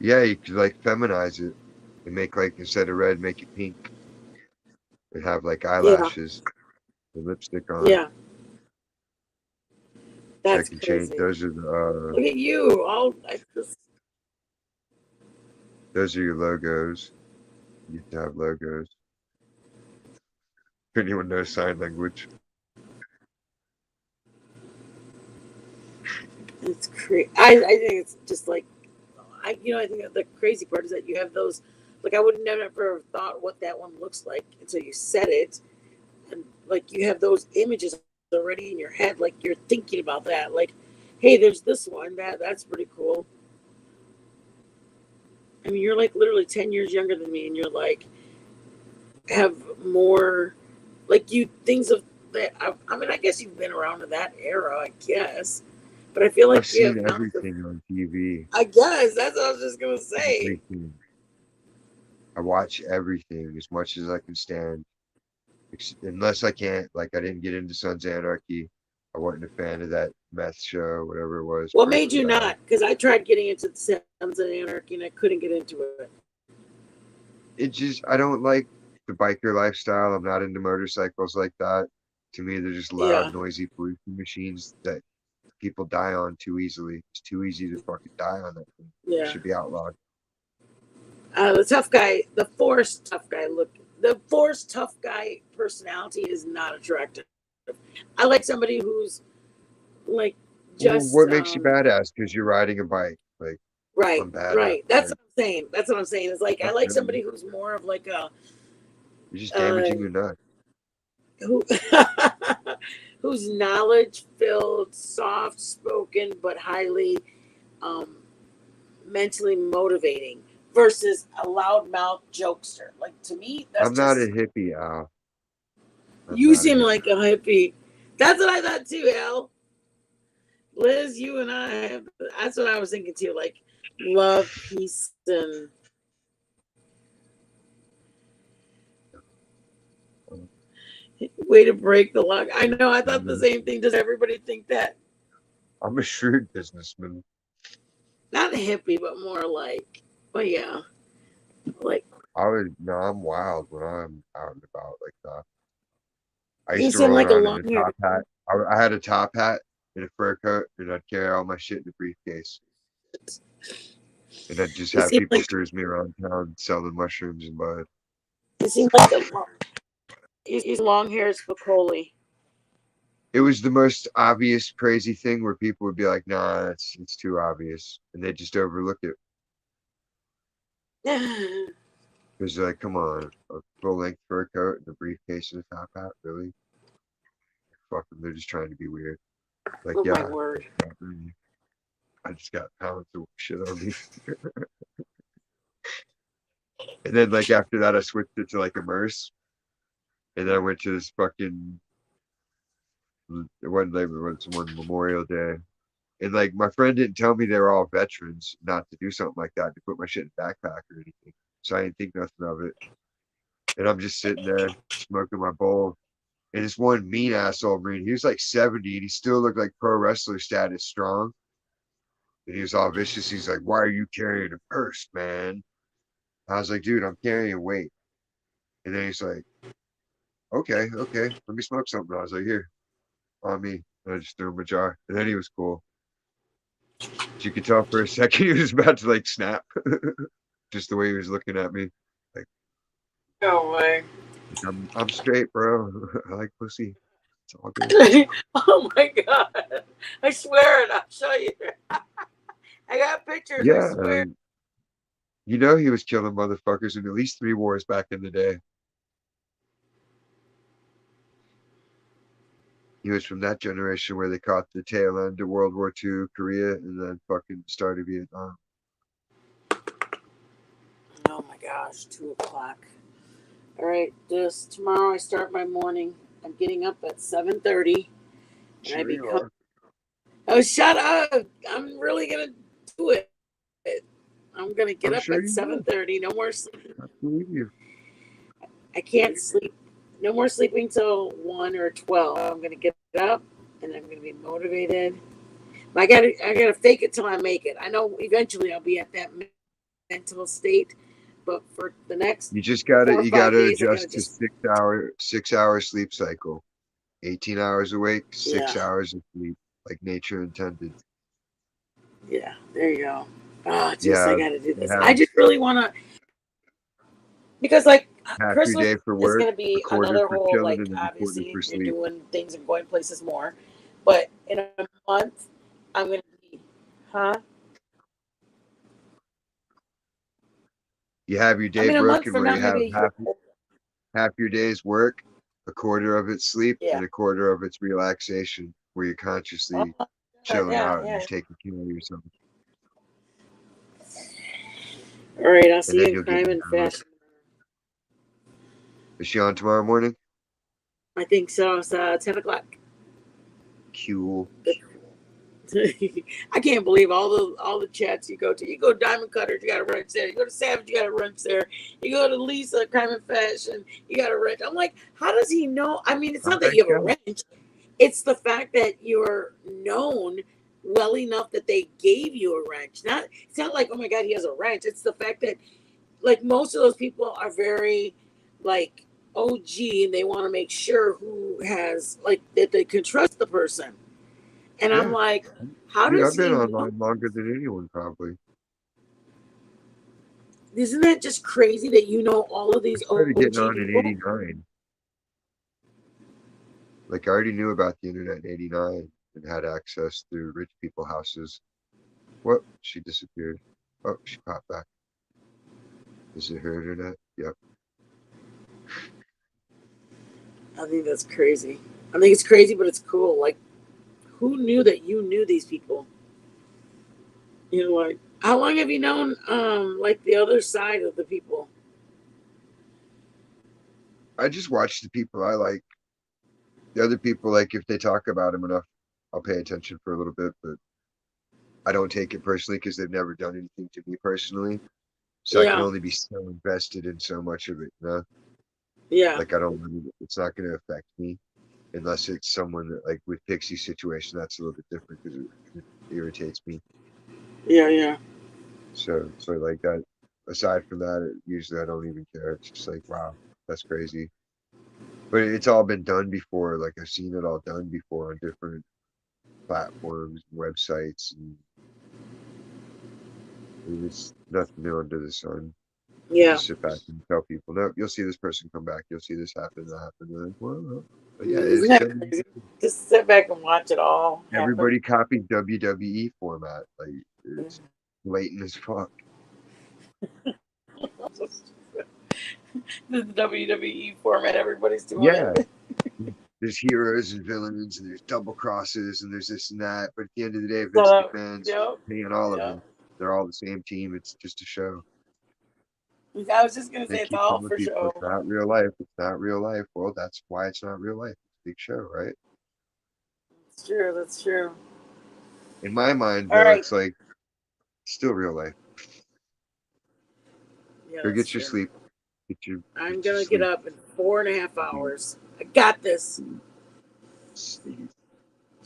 Yeah, you could like feminize it and make like, instead of red, make it pink and have like Yeah, eyelashes and lipstick on it. yeah. So I That's can change, crazy. Look at you. All I just, those are your logos. You get to have logos. If anyone knows sign language. it's crazy. I think it's just like I think that the crazy part is that you have those. Like I would never have thought what that one looks like until you said it, and like you have those images already in your head. Like you're thinking about that. Like, hey, there's this one that's pretty cool. I mean, you're like literally 10 years younger than me, and you're like have more like you things of that. I mean, I guess you've been around in that era, I guess, But I feel I've like you seen have found the. everything on TV. I guess that's what I was just gonna say. Everything. I watch everything as much as I can stand. Unless I can't, like I didn't get into Sons of Anarchy. I wasn't a fan of that meth show, whatever it was, What made Breaking you Bad. not? Because I tried getting into the Sons of Anarchy and I couldn't get into it. It just I don't like the biker lifestyle. I'm not into motorcycles like that. To me, they're just loud, Yeah, noisy pollution machines that people die on too easily. It's too easy to fucking die on that thing. It yeah. should be outlawed. The tough guy, the forced tough guy personality is not attractive. I like somebody who's like Well, just what makes you badass? Because you're riding a bike. Like right, I'm badass. right. That's Like what I'm saying. That's what I'm saying. It's like I not like really. somebody who's more of like a You're just uh, damaging your nut. who who's knowledge filled, soft spoken, but highly um, mentally motivating versus a loudmouth jokester. Like to me, that's I'm not a just hippie, Al. I'm you not a seem hippie. like a hippie. That's what I thought too, Al. Liz, you and I have, that's what I was thinking too. Like love, peace, and way to break the lock. I know. I thought the same thing. Does everybody think that? I'm a shrewd businessman. Not a hippie, but more like, well, yeah, like No, I'm wild when I'm out and about like that. I you used to seem roll like a around in long a haired. top hat. I had a top hat and a fur coat, and I'd carry all my shit in a briefcase. And I'd just You have seem people like cruise me around town selling mushrooms and bud. you seem like a you seem long haired Spicoli. It was the most obvious crazy thing where people would be like, "Nah, it's too obvious," and they just overlook it because they're like, "Come on, a full length fur coat and a briefcase and a top hat, really? Fuck them, they're just trying to be weird." Like, Oh my yeah, word! I just got pounds of shit on me. And then like after that, I switched it to like immerse, and then I went to this fucking it wasn't Labor, it was one Memorial Day, and like my friend didn't tell me they were all veterans, not to do something like that to put my shit in a backpack or anything. So I didn't think nothing of it, and I'm just sitting there smoking my bowl, and this one mean asshole Marine, he was like 70, and he still looked like pro wrestler status strong, and he was all vicious. He's like, "Why are you carrying a purse, man?" I was like, "Dude, I'm carrying weight," and then he's like, "Okay, okay, let me smoke something." I was like, "Here." On me. And I just threw him a jar. And then he was cool. But you could tell for a second he was about to like snap. Just the way he was looking at me. Like, No way! I'm straight, bro. I like pussy. It's all good. Oh my god! I swear it. I'll show you. I got pictures. I Yeah. swear. You know he was killing motherfuckers in at least 3 wars back in the day. He was from that generation where they caught the tail end of World War II, Korea, and then fucking started Vietnam. Oh my gosh! 2 o'clock. All right. Just tomorrow I start my morning. I'm getting up at 7:30, and I Sure you become. are. Oh, shut up! I'm really gonna do it. I'm gonna get I'm up sure at you seven will. thirty. No more sleep. I believe you. I can't sleep. No more sleeping till 1 or 12. I'm gonna get up and I'm gonna be motivated. I gotta fake it till I make it. I know eventually I'll be at that mental state, but for the next You just four gotta or you five gotta days, I gotta adjust to just 6 hour sleep cycle. 18 hours awake, yeah, 6 hours of sleep, like nature intended. yeah. There you go. Ah, just I Yeah, gotta do you this. I have just really wanna because like half your Christmas day for is work, gonna a be quarter another for whole chilling, like and then a quarter obviously for you're sleep. doing things and going places more, but in a month I'm gonna be, huh? You have your I day mean, a month broken from where now, you have maybe a year. half your day's work, a quarter of it's sleep, Yeah. and a quarter of it's relaxation, where you're Oh, consciously yeah, chilling yeah, out yeah. and taking care of yourself, All right, I'll and see you then in you'll get crime and into it. fashion. Is she on tomorrow morning? I think so. It's 10 o'clock. Cool. I can't believe all the chats you go to. You go to Diamond Cutters, you got a wrench there. You go to Savage, you got a wrench there. You go to Lisa Crime and Fashion, you got a wrench. I'm like, how does he know? I mean, it's How not that that you have a go? wrench. It's the fact that you're known well enough that they gave you a wrench. Not it's not like, oh my god, he has a wrench. It's the fact that like most of those people are very like OG and they want to make sure who has like that they can trust the person. And I'm Yeah. like, how Dude, does I've been he know? online longer than anyone probably. Isn't that just crazy that you know all of I these started OG getting on in people? '89. Like I already knew about the internet in '89 and had access to rich people houses. What? She disappeared. Oh, she popped back. Is it her internet? Yep. I think that's crazy. I think it's crazy, but it's cool. Like, who knew that you knew these people? You know, like, how long have you known, like the other side of the people? I just watch the people I like. The other people, like if they talk about them enough, I'll pay attention for a little bit, but I don't take it personally because they've never done anything to me personally. So I can Yeah, only be so invested in so much of it, you know? yeah, Like I don't really, it's not going to affect me unless it's someone that, like with Pixie's situation, that's a little bit different because it irritates me. yeah, yeah. So like that. Aside from that, usually I don't even care. It's just like, wow, that's crazy. But it's all been done before. Like I've seen it all done before on different platforms, and websites, and it's nothing new under the sun. You Yeah. just sit back and tell people, no, you'll see this person come back. You'll see this happen, that happen. They're like, well, but yeah, Isn't it's that crazy? Just sit back and watch it all happen. everybody copied WWE format. Like it's blatant as fuck. The WWE format, everybody's doing Yeah, it. there's heroes and villains, and there's double crosses, and there's this and that. But at the end of the day, Vince So, McMahon's yep, paying all of yep. them. They're all the same team. It's just a show. I was just gonna They say it's keep all telling for people show. it's not real life. It's not real life. Well, that's why it's not real life. It's a big show, right? It's true. That's true. In my mind, All though, right. it's like still real life. Yeah, Go that's get your true. sleep. Get I'm your gonna get sleep. up in 4.5 Sleep. hours. I got this. Sleep.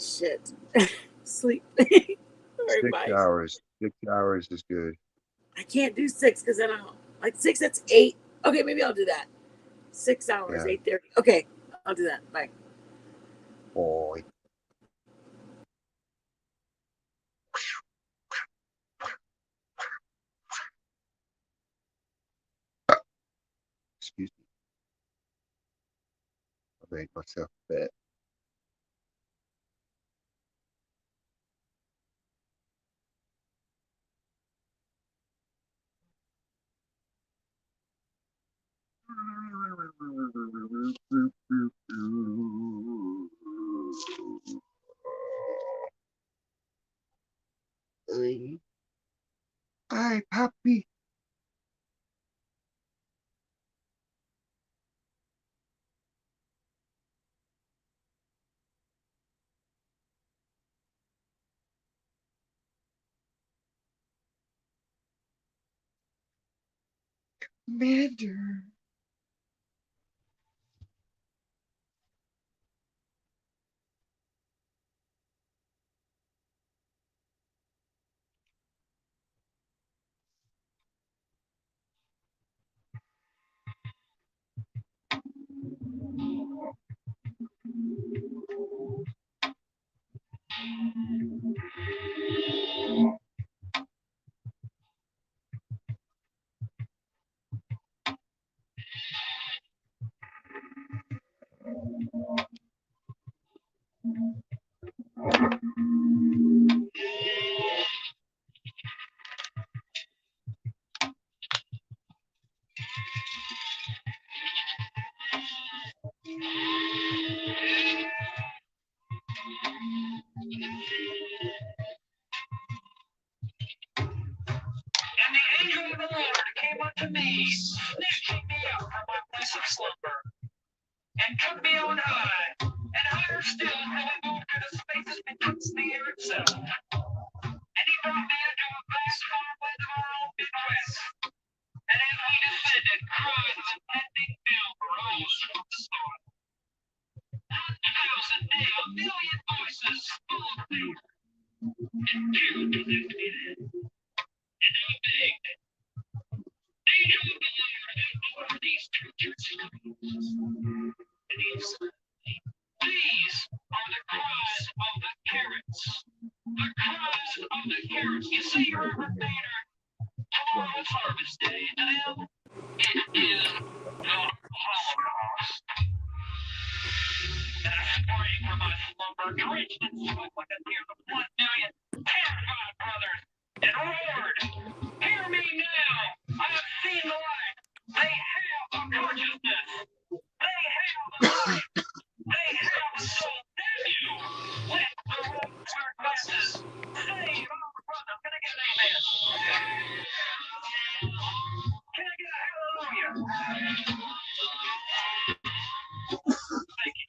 Shit. Sleep. All right, Six bye. hours. 6 hours is good. I can't do six because then I'll like six. That's eight. Okay, maybe I'll do that. 6 hours, Yeah. 8:30. Okay, I'll do that. Bye. Boy. Excuse me. I made myself a bet. Hi, puppy. Commander. And the angel of the Lord came unto me, snatching me out of my place of slumber, and took me on high, and higher still, having moved to the spaces betwixt the earth himself. And he brought me into a vast farmland of our own Midwest. And as we descended, cries of impending doom rose from the soil. Not a thousand, nay, a million voices full of fear. And fear to lift me then. And I begged, angel of the Lord, who are these tortured slaves? And he said, these are the cries of the carrots. The cries of the carrots. You see, Reverend Maynard, tomorrow is harvest day. To them, it is the Holocaust. And I sprang from my slumber, drenched in sweat like a near the 1 million terrified brothers, and roared, hear me now! I have seen the light! They have a consciousness! They have a life! They have a soul! Damn you! Let the rose-colored glasses save our brother! Can I get an amen? Can I get a hallelujah? Thank you.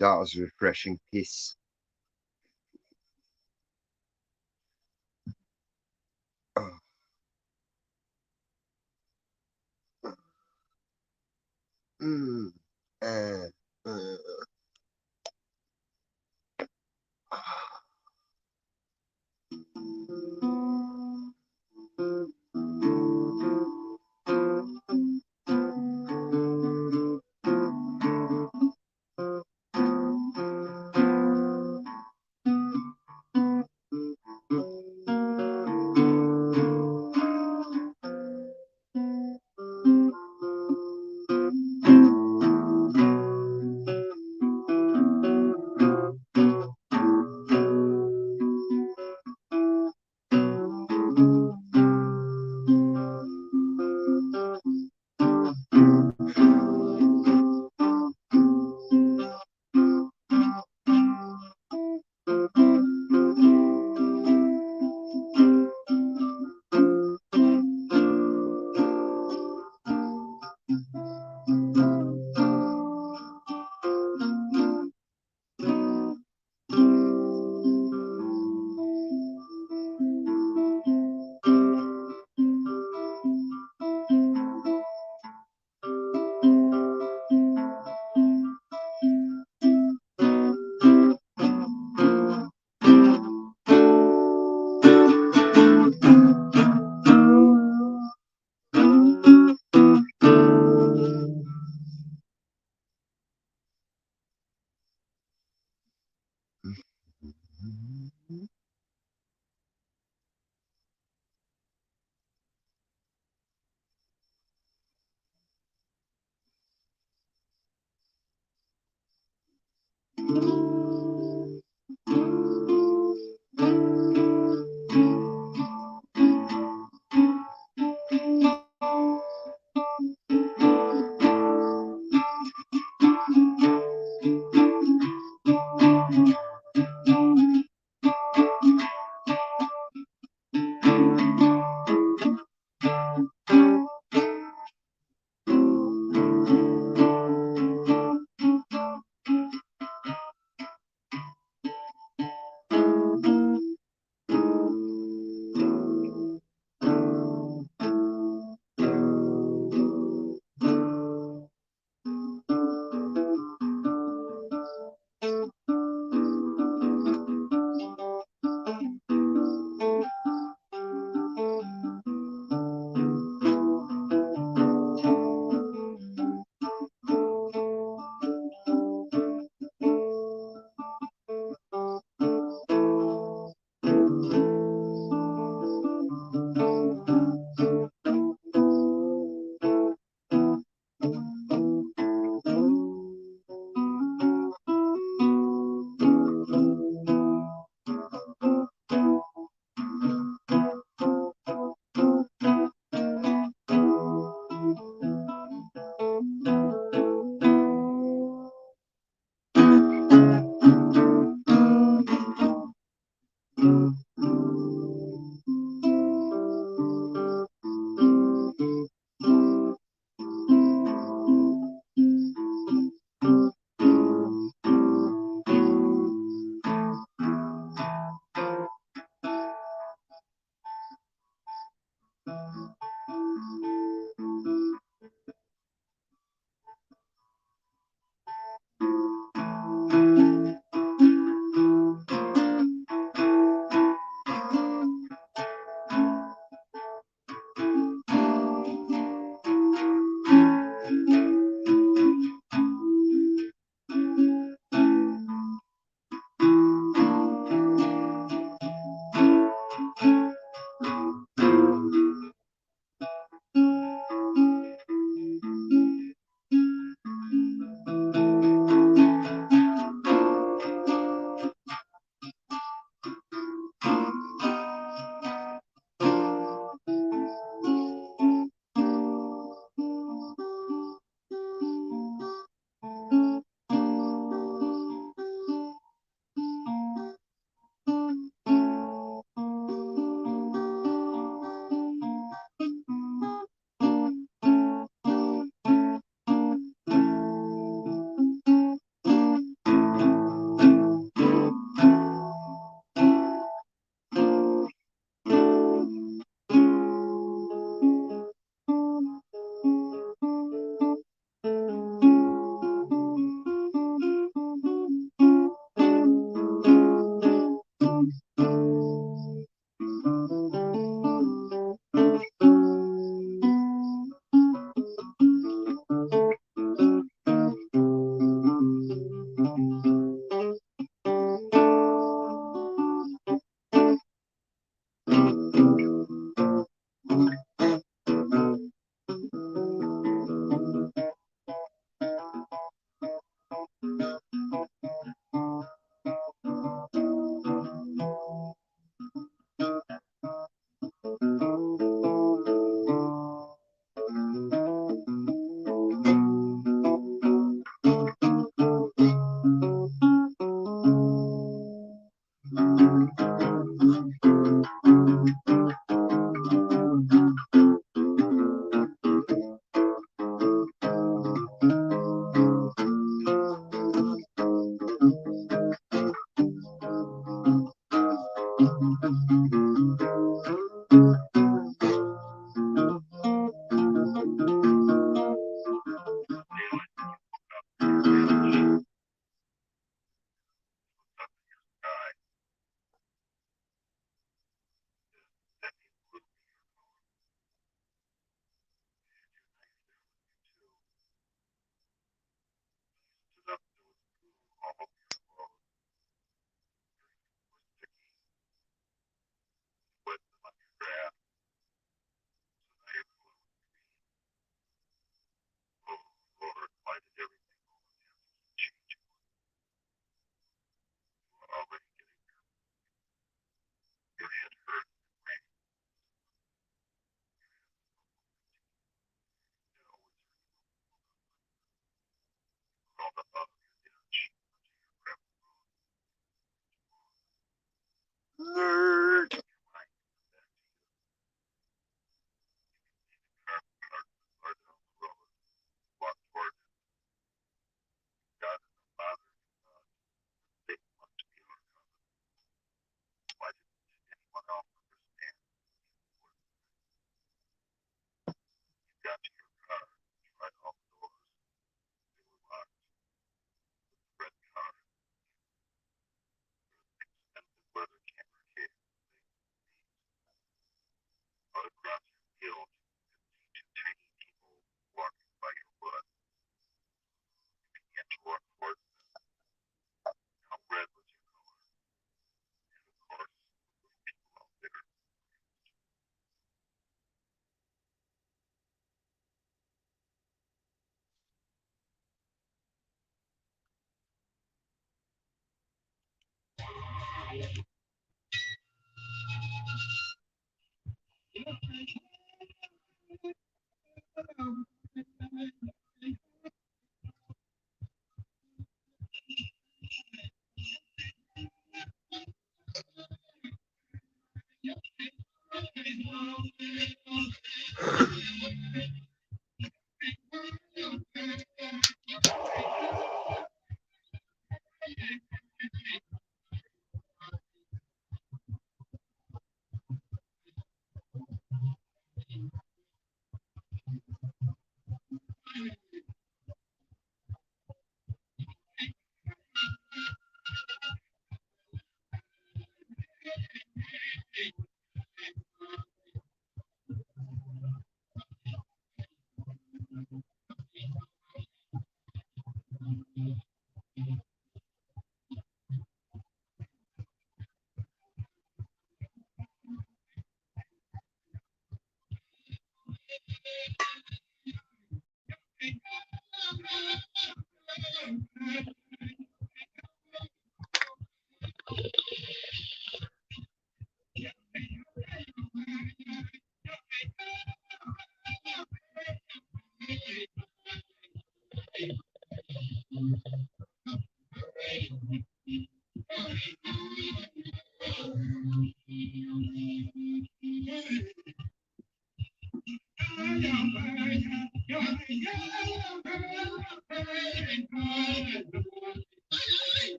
That was refreshing piss. Oh, mm, uh, uh,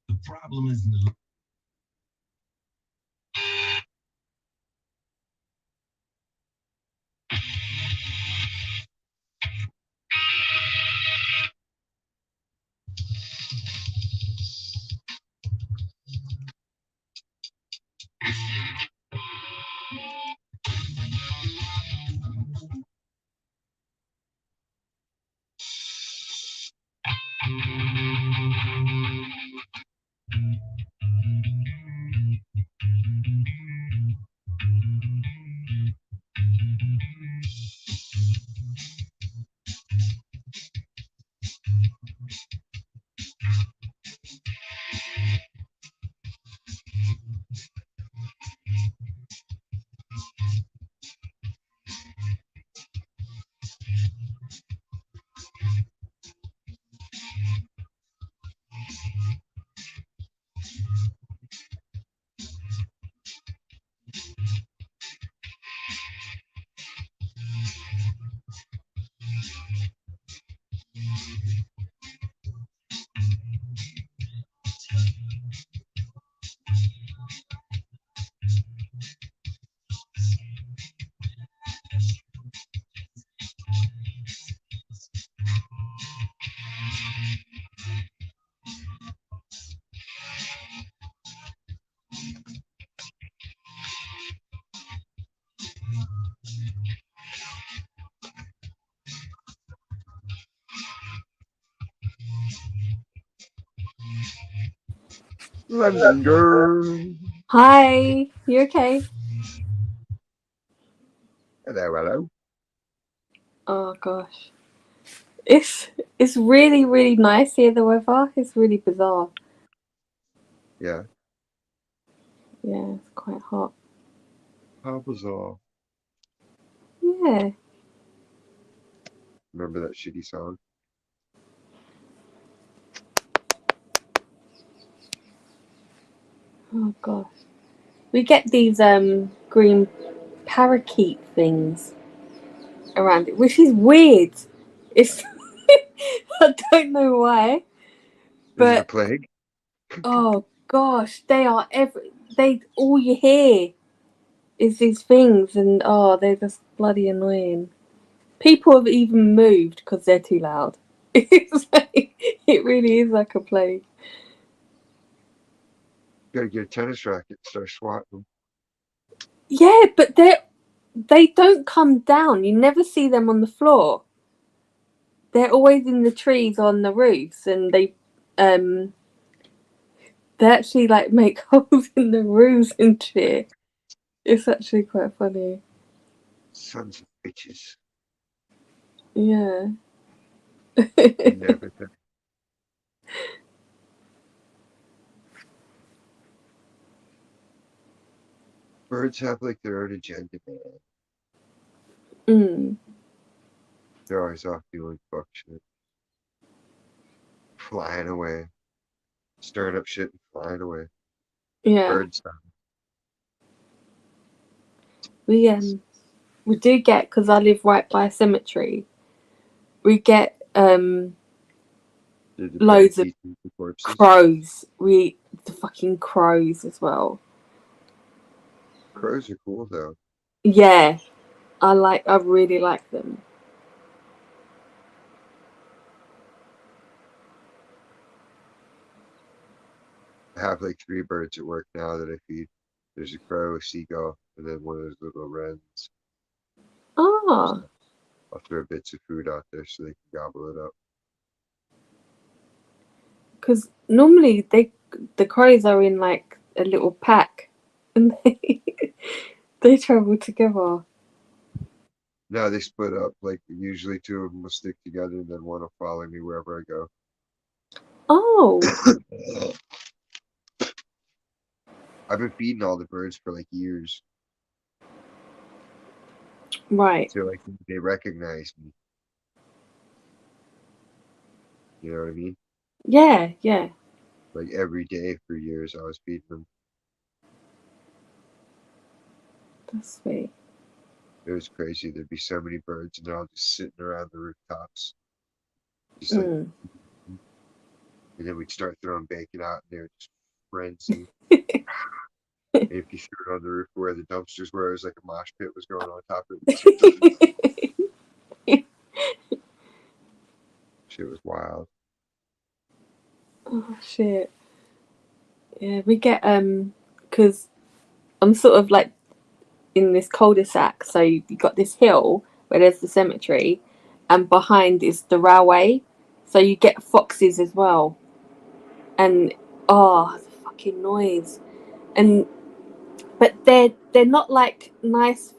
The problem is no. London girl. Hi, you okay? Hello, hello. Oh gosh. It's really nice here, the weather. It's really bizarre. Yeah, Yeah, it's quite hot. how bizarre. Yeah. Remember that shitty song? Oh gosh. We get these green parakeet things around it, which is weird. It's I don't know why, Is it a but plague? oh gosh, they all you hear is these things and oh, they're just bloody annoying. People have even moved because they're too loud. It's like, it really is like a plague. Gotta get a tennis racket and start swatting them. Yeah, but they don't come down. You never see them on the floor. They're always in the trees on the roofs, and um they actually like make holes in the roofs and shit. It's actually quite funny. Sons of bitches. Yeah. And everything. Birds have like their own agenda, man. Mm. They're always off doing fuck shit. Flying away. Stirring up shit and flying away. Yeah. Bird style. We do get, because I live right by a cemetery. We get Did the loads birds of eat the corpses? crows. We eat the fucking crows as well. Crows are cool though. Yeah, I really like them. I have like 3 birds at work now that I feed. There's a crow, a seagull, and then one of those little wrens. Ah, So I'll throw bits of food out there so they can gobble it up. because normally the crows are in like a little pack, and they travel together. Now they split up. Like usually 2 of them will stick together, and then one will follow me wherever I go. Oh, I've been feeding all the birds for like years, right. so like they recognize me. You know what I mean? Yeah, yeah. Like every day for years, I was feeding them. That's sweet. It was crazy. There'd be so many birds, and they're all just sitting around the rooftops, just like. Mm. And then we'd start throwing bacon out, and they were just frenzy. And if you threw it on the roof where the dumpsters were, it was like a mosh pit was going on top of it. Shit was wild. Oh shit. Yeah, we get because I'm sort of like in this cul-de-sac, so you got this hill where there's the cemetery, and behind is the railway, so you get foxes as well, and oh, the fucking noise, and but they're not like nice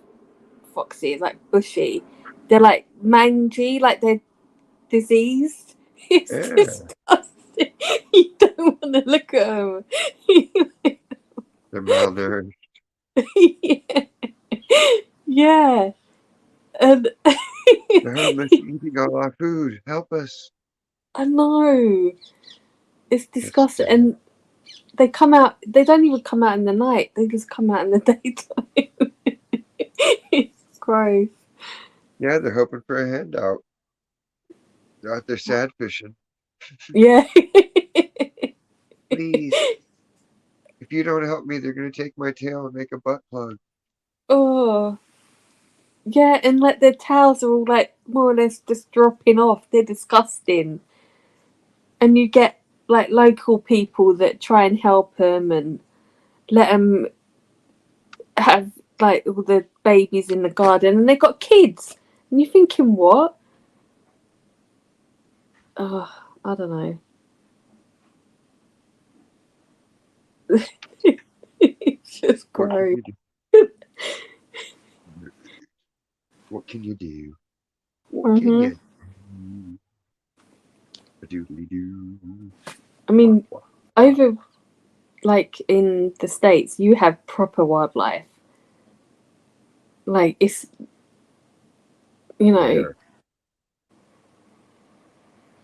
foxes, like bushy, they're like mangy, like they're diseased. It's Yeah, disgusting. You don't want to look at them. they're malnourished. Yeah. Yeah. And They're homeless, eating all our food. Help us. I know. It's It's disgusting. sad. And they come out, they don't even come out in the night, they just come out in the daytime. It's gross. Yeah, they're hoping for a handout. They're out there sad fishing. Yeah. Please, if you don't help me, they're gonna take my tail and make a butt plug. Oh. Yeah, and like their tails are all like more or less just dropping off. They're disgusting. And you get like local people that try and help them and let them have like all the babies in the garden, and they've got kids. And you're thinking, what? Oh, I don't know. It's just What can gross. you do? What can you do? What can Hmm. you do? A doodly doo. I mean, over like in the States, you have proper wildlife. Like it's, you know, Where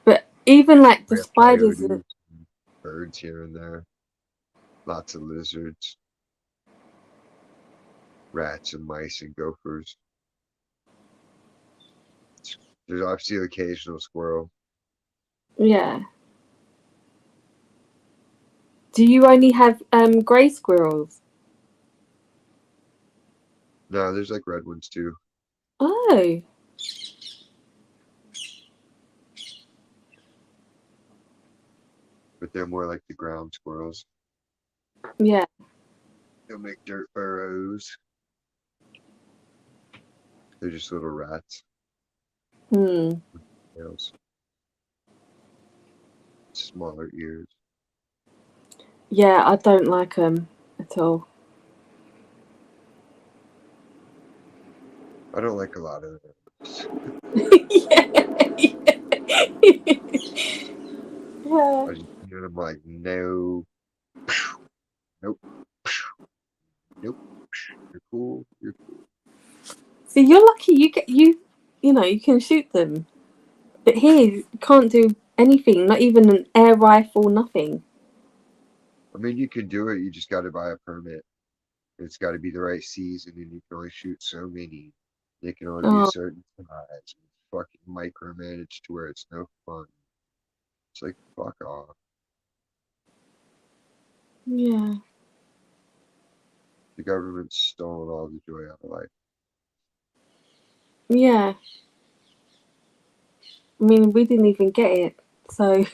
but even like we the have spiders. coyotes, and birds here and there, lots of lizards, rats and mice and gophers. There's obviously the occasional squirrel. Yeah. Do you only have grey squirrels? No, there's like red ones too, Oh, but they're more like the ground squirrels. yeah. They'll make dirt burrows. They're just little rats. Hmm. Tails, smaller ears. Yeah, I don't like them at all. I don't like a lot of them. Yeah. Yeah. I just, I'm like, no, nope, nope. You're cool. You're cool. So you're lucky you know, you can shoot them. But here you can't do anything, not even an air rifle, nothing. I mean, you can do it. You just got to buy a permit. It's got to be the right season, and you can only shoot so many. They can only be a Oh, certain size. It's fucking micromanaged to where it's no fun. It's like fuck off. yeah. The government's stolen all the joy out of life. Yeah. I mean, we didn't even get it. So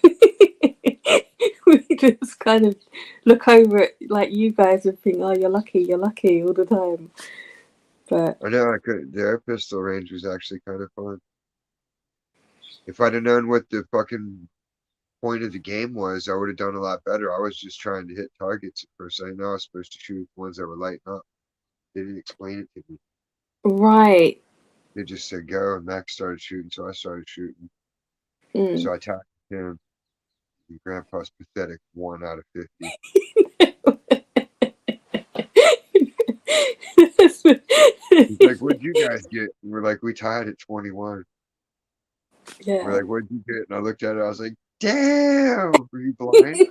we just kind of look over it like you guys and think, oh, you're lucky all the time. But I know I could. The air pistol range was actually kind of fun. If I'd have known what the fucking point of the game was, I would have done a lot better. I was just trying to hit targets at first. I didn't know I was supposed to shoot ones that were lighting up. They didn't explain it to me. right. They just said go, and Max started shooting, so I started shooting. Mm. So I attacked him. And Grandpa's pathetic 1 out of 50. He's like, "What'd you guys get?" And we're like, "We tied at 21." We're Yeah. like, "What'd you get?" And I looked at it. I was like, "Damn! Were you blind?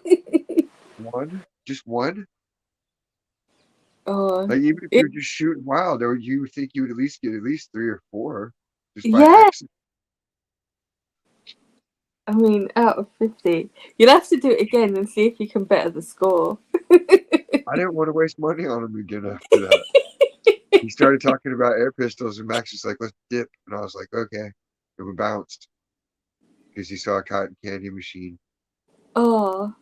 One? Just one? Oh, Like even if it, you're just shooting wild, or you would think you would at least get at least 3 or 4 just by yeah. accident." I mean, out of 50, you'll have to do it again and see if you can better the score. I didn't want to waste money on him again after that. He started talking about air pistols, and Max was like, "Let's dip," and I was like, "Okay." And we bounced because he saw a cotton candy machine. Oh,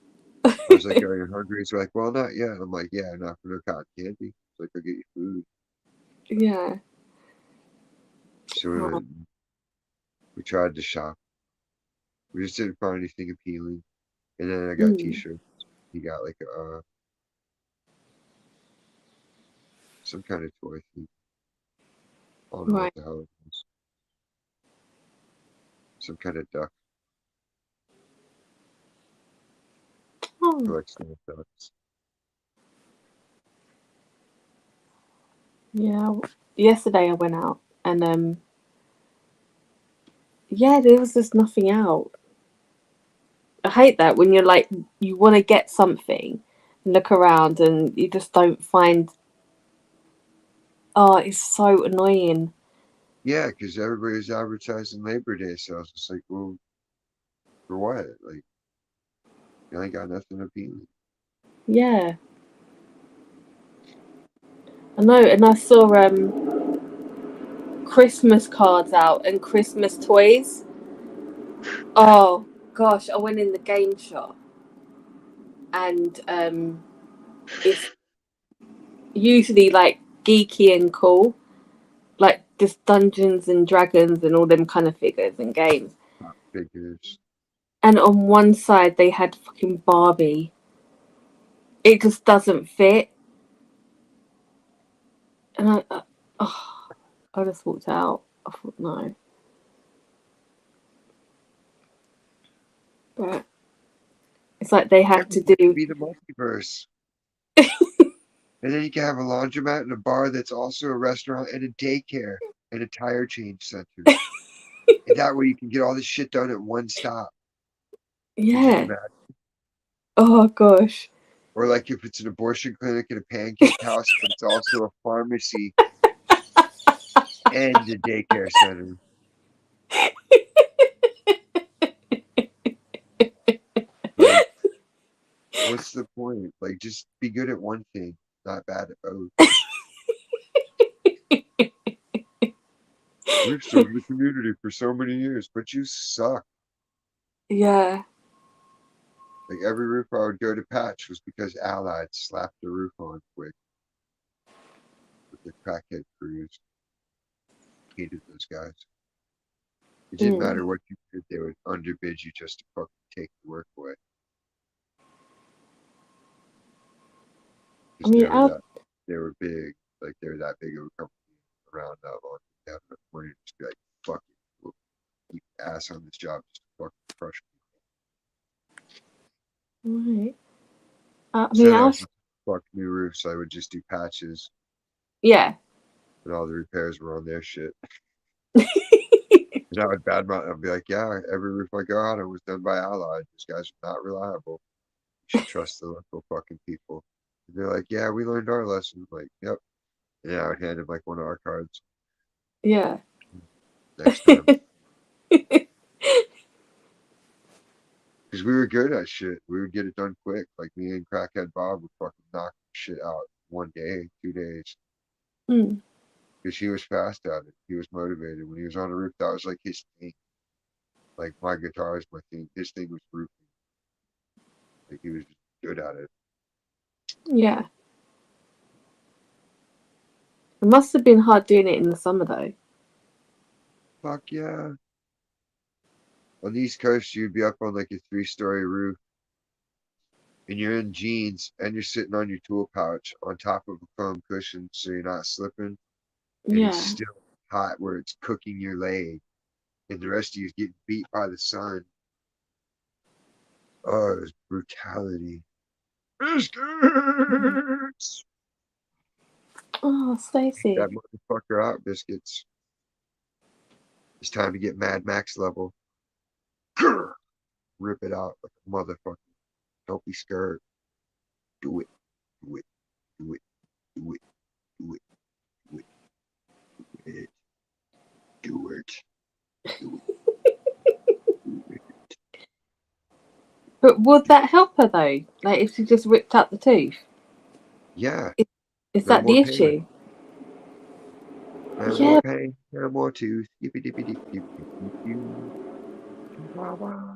I was like, "Are you hungry?" He's like, "Well, not yet." I'm like, "Yeah, not for no cotton candy." He's like, "I'll get you food." yeah. So we Oh, went. We tried to shop. We just didn't find anything appealing. And then I got mm, T-shirts. He got like some kind of toy thing. I don't know what right. the hell it was. Some kind of duck. Oh, Collects little ducks. yeah. Yesterday I went out and yeah, there was just nothing out. I hate that when you're like you want to get something, look around and you just don't find. Oh, it's so annoying. Yeah, because everybody's advertising Labor Day sales. It's like, well, for what? Like, you ain't got nothing appealing. Yeah, I know. And I saw Christmas cards out and Christmas toys. Oh gosh, I went in the game shop and it's usually like geeky and cool, like just Dungeons and Dragons and all them kind of figures and games. Figures. And on one side they had fucking Barbie. It just doesn't fit, and oh, I just walked out. I thought no, but it's like they have to Everything could do. be the multiverse. And then you can have a laundromat and a bar that's also a restaurant and a daycare and a tire change center. And that way you can get all this shit done at one stop. Could you Yeah. imagine? Oh gosh. Or like if it's an abortion clinic and a pancake house, but it's also a pharmacy and a daycare center. Like, what's the point? Like, just be good at one thing, not bad at both. We've served the community for so many years, but you suck. Yeah. Like every roof I would go to patch was because Allied slapped the roof on quick with their crackhead crews. Hated those guys. It didn't Mm. matter what you did, they would underbid you just to fucking take the work away. I Because mean, our they were big, like they were that big of a company around that long. They had enough money to just be like, fuck it, we'll keep ass on this job just to fucking crush right. I So mean, then I our was just fuck new roofs. I would just do patches. yeah. and all the repairs were on their shit. And I would badmouth. I'd be like, yeah, every roof I go on, it was done by Allied. These guys are not reliable. You should trust the local fucking people. And they're like, yeah, we learned our lesson. I'm like, yep. And I would hand him like one of our cards Yeah. next time. Because we were good at shit. We would get it done quick. Like me and Crackhead Bob would fucking knock shit out 1 day, 2 days. Mm. Because he was fast at it. He was motivated. When he was on the roof, that was like his thing. Like my guitar is my thing. His thing was roofing. Like he was just good at it. Yeah. It must have been hard doing it in the summer though. Fuck yeah. On the East Coast, you'd be up on like a 3-story roof, and you're in jeans, and you're sitting on your tool pouch on top of a foam cushion, so you're not slipping. And it's Yeah. still hot where it's cooking your leg, and the rest of you's getting beat by the sun. Oh, it was brutality. Biscuits. Oh, Stacey. That motherfucker out, biscuits. It's time to get Mad Max level. Rip it out like a motherfucker. Don't be scared. Do it. Do it. Do it. Do it. Do it. Do it. Do it. Do it. Do it. But would that help her though? Like if she just ripped out the tooth? Yeah. Is No that the more pain. issue? No more Yeah. pain. No more tooth. Dippy dippy dippy dippy dippy. Wah wah.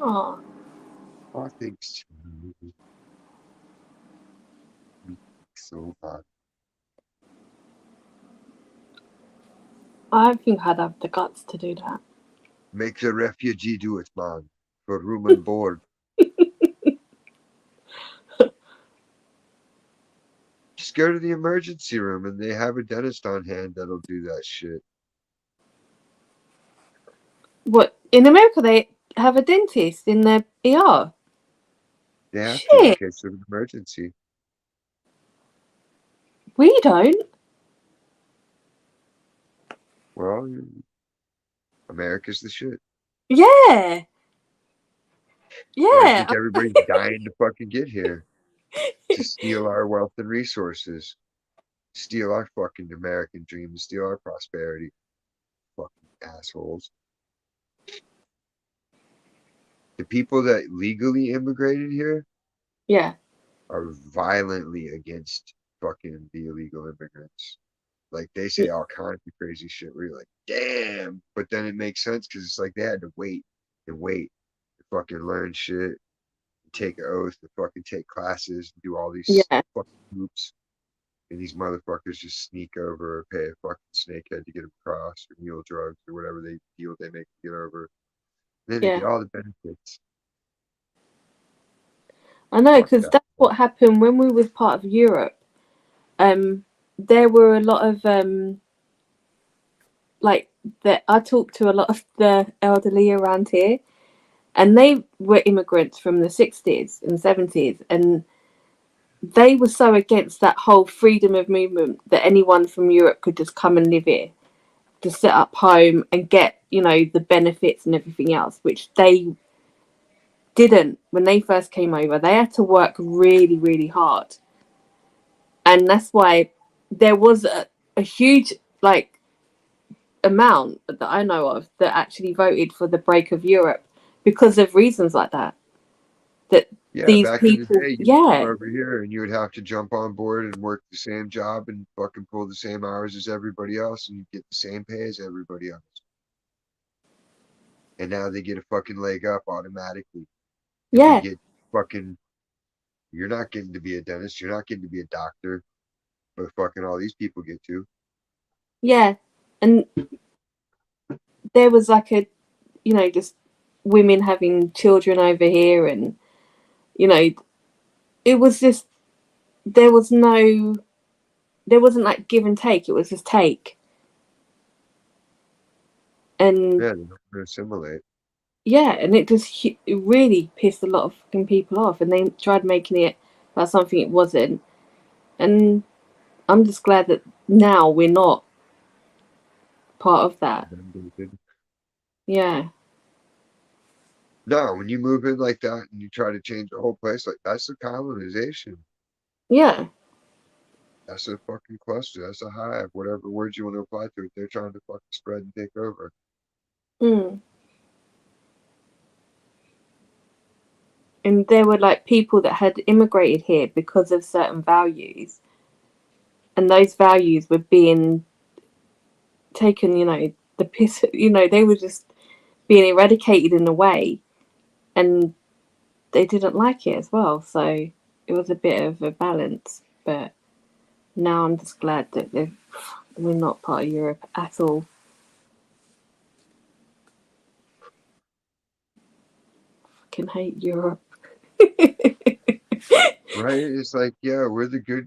Oh. Oh, thanks. So bad. I don't think I'd have the guts to do that. Make the refugee do it, man. For room and board. Just go to the emergency room and they have a dentist on hand that'll do that shit. What in America they have a dentist in the ER? They have to in Shit, case of an emergency. we don't. Well, America's the shit. Yeah. Why do you Yeah. think everybody's dying to fucking get here? To steal our wealth and resources. Steal our fucking American dream. Steal our prosperity. Fucking assholes. The people that legally immigrated here Yeah. are violently against fucking the illegal immigrants. Like they say all kinds of crazy shit where you're like, damn. But then it makes sense because it's like they had to wait and wait to fucking learn shit, take an oath, to fucking take classes, do all these Yeah. fucking hoops. And these motherfuckers just sneak over or pay a fucking snakehead to get them across or mule drugs or whatever they deal they make to get over. And then they Yeah. get all the benefits. I know Fuck because that. that's what happened when we was part of Europe. There were a lot of like that. I talked to a lot of the elderly around here, and they were immigrants from the 60s and 70s, and they were so against that whole freedom of movement that anyone from Europe could just come and live here, to set up home and get, you know, the benefits and everything else, which they didn't when they first came over. They had to work really, really hard. And that's why there was a huge like amount that I know of that actually voted for the break of Europe because of reasons like that. That Yeah, these back in the people, day, you'd come yeah, over here and you would have to jump on board and work the same job and fucking pull the same hours as everybody else, and you get the same pay as everybody else. And now they get a fucking leg up automatically. And we yeah, get fucking, you're not getting to be a dentist, you're not getting to be a doctor, but fucking all these people get to. yeah. And there was like a, you know, just women having children over here, and you know, it was just there was no, there wasn't like give and take. It was just take. And Yeah, they don't assimilate. Yeah, and it just it really pissed a lot of fucking people off, and they tried making it about something it wasn't. And I'm just glad that now we're not part of that. Yeah, No, when you move in like that and you try to change the whole place, like that's a colonization. yeah, That's a fucking cluster. That's a hive. Whatever words you want to apply to it, they're trying to fucking spread and take over. mm. And there were like people that had immigrated here because of certain values, and those values were being taken. The piss. They were just being eradicated in a way, and they didn't like it as well. So it was a bit of a balance, but now I'm just glad that we're not part of Europe at all. Fucking hate Europe. Right? It's like, yeah, we're the good.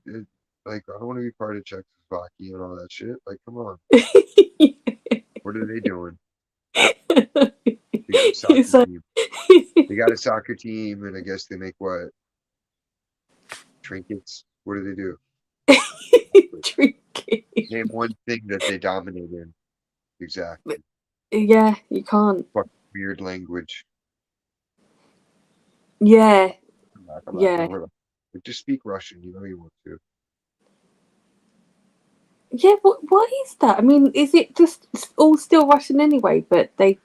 Like, I don't want to be part of Czechoslovakia and all that shit. Like, come on. What are they doing? They got a soccer So team. They got a soccer team, and I guess they make what? Trinkets? What do they do? tricky. Name one thing that they dominate in. Exactly. Yeah, you can't. Fuck weird language. Yeah, Come back, yeah, like, just speak Russian. You know you want to. yeah. What is that? I mean, is it just all still Russian anyway? But they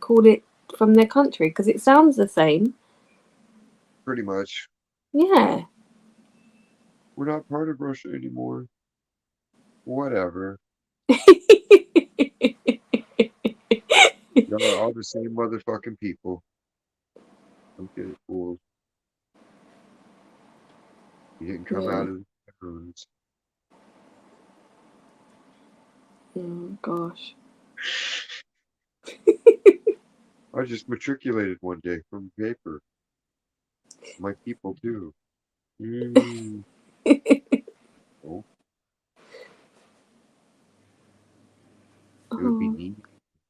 call it from their country because it sounds the same. Pretty much. Yeah. We're not part of Russia anymore. Whatever. Y'all are all the same motherfucking people. Don't get it fooled. You didn't come Yeah. out of the rooms. Oh gosh. I just matriculated one day from paper. My people do. Mm. Oh, it would be Oh. neat.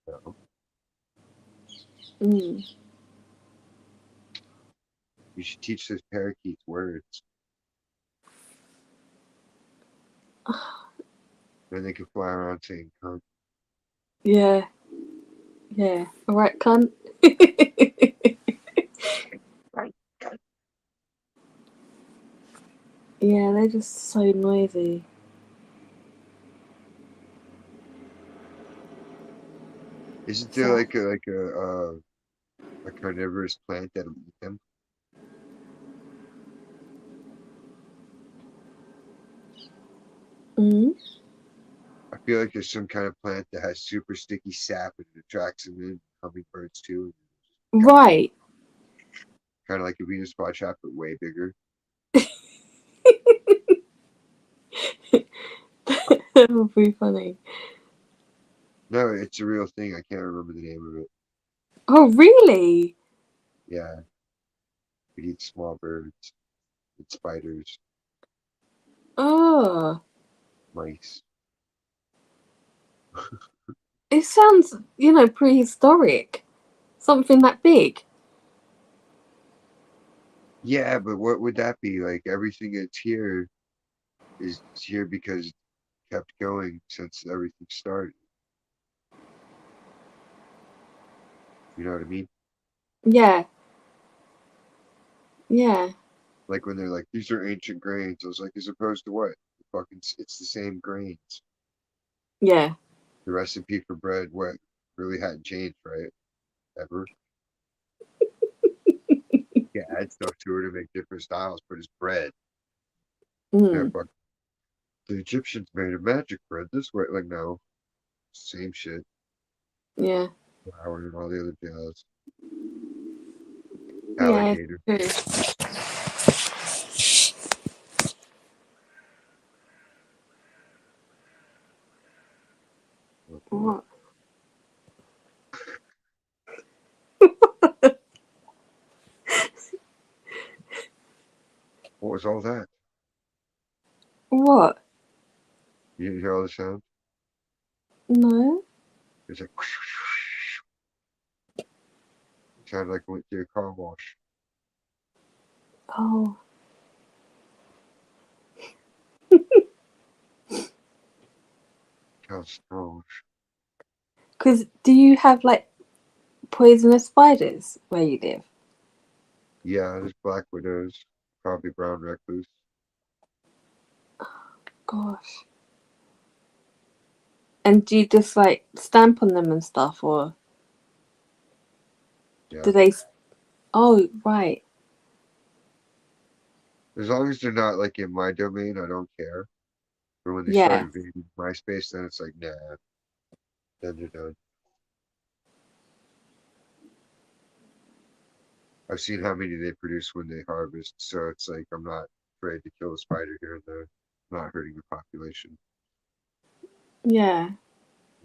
Though. Mm. You should teach those parakeets words. Then they can fly around saying cunt. Yeah. Yeah. All right, cunt. Right, cunt. Yeah, they're just so noisy. Isn't there So. a carnivorous plant that'll eat them? Mm. I feel like there's some kind of plant that has super sticky sap and it attracts them in. Hummingbirds too. Right. Kind of like a Venus flytrap, but way bigger. That would be funny. No, it's a real thing. I can't remember the name of it. Oh, really? Yeah, it eats small birds, and spiders, Oh, mice. it sounds, prehistoric. Something that big. Yeah, but what would that be? Like everything that's here is here because it kept going since everything started. You know what I mean? Yeah. Yeah. Like when they're like, these are ancient grains. I was like, as opposed to what? Fucking, it's the same grains. Yeah. The recipe for bread, what really hadn't changed, right? Ever. Yeah, add stuff to it to make different styles, but it's bread. Yeah, Mm. fuck. The Egyptians made a magic bread this way. Like, no, same shit. Yeah. Flour and all the other jazz. Yeah. Alligator. True. What What? was all that? What? You didn't hear all the sound? No. It's like, Sounded like I went to a car wash. Oh, How strange. because do you have like poisonous spiders where you live? Yeah, there's black widows, probably brown recluse. Gosh. And do you just like stamp on them and stuff, or Yeah. do they? Oh, right. As long as they're not like in my domain, I don't care. But when they start Yeah. invading my space, then it's like, nah, then they're done. I've seen how many they produce when they harvest, so it's like I'm not afraid to kill a spider here and there. Not hurting the population. Yeah.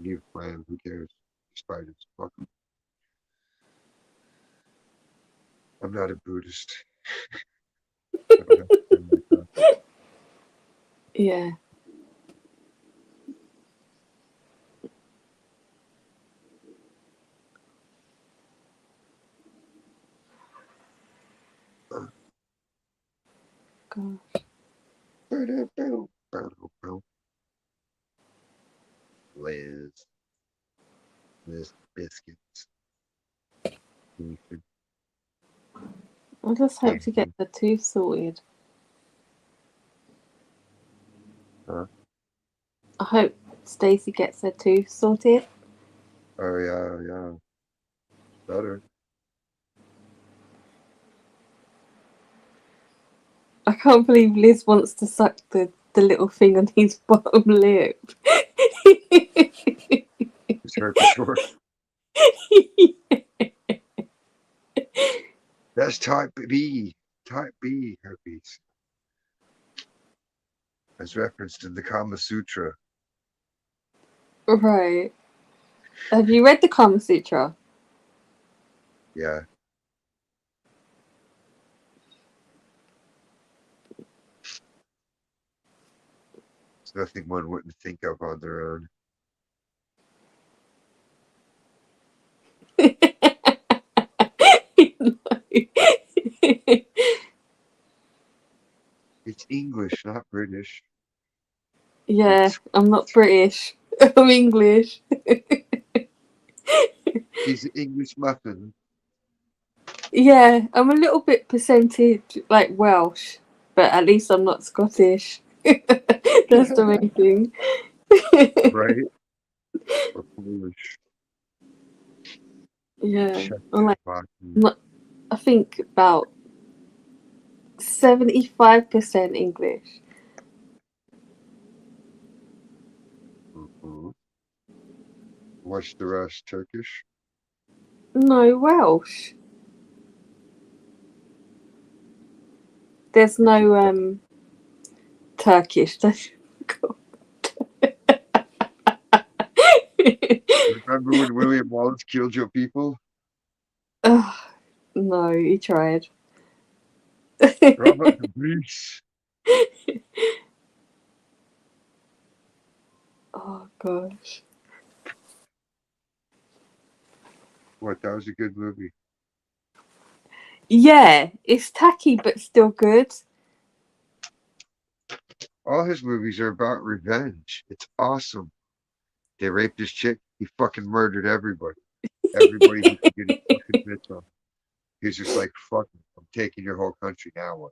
Leave plan, who cares? Spiders, fuck 'em. I'm not a Buddhist. I don't have to spend my time. Yeah. Gosh. Liz, Liz biscuits. I just hope to get the tooth sorted. Huh? I hope Stacey gets her tooth sorted. Oh yeah, yeah. Better. I can't believe Liz wants to suck the little thing on his bottom lip. It's hurt for sure. That's type B. Type B herpes. As referenced in the Kama Sutra. Right. Have you read the Kama Sutra? Yeah. It's nothing one wouldn't think of on their own. It's English, not British. Yeah, It's, I'm not British. I'm English. he's an English muffin. Yeah, I'm a little bit percentage like Welsh, but at least I'm not Scottish. That's the main thing. Right? Or Polish. Yeah, Shut I'm like, Boston. not, I think about 75% English. Mhm. What's the rest? Turkish? No Welsh. There's What's no it? Turkish. Remember when William Wallace killed your people? Ugh, no, he tried. Robert the Bruce. Oh gosh. What? That was a good movie. Yeah, it's tacky but still good. All his movies are about revenge. It's awesome. They raped his chick. He fucking murdered everybody. Everybody he could get his fucking mitts on. He's just like, fuck it. I'm taking your whole country now. What?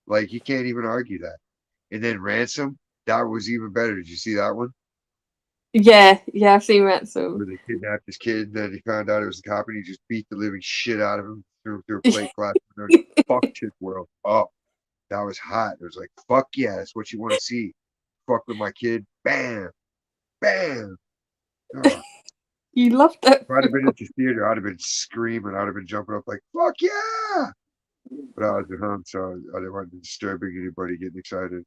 Like, he can't even argue that. And then Ransom, that was even better. Did you see that one? Yeah, I've seen Ransom. Where they kidnapped his kid, and then he found out it was the cop, and he just beat the living shit out of him, threw him through a plate glass window, and fucked his world up. That was hot. It was like, fuck yeah, that's what you want to see. Fuck with my kid. Bam. Bam. Oh, You love that if I'd have been film. at the theater, I'd have been screaming. I'd have been jumping up like, fuck yeah. But I was at home, so I didn't want to disturbing anybody getting excited.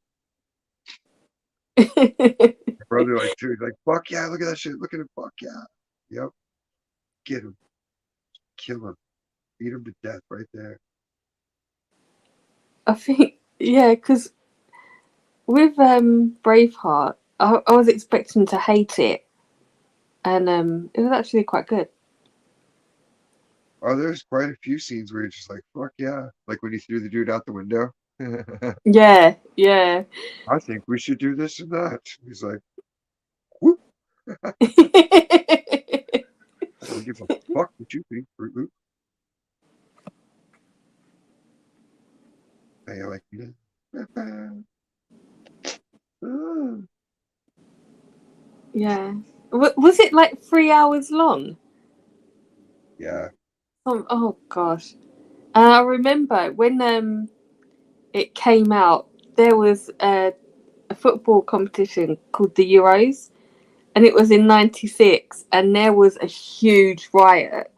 My brother, like, too, he's like, fuck yeah, look at that shit. Look at him. Fuck yeah. Yep. Get him. Kill him. Beat him to death right there. I think yeah, because with Braveheart, I was expecting to hate it, and it was actually quite good. Oh, there's quite a few scenes where you're just like, fuck yeah. Like when he threw the dude out the window. Yeah, yeah. I think we should do this and that. He's like, whoop. I don't give a fuck what you think, Fruit Loop. They like, ah. Yeah. Was it like 3 hours long? Yeah, Oh gosh. I remember when it came out, there was a football competition called the Euros, and it was in '96, and there was a huge riot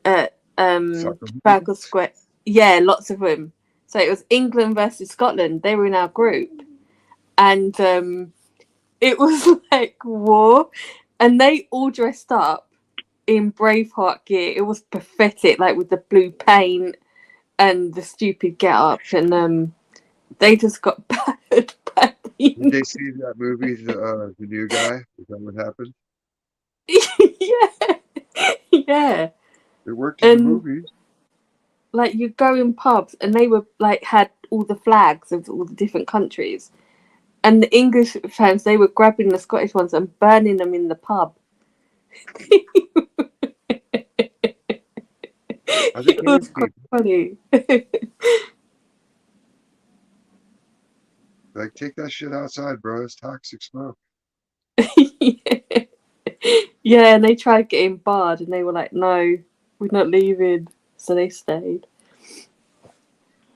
at soccer Trafalgar movies. Square. Yeah, lots of them. So it was England versus Scotland. They were in our group, and it was like war, and they all dressed up in Braveheart gear. It was pathetic, like with the blue paint and the stupid get ups, and they just got battered Did badly. they see that movie, the new guy? Is that what happened? Yeah, yeah, It worked in the and movies. like you go in pubs, and they were like had all the flags of all the different countries, and the English fans they were grabbing the Scottish ones and burning them in the pub. Are they It paying was quite people? funny. Like, take that shit outside, bro. It's toxic smoke. Yeah. Yeah, and they tried getting barred, and they were like, "No, we're not leaving," so they stayed.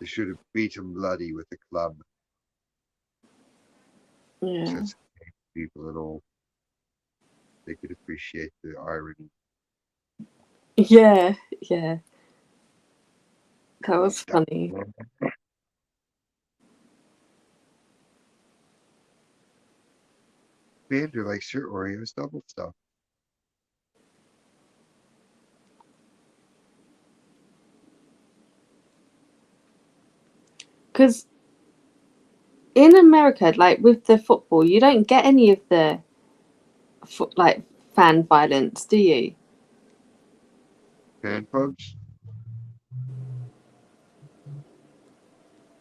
They should have beat him bloody with a club. Yeah, Since people and all, they could appreciate the irony. yeah, yeah. That Like was that. funny. Vander likes your Oreos double stuff. Because in America, like with the football, you don't get any of the like fan violence, do you? Fan pubs?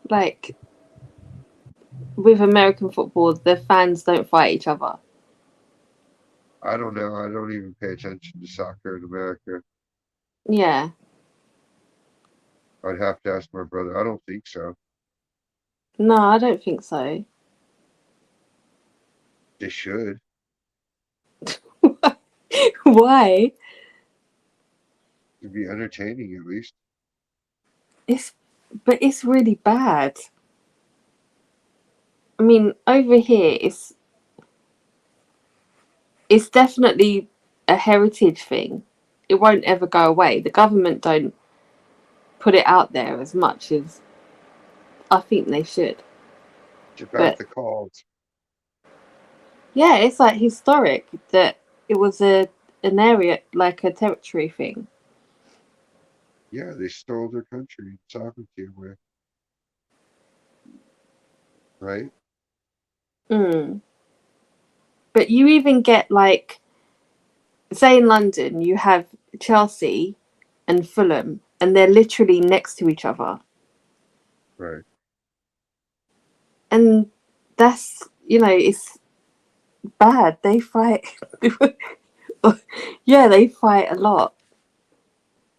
Like with American football, the fans don't fight each other. I don't know. I don't even pay attention to soccer in America. Yeah, I'd have to ask my brother. I don't think so. no, I don't think so. They should. Why? To be entertaining at least. It's but it's really bad. I mean, over here, it's definitely a heritage thing. It won't ever go away. The government don't put it out there as much as I think they should. Get back But the calls. yeah, it's like historic that it was an area like a territory thing. Yeah, they stole their country and sovereignty away. Right? Mm. But you even get like, say in London, you have Chelsea and Fulham, and they're literally next to each other, Right. and that's it's bad. They fight. Yeah, they fight a lot.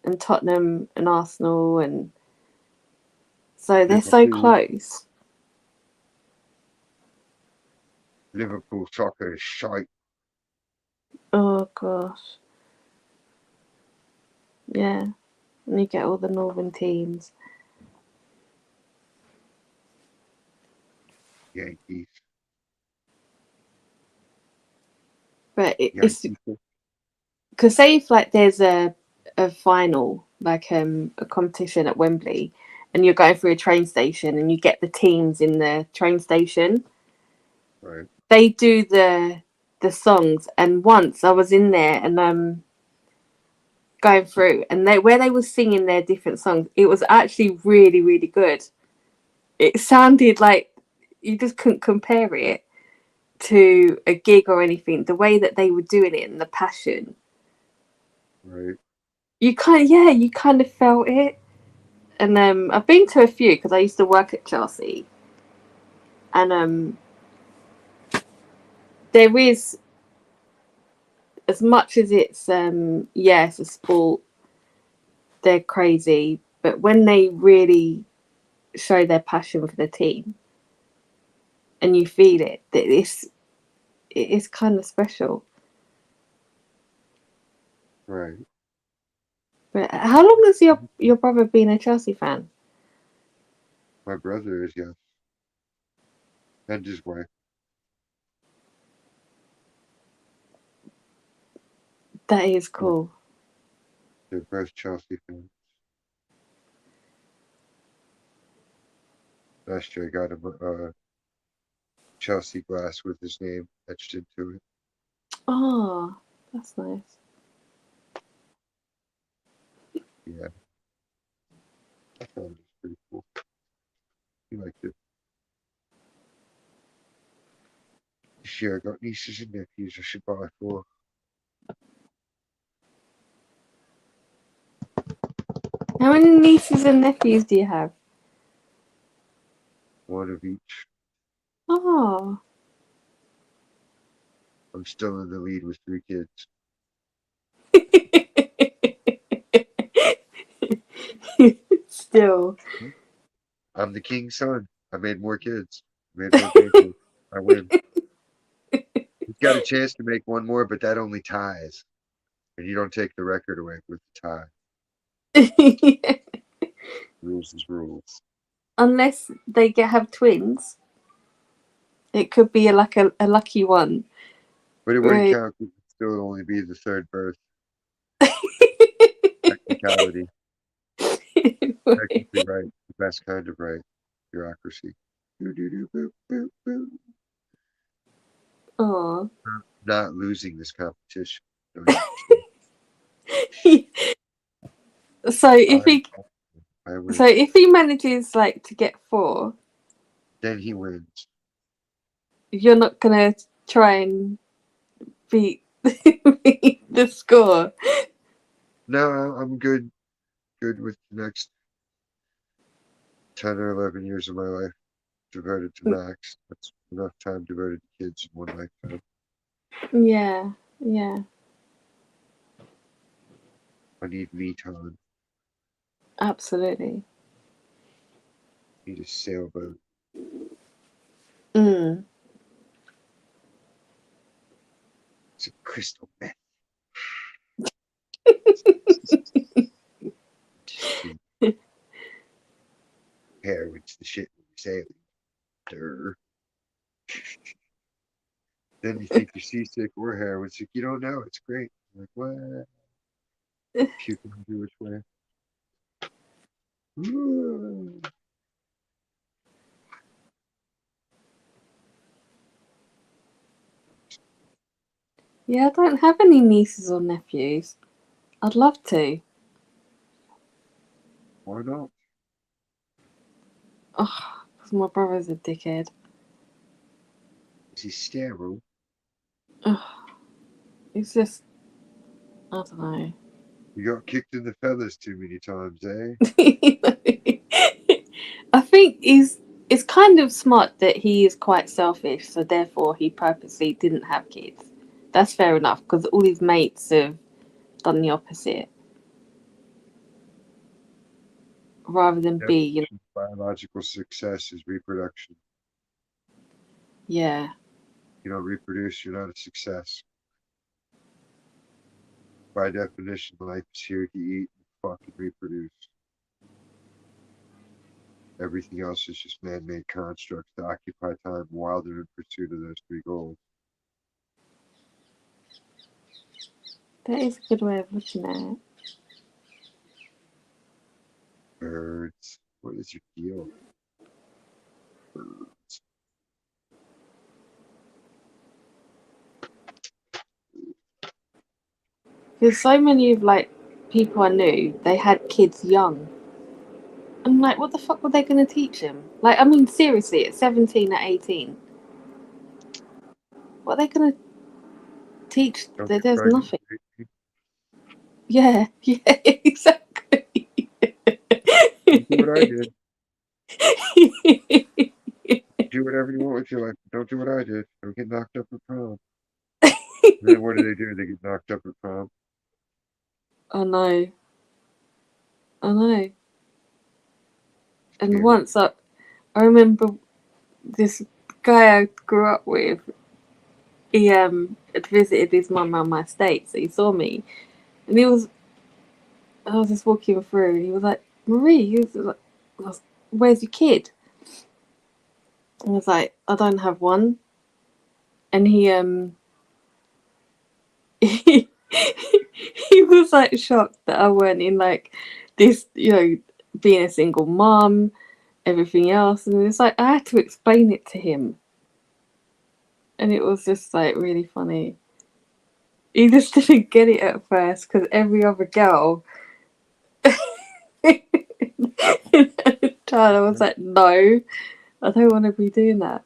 And Tottenham and Arsenal, and so they're so Liverpool. close. Liverpool soccer is shite. Oh gosh, yeah. And you get all the northern teams, Yankees. but it's Yankees. because say if like there's a final, like a competition at Wembley, and you're going through a train station, and you get the teams in the train station, Right. they do the songs. And once I was in there and going through, and they where they were singing their different songs, it was actually really really good. It sounded like you just couldn't compare it to a gig or anything. The way that they were doing it and the passion. Right. you kind of felt it. And I've been to a few because I used to work at Chelsea, and there is, as much as it's it's a sport, they're crazy, but when they really show their passion for the team and you feel it, that it is kind of special. Right. But how long has your brother been a Chelsea fan? My brother is, yes. And his wife. That is Yeah, cool. they're both Chelsea fans. Last year I got him a Chelsea glass with his name etched into it. Oh, that's nice. Yeah, I thought it was pretty cool. He liked it. This year I got nieces and nephews I should buy for. How many nieces and nephews do you have? One of each. Oh, I'm still in the lead with 3 kids. still. I'm the king's son. I made more kids. Made more grandkids. I win. He's got a chance to make one more, but that only ties. And you don't take the record away with the tie. Rules is rules. Unless they have twins, it could be a lucky one. But it wouldn't Right. count because it'd still only be the third birth. Technicality. Technically right. The best kind of right. Bureaucracy. Doo doo doo boop boop boop. Oh. Not losing this competition. Don't you understand? So if I, he I win. so if he manages like to get 4, Then he wins. you're not gonna try and beat, beat the score. No, I'm good. Good with the next 10 or 11 years of my life devoted to Max. That's enough time devoted to kids in one lifetime. Yeah, yeah, I need me time. absolutely. I need a sailboat. Mm. Some crystal meth. Just the heroin's the shit when you're sailing. Durr. Then you think you're seasick or heroin sick. You don't know. It's great. You're like, what? Puking every which way. Ooh. Yeah, I don't have any nieces or nephews. I'd love to. Why not? Oh, because my brother's a dickhead. Is he sterile? Oh, it's just, I don't know. You got kicked in the feathers too many times, eh? I think it's kind of smart that he is quite selfish, so therefore he purposely didn't have kids. That's fair enough because all his mates have done the opposite, rather than be, Definition of biological success is reproduction. yeah. You don't reproduce, you're not a success. By definition, life is here to eat and fucking reproduce. Everything else is just man-made constructs to occupy time while they're in pursuit of those 3 goals. That is a good way of looking at it. Birds. What is your deal? Birds. Because so many of like people I knew, they had kids young. I'm like, what the fuck were they going to teach him? Like, I mean, seriously, at 17, at 18, what are they going to teach? Don't get There's pregnant nothing. at 18. Yeah, yeah, exactly. Don't do what I did. Do whatever you want with your life. Don't do what I did. Don't get knocked up at prom. And then what do? They get knocked up at prom. I know, I know. And Scary. once I remember this guy I grew up with. He had visited his mum on my estate, so he saw me, and I was just walking through, and he was like, "Marie," he was like, "Where's your kid?" And I was like, "I don't have one," and he, he was like shocked that I weren't in like this, being a single mom, everything else, and it's like I had to explain it to him, and it was just like really funny. He just didn't get it at first because every other girl. Child, I was like, no, I don't want to be doing that.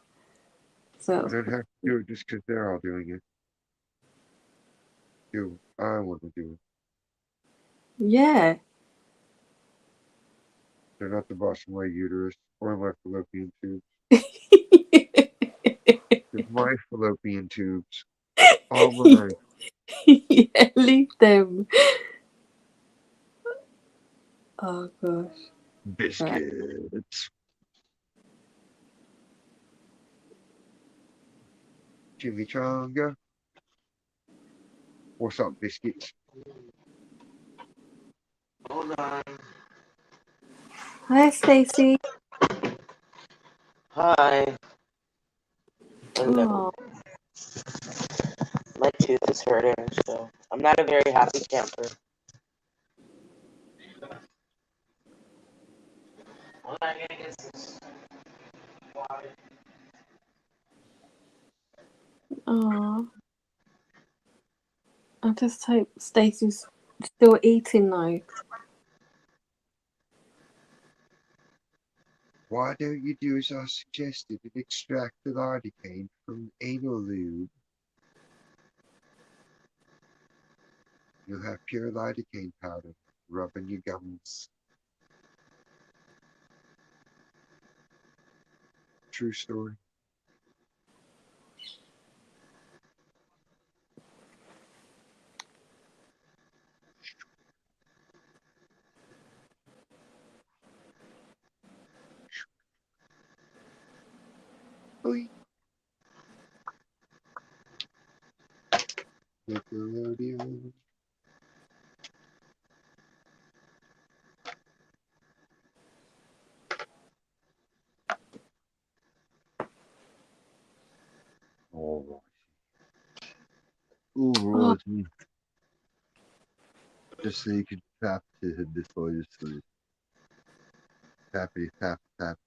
You So don't have to do it just because they're all doing it. Do I want to do it? yeah. They're not the boss of my uterus or my fallopian tubes. They're my fallopian tubes. All mine. Yeah, leave them. Oh gosh. Right. Biscuits. Chimichanga. What's up, biscuits? Hold on. Hi, Stacy. Hi. Hello. Oh, My tooth is hurting, so I'm not a very happy camper. Hold on, I gotta get this water. oh. I just hope Stacy's still eating though. Why don't you do as I suggested and extract the lidocaine from anal lube? You'll have pure lidocaine powder. Rub in your gums. True story. Oi. Nickelodeon. All right. Oh, All right. Just so you can tap to hit this before you sleep. Tappy, tap, tap,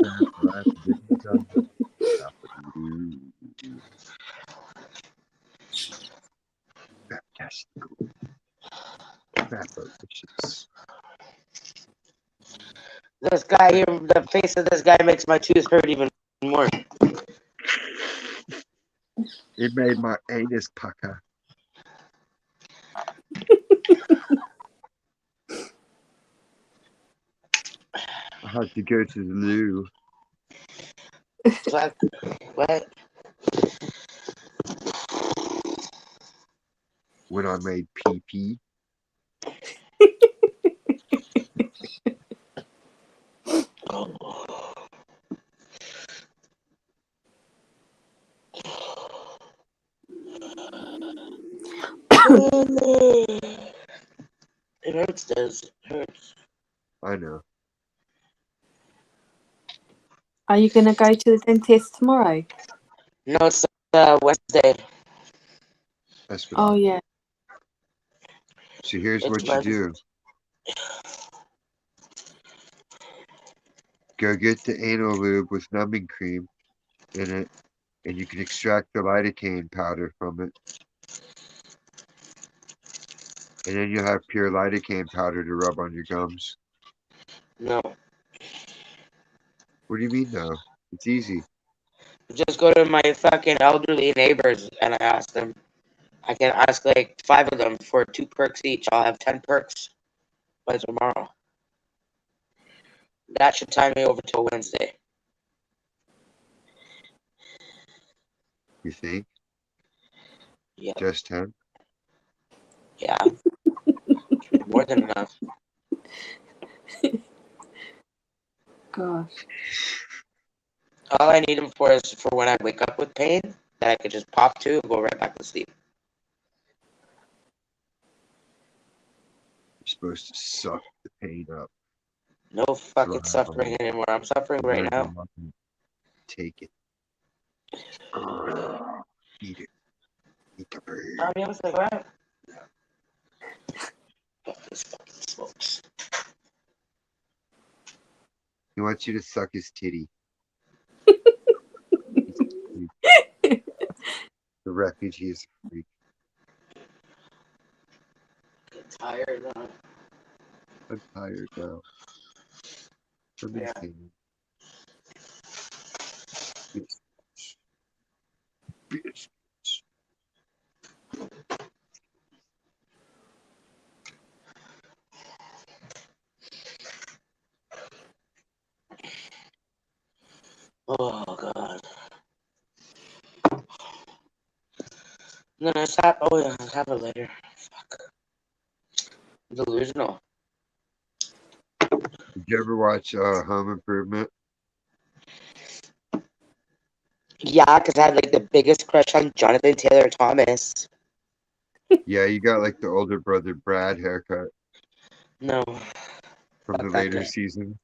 tap, tap, ding, dong, tap, doo, fantastic, fabulous. This guy here, the face of this guy makes my tooth hurt even more. It made my anus pucker. I had to go to the loo Fuck. What? when I made pee pee. It hurts, does it hurts? I know. are you gonna go to the dentist tomorrow? No, it's Wednesday. That's what Oh I. yeah. So here's It's what you Wednesday. do. Go get the anal lube with numbing cream in it, and you can extract the lidocaine powder from it. And then you'll have pure lidocaine powder to rub on your gums. No. What do you mean, no? It's easy. Just go to my fucking elderly neighbors and I ask them. I can ask like 5 of them for 2 perks each. I'll have 10 perks by tomorrow. That should time me over till Wednesday. You think? Yeah, Just 10? yeah. More than enough. Gosh. All I need them for is for when I wake up with pain, that I could just pop to and go right back to sleep. You're supposed to suck the pain up. No fucking Thrive on suffering it. anymore. I'm suffering right Learn to now. love it. Take it. Eat it. Eat the pain. I was like, right? Fuck this fucking smokes. He wants you to suck his titty. The refugee is a freak. I'm tired now. I'm tired now. I'm Yeah. insane. Bitch. Bitch. Oh god. And then I sat. Oh yeah, I have it later. Fuck. Delusional. Did you ever watch Home Improvement? Yeah, because I had like the biggest crush on Jonathan Taylor Thomas. Yeah, you got like the older brother Brad haircut No, from fuck the that later guy. season.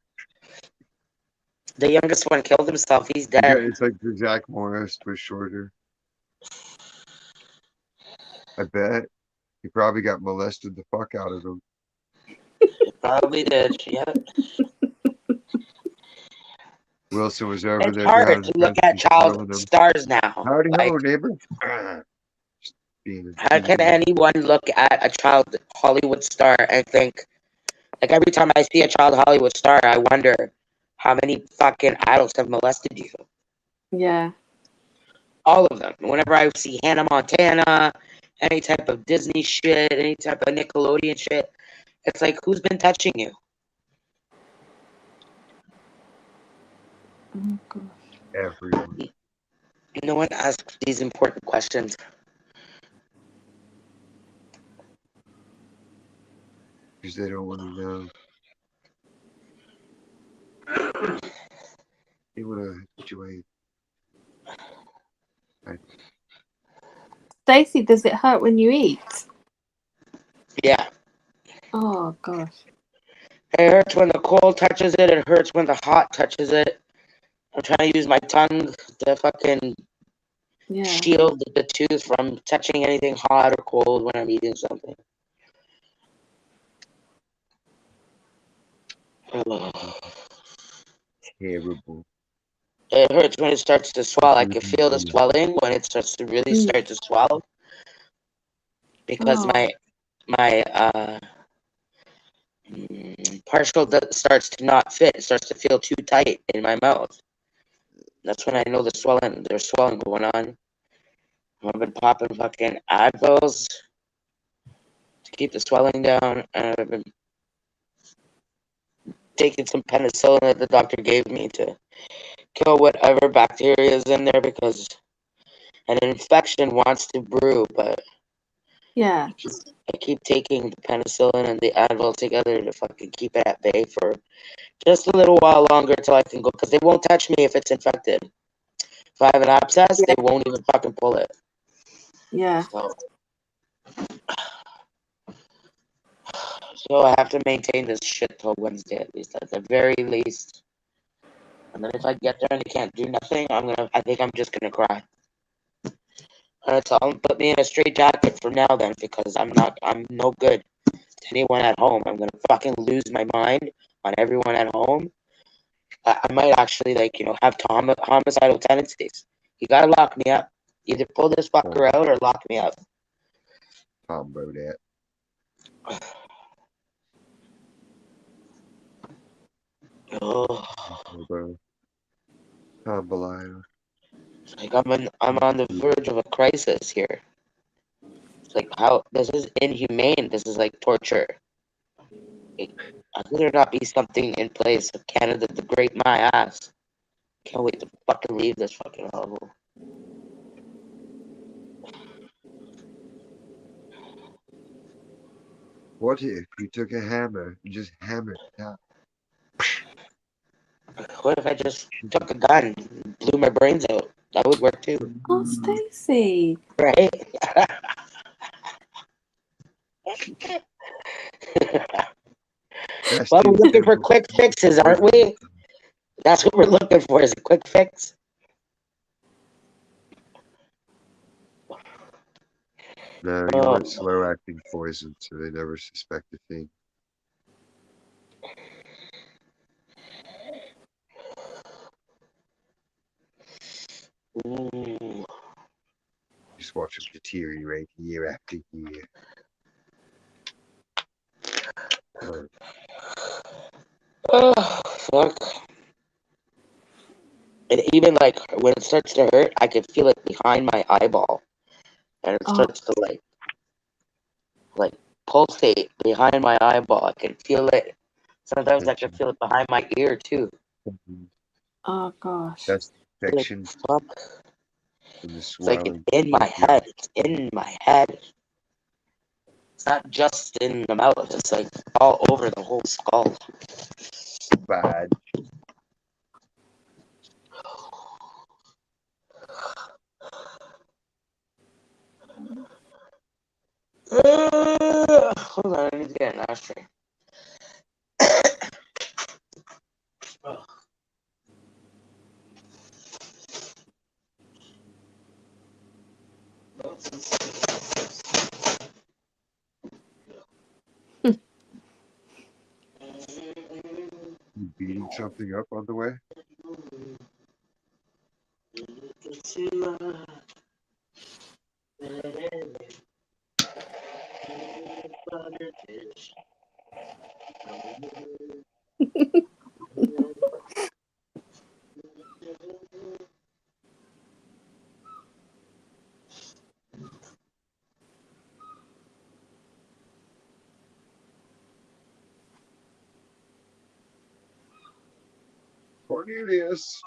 The youngest one killed himself. He's You got dead. it's like the Zach Morris but shorter. I bet he probably got molested the fuck out of him. Probably did. Yeah. Wilson was over It's there hard behind to the look fence at just child killing him. stars now. Howdy ho, Like, neighbor. Just being a how can douche. anyone look at a child Hollywood star and think, like, every time I see a child Hollywood star, I wonder how many fucking adults have molested you? Yeah. All of them. Whenever I see Hannah Montana, any type of Disney shit, any type of Nickelodeon shit, it's like, who's been touching you? Oh gosh. Everyone. No one asks these important questions. Because they don't want to know. They want to enjoy it. Stacey, does it hurt when you eat? Yeah. Oh gosh. It hurts when the cold touches it. It hurts when the hot touches it. I'm trying to use my tongue to fucking Yeah. shield the tooth from touching anything hot or cold when I'm eating something. Terrible. It hurts when it starts to swell. I can feel the Mm. swelling when it starts to really Mm. start to swell because Oh. my partial starts to not fit. It starts to feel too tight in my mouth. That's when I know there's swelling going on. I've been popping fucking Advils to keep the swelling down, and I've been taking some penicillin that the doctor gave me to kill whatever bacteria is in there because an infection wants to brew, but Yeah. I keep taking the penicillin and the Advil together to fucking keep it at bay for just a little while longer until I can go, because they won't touch me if it's infected. If I have an abscess, Yeah. they won't even fucking pull it. Yeah. So I have to maintain this shit till Wednesday at least, at the very least. And then if I get there and they can't do nothing, I think I'm just gonna cry. And tell them put me in a straight jacket from now then, because I'm no good to anyone at home. I'm gonna fucking lose my mind on everyone at home. I might actually have homicidal tendencies. You gotta lock me up. Either pull this fucker out or lock me up. Combo that. Oh, Combo. like I'm on the verge of a crisis here. Like, how this is inhumane. This is like torture. How could there not be something in place of Canada to grate my ass? Can't wait to fucking leave this fucking hellhole. What if you took a hammer and just hammered it out? What if I just took a gun and blew my brains out? That would work too, Oh, Stacey. right? That's Well, we're too looking for simple. quick fixes, aren't we? That's what we're looking for, is a quick fix. No, you want slow acting poison so they never suspect a thing. Ooh. Just watch them deteriorate year after year. Oh, fuck. And even like when it starts to hurt, I can feel it behind my eyeball. And it Oh, starts to like pulsate behind my eyeball. I can feel it. Sometimes I can feel it behind my ear too. oh gosh. That's Like, infection fuck. and the It's like it's swelling. in my Yeah, head. It's in my head. It's not just in the mouth. It's like all over the whole skull. bad. Hold on, I need to get an ashtray. You beating something up on the way? Cornelius!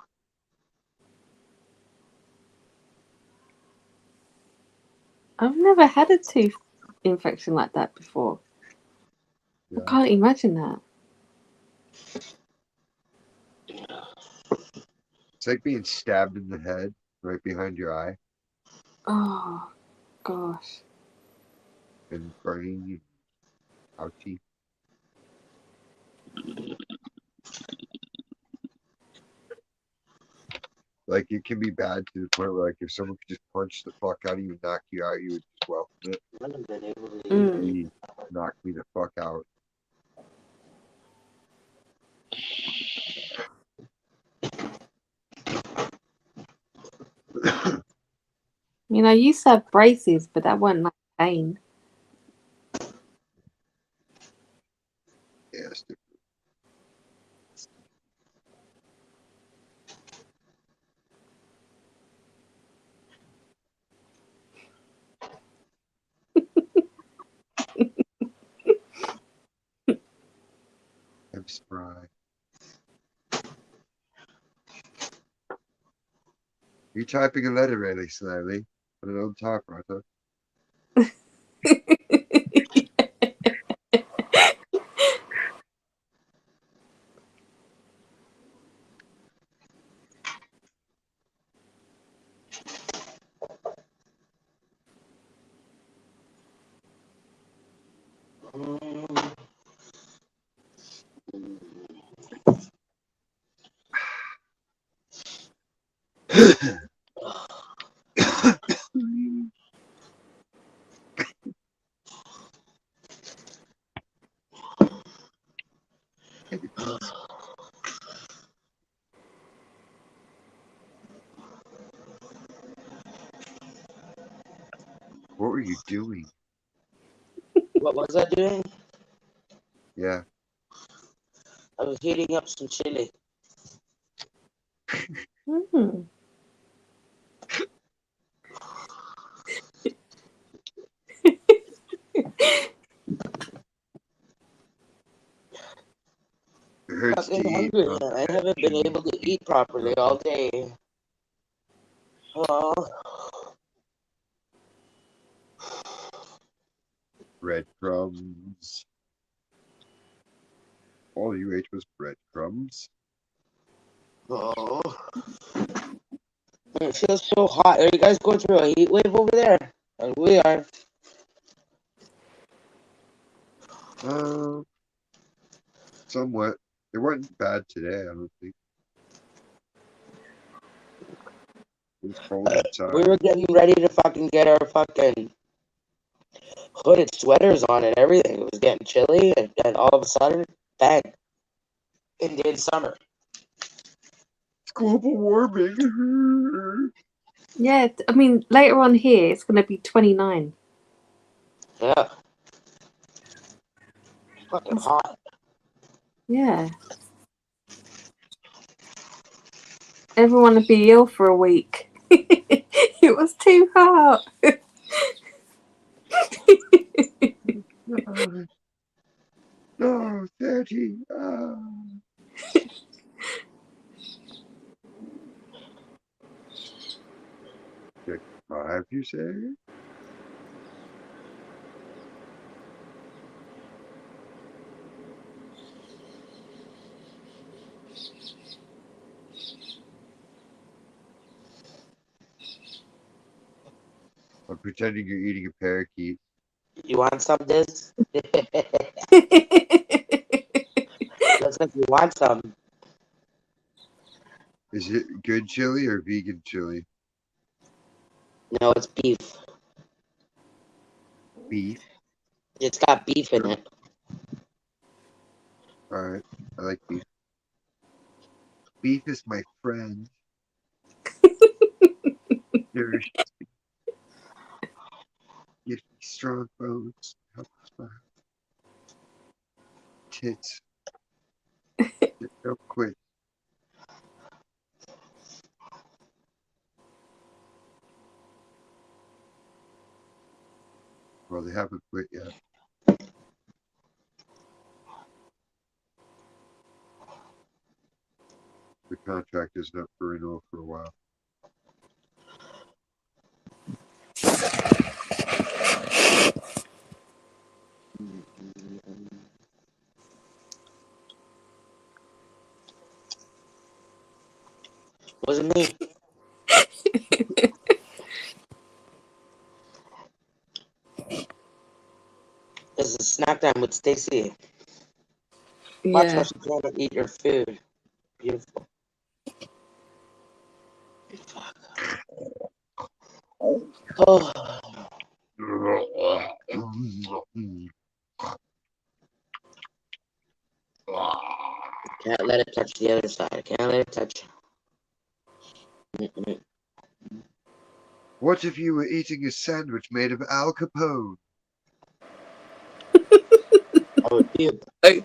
I've never had a tooth infection like that before. Yeah. I can't imagine that. It's like being stabbed in the head right behind your eye Oh gosh. and burning you. Ouchie. Like it can be bad to the point where like if someone could just punch the fuck out of you and knock you out, you would just welcome it. Mm. He knocked me the fuck out. You know, I used to have braces, but that wasn't like pain. Yes. I'm spry. You're typing a letter really slowly on an old typewriter. What were you doing? What was I doing? Yeah. I was heating up some chili. Mm. hurts to fucking eat. hungry. I haven't been able to eat properly all day. Oh. Breadcrumbs. All you ate was breadcrumbs. Oh. It feels so hot. Are you guys going through a heat wave over there? Like we are. Somewhat. It wasn't bad today, I don't think. It was cold outside. We were getting ready to fucking get our fucking hooded sweaters on and everything. It was getting chilly, and all of a sudden, bang, Indian summer. It's global warming. Yeah, I mean, later on here, it's going to be 29. Yeah. Fucking hot. Yeah. Everyone would be ill for a week. It was too hot. No, 30. 5, you say? I'm pretending you're eating a parakeet. You want some, Diz? Looks like you want some. Is it good chili or vegan chili? No, it's beef. Beef. It's got beef in it. Alright, I like beef. Beef is my friend. Nourishes me. Gives me strong bones. Helps my tits. Don't quit. Well, they haven't quit yet. The contract isn't up for renewal for a while. Wasn't me. This is snack time with Stacy. Watch how Yeah. she's trying to eat your food. Beautiful. Oh. Can't let it touch the other side. Can't let it touch. Mm-mm. What if you were eating a sandwich made of Al Capone? I would puke. I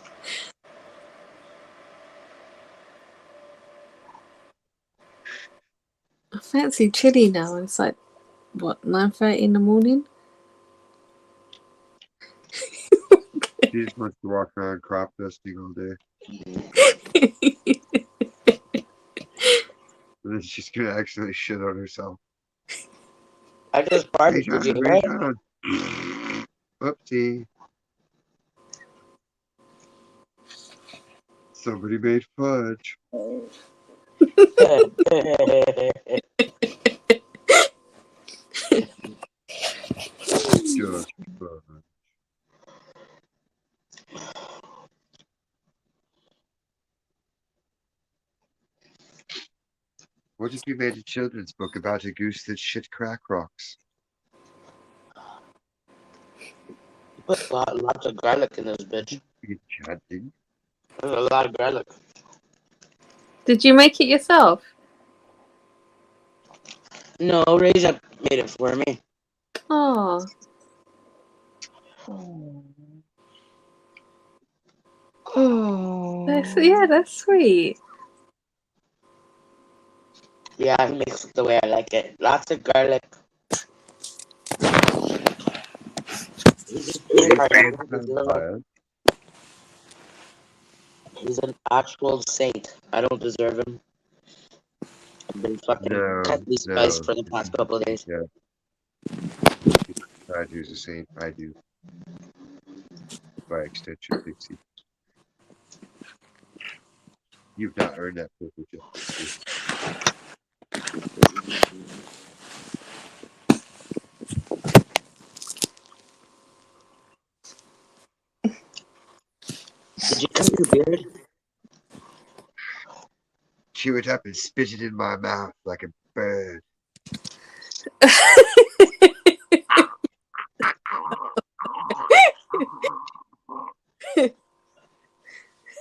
fancy chili now. It's like, what, 9:30 in the morning? She just wants to walk around crop dusting all day. And then she's gonna accidentally shit on herself. I just farted. Did you hear it? Oopsie. Somebody made fudge. Just fudge. What if you made a children's book about a goose that shit crack rocks? Put lots of garlic in this bitch. You chanting? There's a lot of garlic. Did you make it yourself? No, Reza made it for me. Oh. Oh. That's sweet. Yeah, he makes it the way I like it. Lots of garlic. He's just being our little. He's an actual saint. I don't deserve him. I've been fucking cutting spice for the past couple of days. Yeah. I do the same. I do. By extension, Dixie. You've not earned that privilege yet, Dixie. Did you cut your beard? Chew it up and spit it in my mouth like a bird.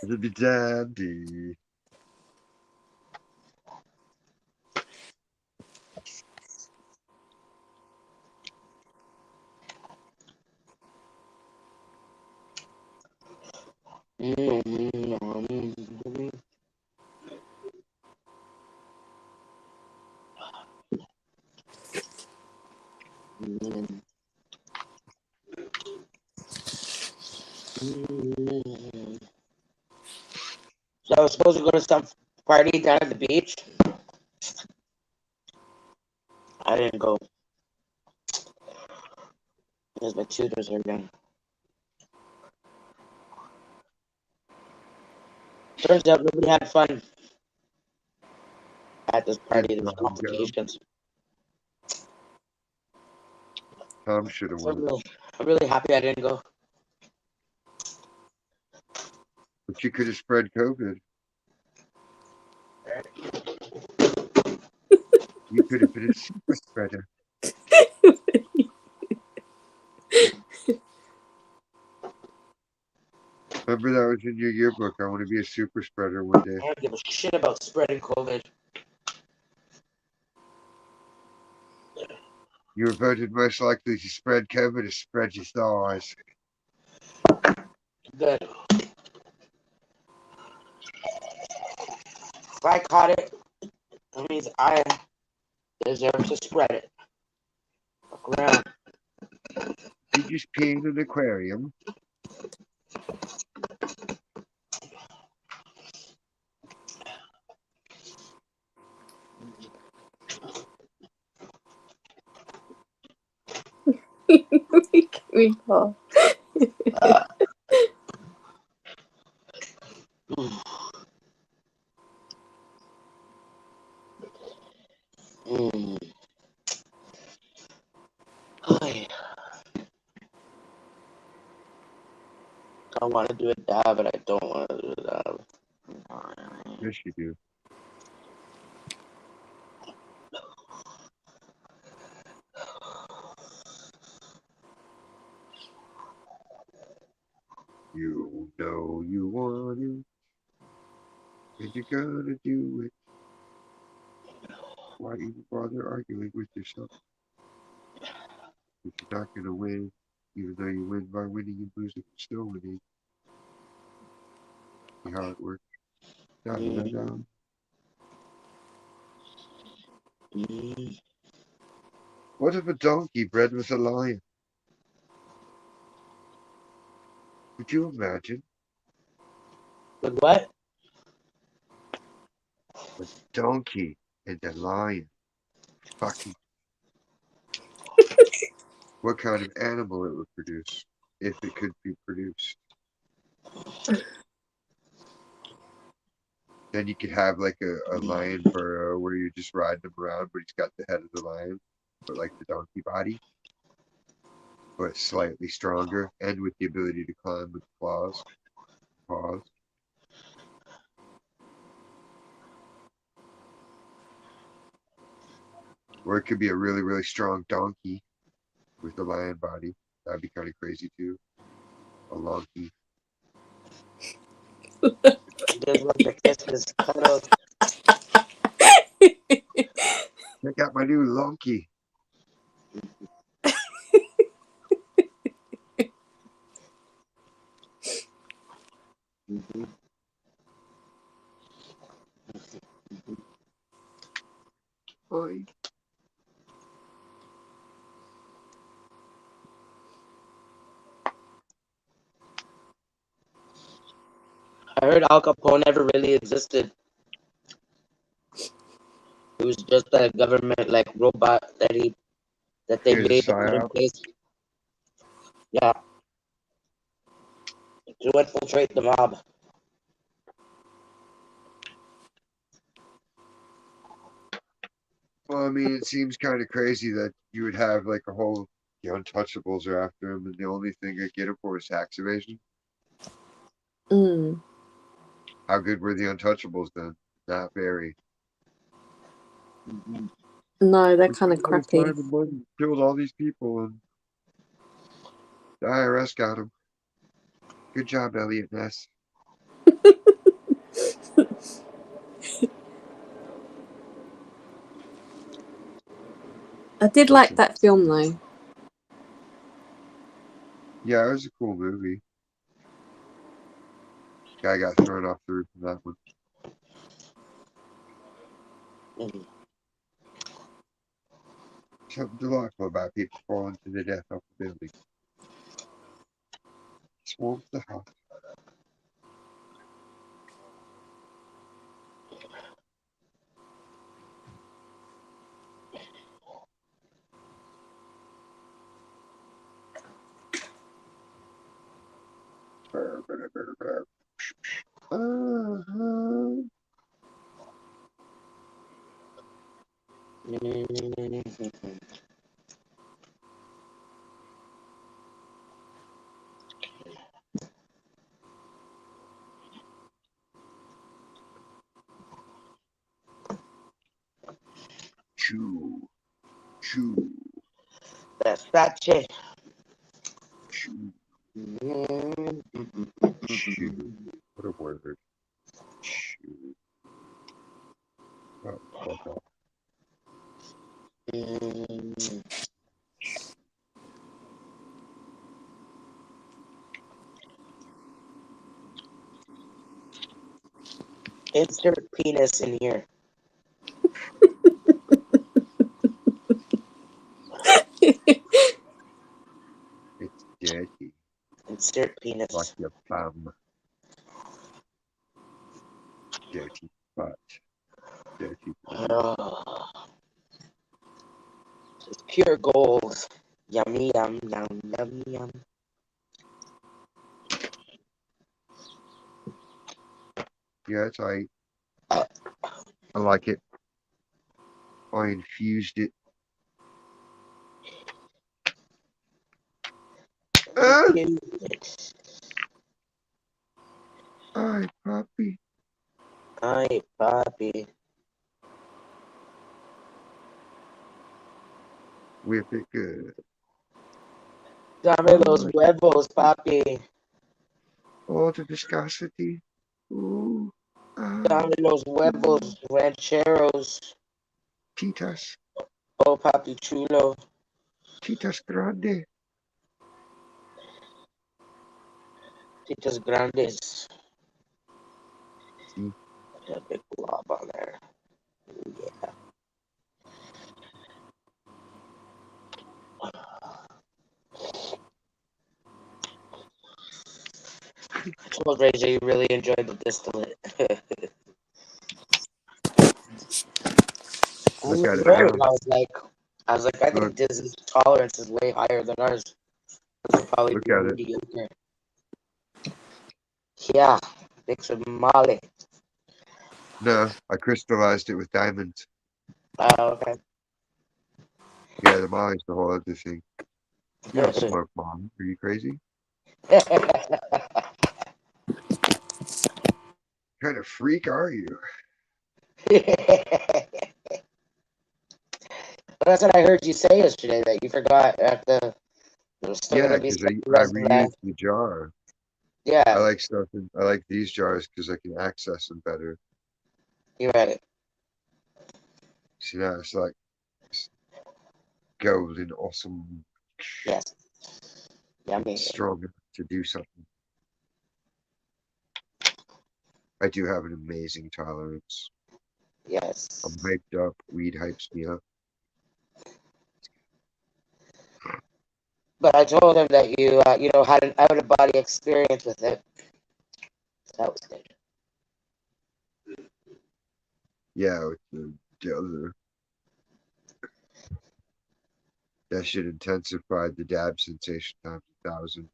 It'll be dandy. So I was supposed to go to some party down at the beach. I didn't go because my tutors are down. Turns out nobody had fun at this party. There was complications. Tom should have won. I'm really happy I didn't go. But you could have spread COVID. You could have been a super spreader. Remember that was in your yearbook. I want to be a super spreader one day. I don't give a shit about spreading COVID. You were voted most likely to spread COVID to spread your thighs. Good. If I caught it, that means I deserve to spread it. Fuck around. You just pee in an aquarium. We are. I want to do a dab, but I don't want to do a dab. Yes, you do. You know you want it, and you're gonna do it. Why even bother arguing with yourself? If you're not gonna win, even though you win by winning and losing, you're still winning. See how it works? Da da da da. What if a donkey bred with a lion? Could you imagine With what? a donkey and a lion fucking? What kind of animal it would produce, if it could be produced? Then you could have like a lion burrow where you just ride him around, but he's got the head of the lion, but like the donkey body, but slightly stronger and with the ability to climb with claws, paws. Or it could be a really, really strong donkey with a lion body. That'd be kind of crazy too. A lonky. Just love the kisses, cuddles. Check out my new lonky. Hi. I heard Al Capone never really existed. It was just a government like robot that they He was a made to put in psyop. place. Yeah, to infiltrate the mob. Well, I mean, it seems kind of crazy that you would have like a whole the Untouchables are after him, and the only thing I get him for is tax evasion. Mm. How good were the Untouchables then? Not very. No, they're We kind took of all this crappy. time and money, killed all these people, and the IRS got him. Good job, Elliot Ness. I did That's like it. that film though. Yeah, it was a cool movie. Guy got thrown off the roof in that one. Mhm. Something delightful about people falling to their death off the building. Swarms the house. Brr, brr, brr, brr. Uh-huh. Chew, chew, That's that shit. chew, chew. What a word. Chew. Oh, fuck off. Insert penis in here. It's dirty. Insert Like penis. your bum. Dirty butt. Dirty booty. It's pure gold. Yummy, yum, yum, yum, yum. Yeah, it's alright. I like it. I infused it. Ah! Alright, puppy. Ay, papi. Whip it good. Dame los Oh, huevos, papi. oh, the viscosity. Ooh. Ah. Dame los Ooh. huevos, rancheros. Titas. Oh, papi chulo. Titas grande. Titas grandes. See? Got a big blob on there. Yeah. I told Razor you really enjoyed the distillate. When Look you at it heard, now. I was like, I Look, think Diz's tolerance is way higher than ours. This will probably look be at it. mediocre. Yeah, big Somali. No, I crystallized it with diamonds. Okay. Yeah, the Molly's the whole other thing. You don't smoke Molly. Are you crazy? What kind of freak are you? That's what I heard you say yesterday, that you forgot that there was still Yeah, gonna be because some I resin reused left. the jar. I Yeah, like stuff. I like these jars because I can access them better. you're right. See now it's like golden, awesome, Yes. Yummy. strong enough to do something. I do have an amazing tolerance. I'm Yes. hyped up. Weed hypes me up. But I told him that you had an out of body experience with it. So that was good. Yeah, with the other. That shit intensified the dab sensation times 1,000.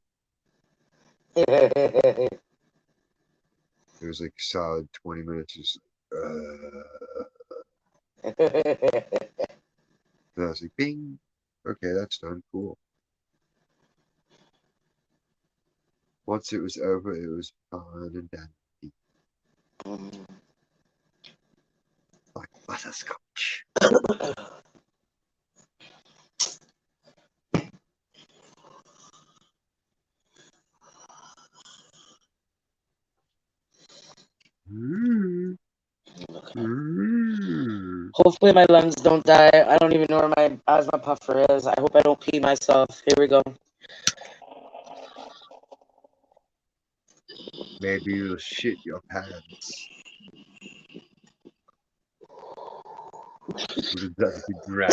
It was like a solid 20 minutes. Just, and I was like, bing. Okay, that's done. Cool. Once it was over, it was fun and dandy. Like butterscotch. Mm, mm. Hopefully my lungs don't die. I don't even know where my asthma puffer is. I hope I don't pee myself. Here we go. Maybe you'll shit your pants. Put it down the ground.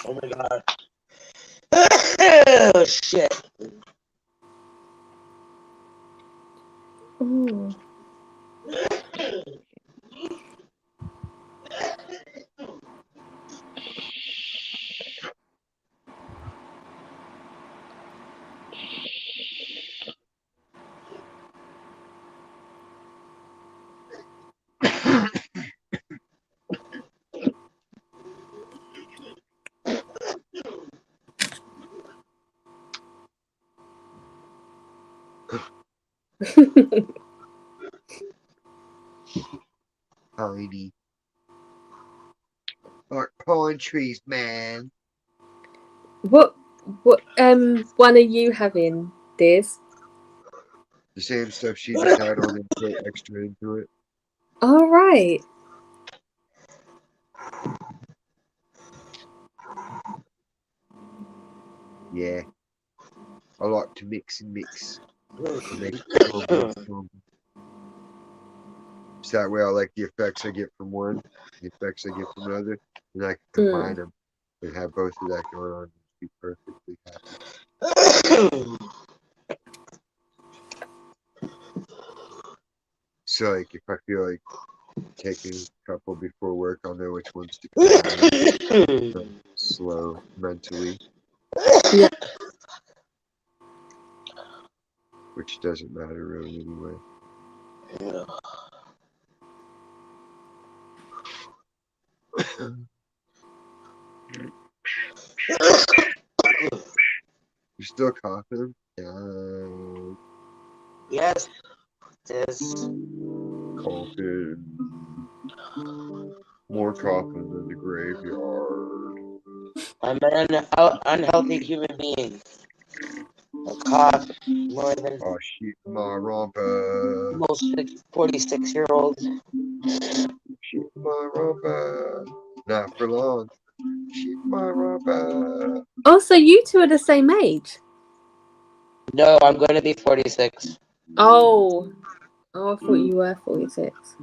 Oh my god. Oh shit. Ooh. Tiny. Like pine trees, man. what one are you having, dears? The same stuff she just had on and put extra into it. All right. Yeah. I like to mix and mix. To make it stronger and stronger. So that way I like the effects I get from one, the effects I get from another, and I can combine them and have both of that going on and be perfectly happy. So like if I feel like taking a couple before work, I'll know which ones to combine. Slow mentally. Yeah. Which doesn't matter really anyway. You're still coughing? Yeah. Yes. Yes. Coughing. More coughing than the graveyard. I'm an unhealthy human being. I cough more than Oh shit, my romper. most 46-year-olds. Shit, my romper. Not for long. Shit, my romper. Oh, so you two are the same age? No, I'm going to be 46. Oh. Oh, I thought you were 46.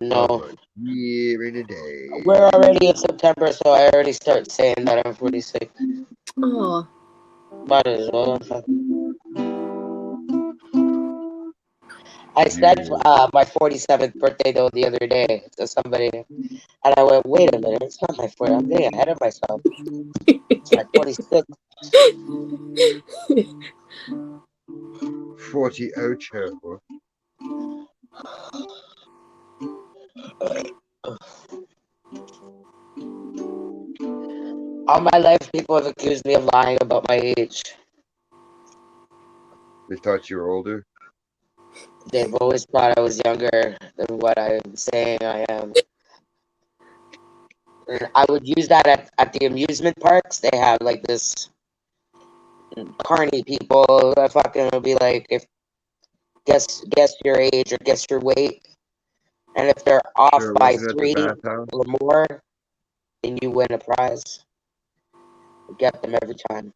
No. Of a year and a day. We're already in September, so I already start saying that I'm 46. Oh. Might as well. I said my 47th birthday, though, the other day to somebody, and I went, wait a minute, it's not my 40th. I'm getting ahead of myself. It's my 46th. 48. All my life, people have accused me of lying about my age. They thought you were older? They've always thought I was younger than what I'm saying I am. And I would use that at the amusement parks. They have like this carny people that fucking will be like, if guess your age or guess your weight, and if they're off Sure, it by wasn't at the 3 bathhouse. or more, then you win a prize. You get them every time.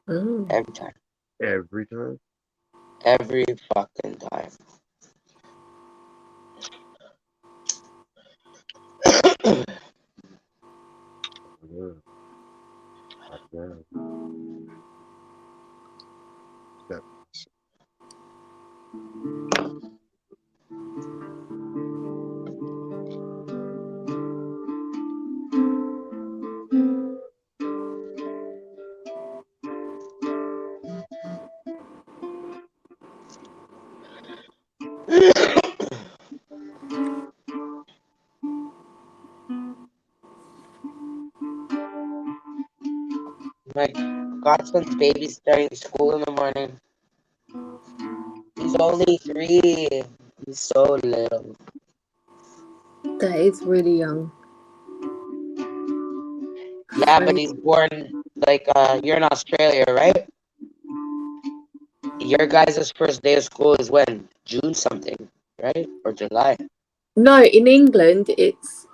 Oh. Every time. Every time. Every fucking time. Yeah. Yeah. That- My godson's baby's starting school in the morning. He's only 3. He's so little. That is really young. Yeah, but he's born like you're in Australia, right? Your guys' first day of school is when? June something, right? Or July? No, in England it's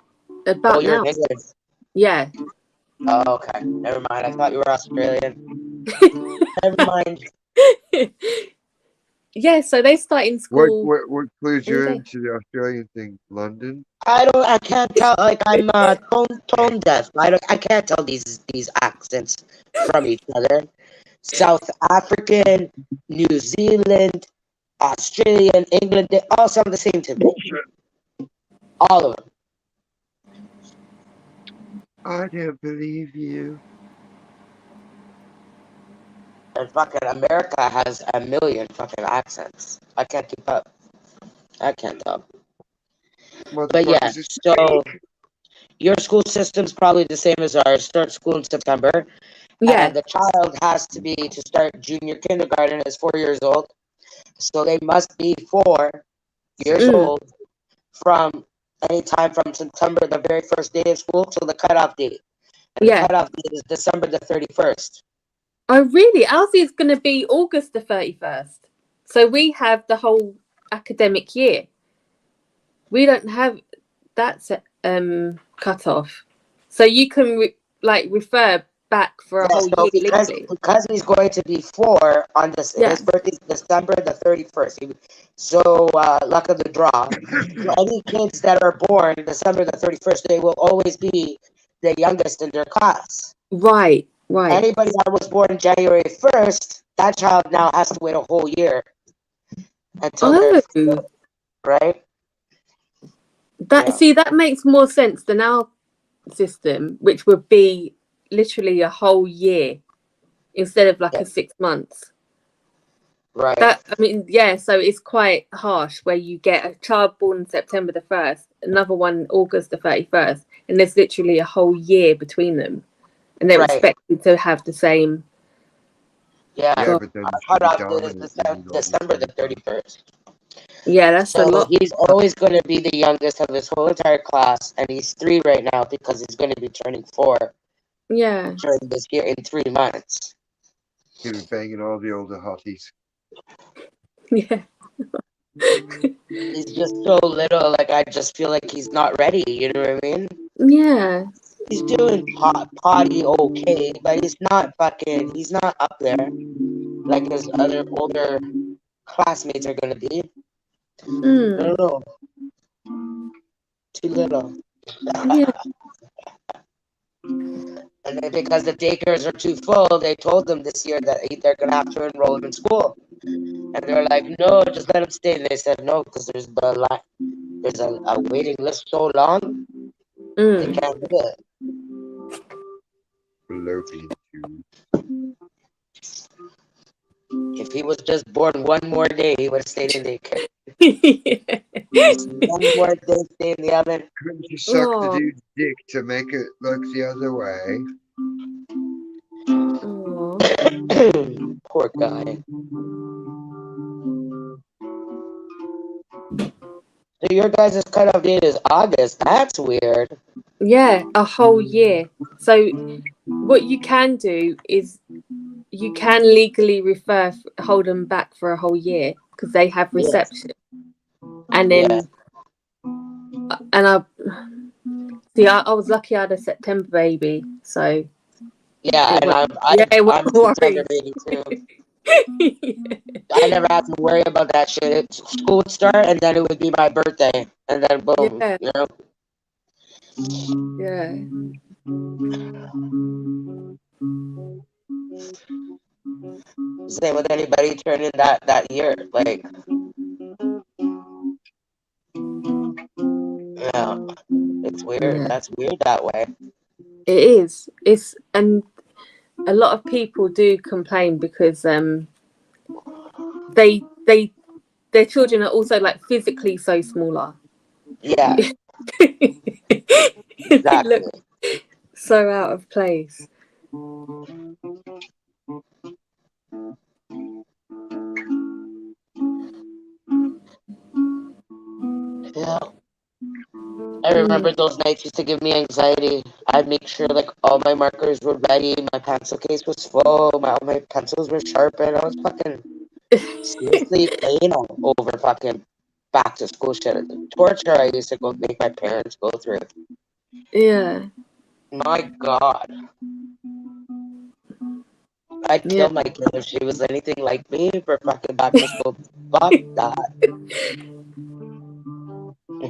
Oh, about you're now. in England. Yeah. Oh, okay. Never mind. I thought you were Australian. Never mind. Yeah, so they start in school what clues any you day. into the Australian thing? London? I can't tell. Like I'm tone deaf. I can't tell these accents from each other. South African, New Zealand, Australian, England, they all sound the same to me. All of them. I don't believe you. And fucking America has a million fucking accents. I can't keep up. I can't tell. But yeah, Motherfuckers is so your school system's probably the same as ours. Start school in September, Yeah. and the child has to start junior kindergarten as 4 years old. So they must be 4 years Mm. old from any time from September, the very first day of school, till the cutoff date. And the Yeah. cutoff date is December the 31st. Oh really? Ours is gonna be August the 31st. So we have the whole academic year. We don't have that cut off. So you can refer back for a Yeah, whole so year legally. because he's going to be 4 on this, Yeah. his birthday's December the 31st. So luck of the draw. So any kids that are born December the 31st, they will always be the youngest in their class. Right. Anybody that was born January 1st, that child now has to wait a whole year until they're Oh. right. See, that makes more sense than our system, which would be literally a whole year instead of a 6 months. Right. So it's quite harsh where you get a child born September the 1st, another one August the 31st, and there's literally a whole year between them, and they're expected to have the same. Yeah, but then our you cutoff date is dominant. December the 31st. Yeah, that's a lot. He's always going to be the youngest of his whole entire class, and he's 3 right now because he's going to be turning 4. Yeah. During this year in 3 months. He was banging all the older hotties. Yeah. He's just so little. Like I just feel like he's not ready. You know what I mean? Yeah. He's doing potty okay, but he's not fucking. He's not up there like his other older classmates are gonna be. I don't know. Too little. Yeah. And then because the daycares are too full, they told them this year that they're gonna have to enroll him in school. And they're like, no, just let him stay. And they said no, because there's a waiting list so long, they can't do it. Fallopian tube. If he was just born one more day, he would have stayed in daycare. One more day, stay in the oven. Couldn't you suck the dude's dick to make it look the other way? Poor guy. So your guys' cutoff date is August. That's weird. Yeah, a whole year. So what you can do is you can legally hold them back for a whole year because they have Yes. reception, and Yeah. then and I see. I was lucky I had a September baby, so Yeah, it and went. Yeah, it I'm a wasn't September worried. baby too. I never had to worry about that shit. School would start, and then it would be my birthday, and then boom, Yeah, you know. yeah, Same with anybody turning that year. Like, yeah, it's weird. yeah. That's weird that way. It is. It's and a lot of people do complain because they their children are also like physically so smaller. Yeah, They look exactly. so out of place. Yeah, I Mm. remember those nights used to give me anxiety. I'd make sure like all my markers were ready, my pencil case was full, all my pencils were sharpened. I was fucking seriously playing over fucking back to school shit. The torture I used to go make my parents go through. Yeah, My God. I'd yeah, kill my kid if she was anything like me for fucking back to school. Fuck that.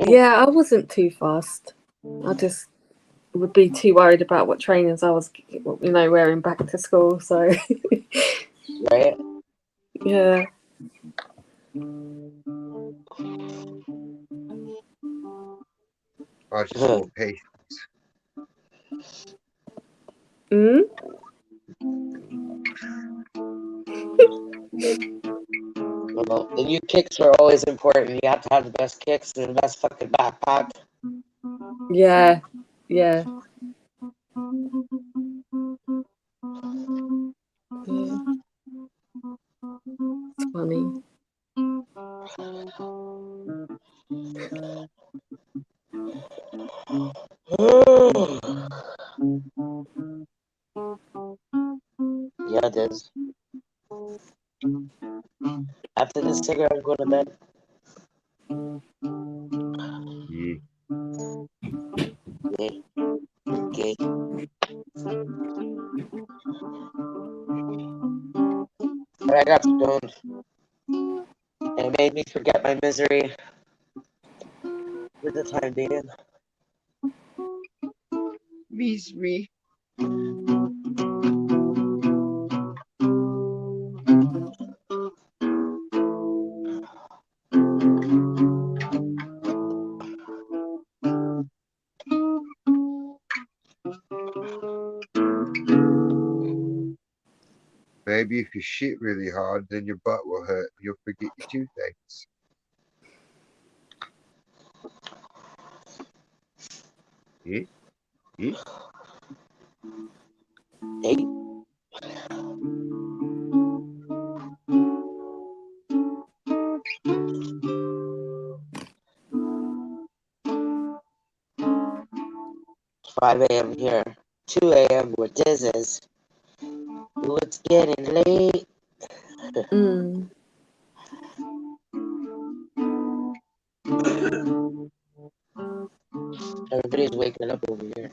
yeah. I wasn't too fast. I just would be too worried about what trainers I was, wearing back to school. So Right? yeah. I just want patience. Mm? Well, the new kicks were always important. You have to have the best kicks and the best fucking backpack. Yeah, yeah. Yeah. It's funny. Yeah, it is. After this cigarette, I'm going to bed. Yeah. Yeah, okay. But I got stoned. And it made me forget my misery for the time being. Misery. 'Maybe if you shit really hard, then your butt will hurt. You'll forget your toothaches. Yeah? Yeah? Hey, 5 a.m. here. 2 a.m. where this is. Ooh, it's getting late. Mm. Everybody's waking up over here.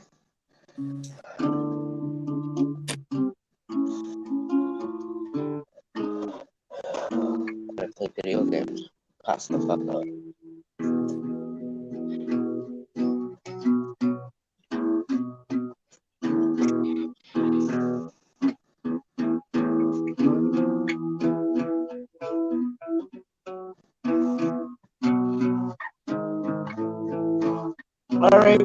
I'm gonna play video games. Pass the fuck up. Alright,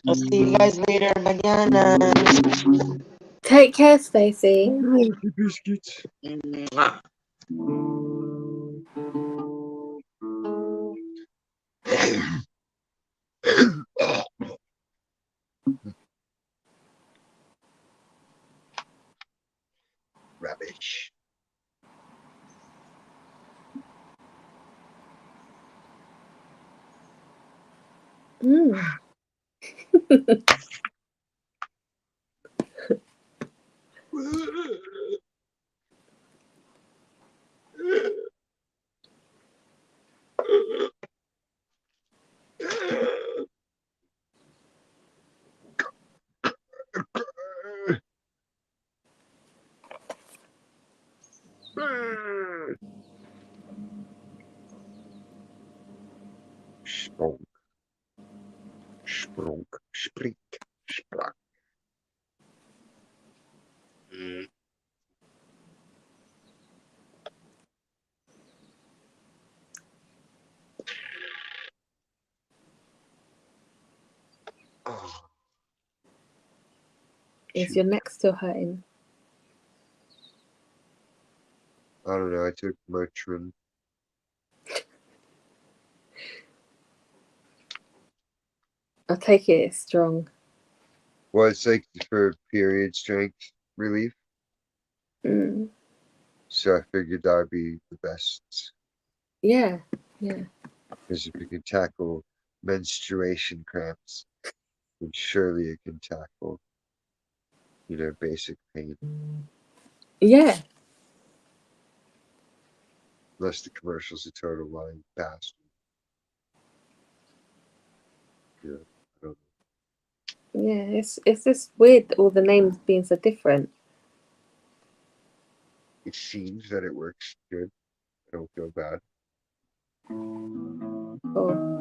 I'll see you guys later. Mañana. Take care, Stacey. Rocky biscuits. Mwah. Rubbish. Mm. Spronk, spronk, spriek, sprak. Oh, Is shoot. your neck still hurting? I don't know. I took Motrin. I take it it's strong. Well, it's like for period strength relief. Mm. So I figured that would be the best. Yeah, yeah. Because if you can tackle menstruation cramps, then surely it can tackle, basic pain. Yeah. Unless the commercial's a total lying bastard. Yeah, I don't know. Yeah, it's just weird all the names being so different. It seems that it works good. I don't feel bad. Oh,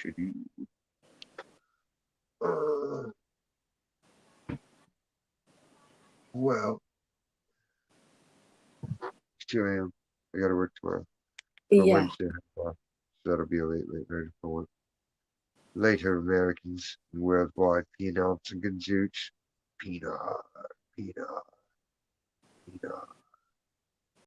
Should you? Uh, well, here I am. I gotta work tomorrow. But yeah. Wednesday, so that'll be a late night for one. Later, Americans and worldwide peanuts and Ganzuch. Peanut, peanut, peanut.